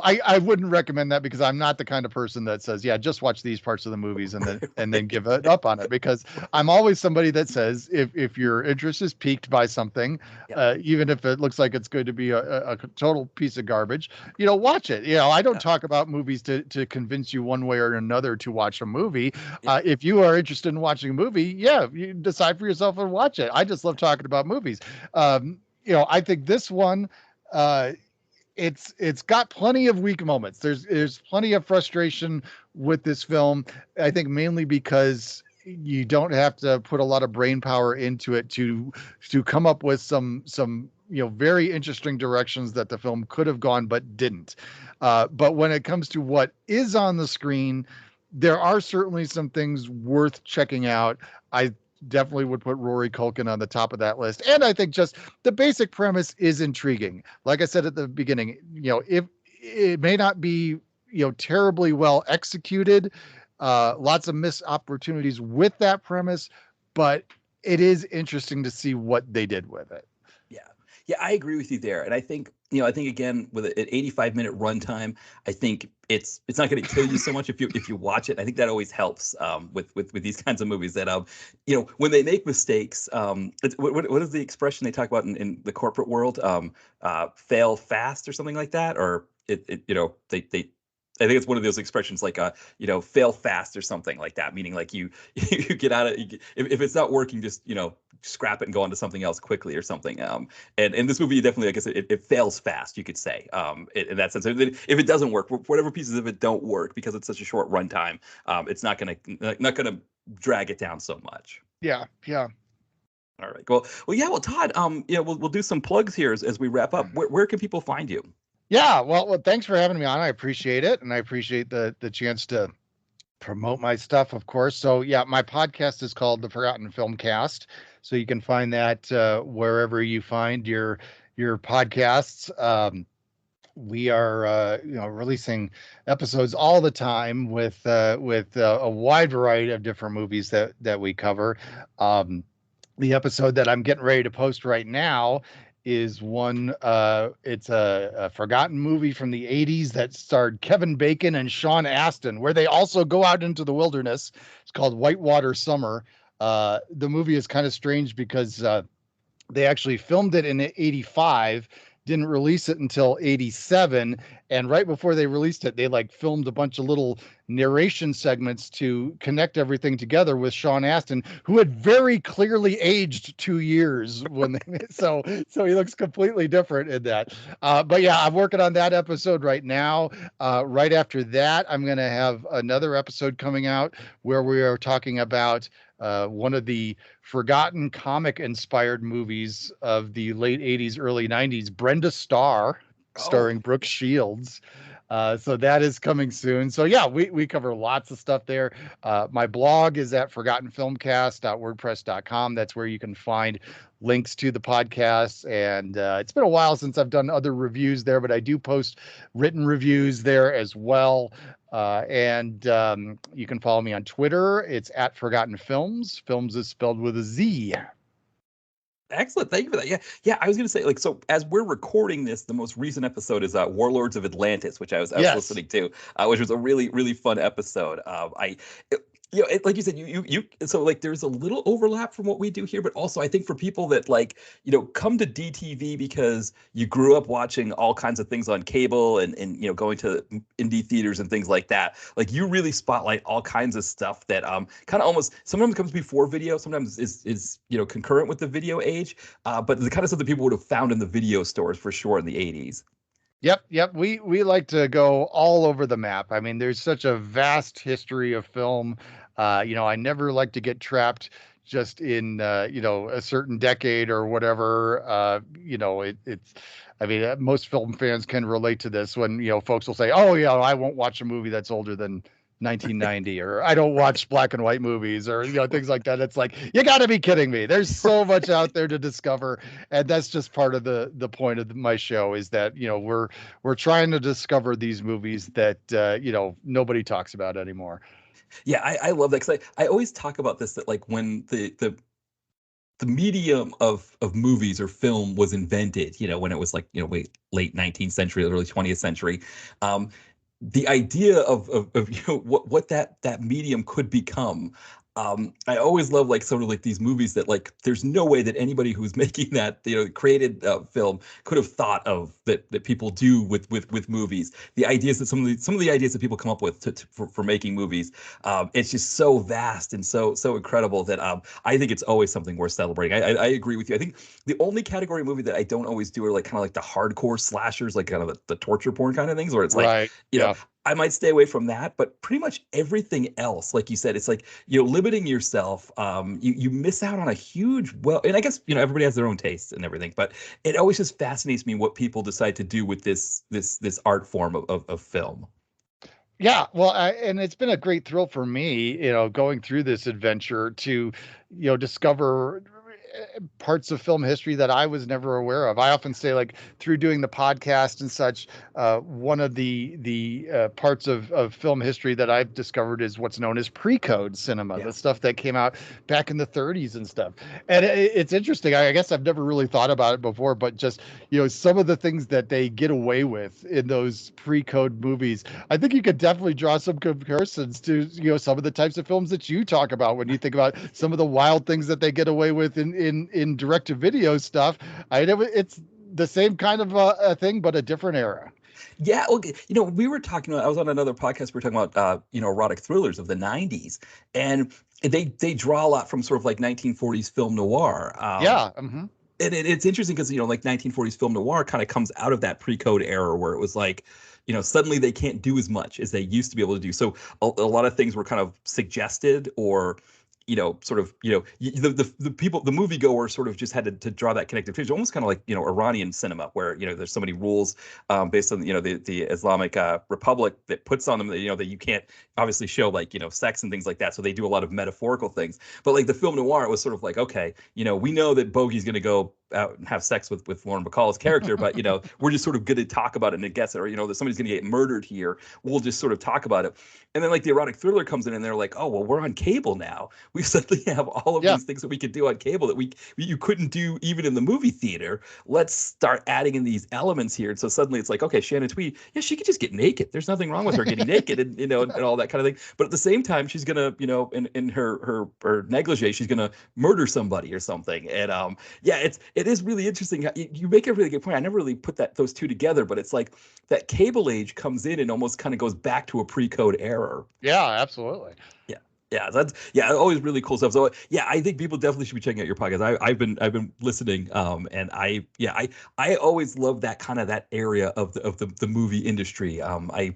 Speaker 2: I wouldn't recommend that because I'm not the kind of person that says, yeah, just watch these parts of the movies and then give it up on it, because I'm always somebody that says if your interest is piqued by something, even if it looks like it's going to be a total piece of garbage, watch it. I don't talk about movies to convince you one way or another to watch a movie. If you are interested in watching a movie, you decide for yourself and watch it. I just love talking about movies. I think this one, it's got plenty of weak moments. There's plenty of frustration with this film. I think mainly because you don't have to put a lot of brain power into it to come up with some very interesting directions that the film could have gone but didn't. But when it comes to what is on the screen, there are certainly some things worth checking out. I definitely would put Rory Culkin on the top of that list. And I think just the basic premise is intriguing. Like I said at the beginning, if it may not be, terribly well executed, lots of missed opportunities with that premise, but it is interesting to see what they did with it.
Speaker 3: Yeah, I agree with you there. And I think, again, with an 85-minute runtime, I think it's not going to kill you so much if you watch it. I think that always helps with these kinds of movies that, when they make mistakes, what is the expression they talk about in the corporate world? Fail fast or something like that? Or they I think it's one of those expressions like, fail fast or something like that, meaning like you get out of, if it's not working, just, scrap it and go on to something else quickly or something. And in this movie, definitely, like I said, it fails fast, you could say, in that sense. If it doesn't work, whatever pieces of it don't work, because it's such a short runtime, it's not gonna drag it down so much.
Speaker 2: Yeah.
Speaker 3: All right. Well, Todd, we'll do some plugs here as we wrap up. Where can people find you?
Speaker 2: Yeah, well, thanks for having me on. I appreciate it, and I appreciate the chance to promote my stuff, of course. So, yeah, my podcast is called the Forgotten Filmcast, so you can find that wherever you find your podcasts. We are, releasing episodes all the time with a wide variety of different movies that we cover. The episode that I'm getting ready to post right now is one, it's a forgotten movie from the 80s that starred Kevin Bacon and Sean Astin, where they also go out into the wilderness. It's called Whitewater Summer. The movie is kind of strange because they actually filmed it in 85, didn't release it until 87, and right before they released it, they filmed a bunch of little narration segments to connect everything together with Sean Astin, who had very clearly aged 2 years when so he looks completely different in that. But yeah, I'm working on that episode right now. Right after that, I'm going to have another episode coming out where we are talking about one of the forgotten comic-inspired movies of the late 80s, early 90s, Brenda Starr, starring Brooke Shields. So that is coming soon. So yeah, we cover lots of stuff there. My blog is at forgottenfilmcast.wordpress.com. That's where you can find links to the podcast. And it's been a while since I've done other reviews there, but I do post written reviews there as well. And you can follow me on Twitter. It's at Forgotten Films. Films is spelled with a Z.
Speaker 3: Excellent. Thank you for that. Yeah. I was going to say, so as we're recording this, the most recent episode is Warlords of Atlantis, which I was listening to, which was a really, really fun episode. Like you said, so there's a little overlap from what we do here, but also I think for people that come to DTV because you grew up watching all kinds of things on cable and going to indie theaters and things like that, you really spotlight all kinds of stuff that kind of almost sometimes comes before video, sometimes is concurrent with the video age, but the kind of stuff that people would have found in the video stores for sure in the 80s.
Speaker 2: Yep. We like to go all over the map. I mean, there's such a vast history of film. I never like to get trapped just in, a certain decade or whatever. Most film fans can relate to this when, folks will say, oh, yeah, I won't watch a movie that's older than 1990, or I don't watch black and white movies, or things like that. It's like, you got to be kidding me. There's so much out there to discover, and that's just part of the point of my show, is that we're trying to discover these movies that nobody talks about anymore.
Speaker 3: Yeah, I love that, because I always talk about this, that like when the medium of movies or film was invented, when it was like, late 19th century, early 20th century, the idea of what that medium could become. I always love, like, sort of like these movies that, like, there's no way that anybody who's making that, created film could have thought of that people do with movies. The ideas that some of the ideas that people come up with for making movies, it's just so vast and so incredible that I think it's always something worth celebrating. I agree with you. I think the only category movie that I don't always do are like kind of like the hardcore slashers, like kind of the torture porn kind of things, where it's like,
Speaker 2: Right.
Speaker 3: I might stay away from that, but pretty much everything else, like you said, it's like, limiting yourself. You miss out on a huge, and I guess, everybody has their own tastes and everything, but it always just fascinates me what people decide to do with this art form of film.
Speaker 2: Yeah, well, and it's been a great thrill for me, going through this adventure to, discover parts of film history that I was never aware of. I often say, like, through doing the podcast and such, one of the parts of film history that I've discovered is what's known as pre-code cinema,
Speaker 3: Yeah.
Speaker 2: the stuff that came out back in the 30s and stuff. And it's interesting. I guess I've never really thought about it before, but just, some of the things that they get away with in those pre-code movies, I think you could definitely draw some comparisons to, some of the types of films that you talk about when you think about some of the wild things that they get away with in direct-to-video stuff. It's the same kind of a thing, but a different era.
Speaker 3: Yeah, okay. We were talking. I was on another podcast. We were talking about erotic thrillers of the '90s, and they draw a lot from sort of like 1940s film noir.
Speaker 2: Yeah. Mm-hmm.
Speaker 3: And it's interesting because like 1940s film noir kind of comes out of that pre-code era where it was like, suddenly they can't do as much as they used to be able to do. So a lot of things were kind of suggested, or sort of, the people, the moviegoer sort of just had to draw that connective tissue, almost kind of like, Iranian cinema, where, there's so many rules based on, the Islamic Republic that puts on them that, that you can't obviously show, like, sex and things like that. So they do a lot of metaphorical things. But like the film noir, it was sort of like, okay, we know that Bogey's going to go out and have sex with Lauren Bacall's character, but, we're just sort of going to talk about it and guess it, or, that somebody's going to get murdered here. We'll just sort of talk about it. And then like the erotic thriller comes in and they're like, oh, well, we're on cable now. We suddenly have all of these things that we could do on cable that you couldn't do even in the movie theater. Let's start adding in these elements here. And so suddenly it's like, okay, Shannon Tweedy, yeah, she could just get naked. There's nothing wrong with her getting naked and, and all that kind of thing. But at the same time, she's going to, in her negligee, she's going to murder somebody or something. And it is really interesting. You make a really good point. I never really put those two together, but it's like that cable age comes in and almost kind of goes back to a pre-code era.
Speaker 2: Yeah, absolutely.
Speaker 3: Yeah, that's always really cool stuff. So yeah, I think people definitely should be checking out your podcast. I've been listening, and I always love that kind of that area of the movie industry. I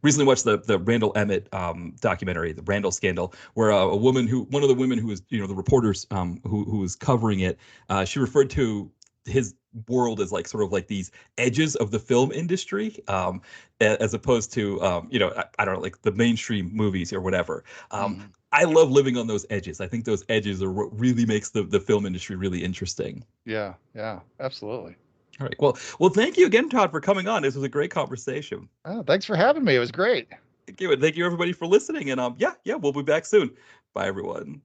Speaker 3: recently watched the Randall Emmett documentary, the Randall Scandal, where one of the women who was the reporters who was covering it, she referred to his world as like sort of like these edges of the film industry, as opposed to I don't know, like the mainstream movies or whatever. I love living on those edges. I think those edges are what really makes the film industry really interesting.
Speaker 2: Yeah, absolutely.
Speaker 3: All right. Well, thank you again, Todd, for coming on. This was a great conversation.
Speaker 2: Oh, thanks for having me. It was great.
Speaker 3: Thank you, and thank you everybody for listening. And we'll be back soon. Bye, everyone.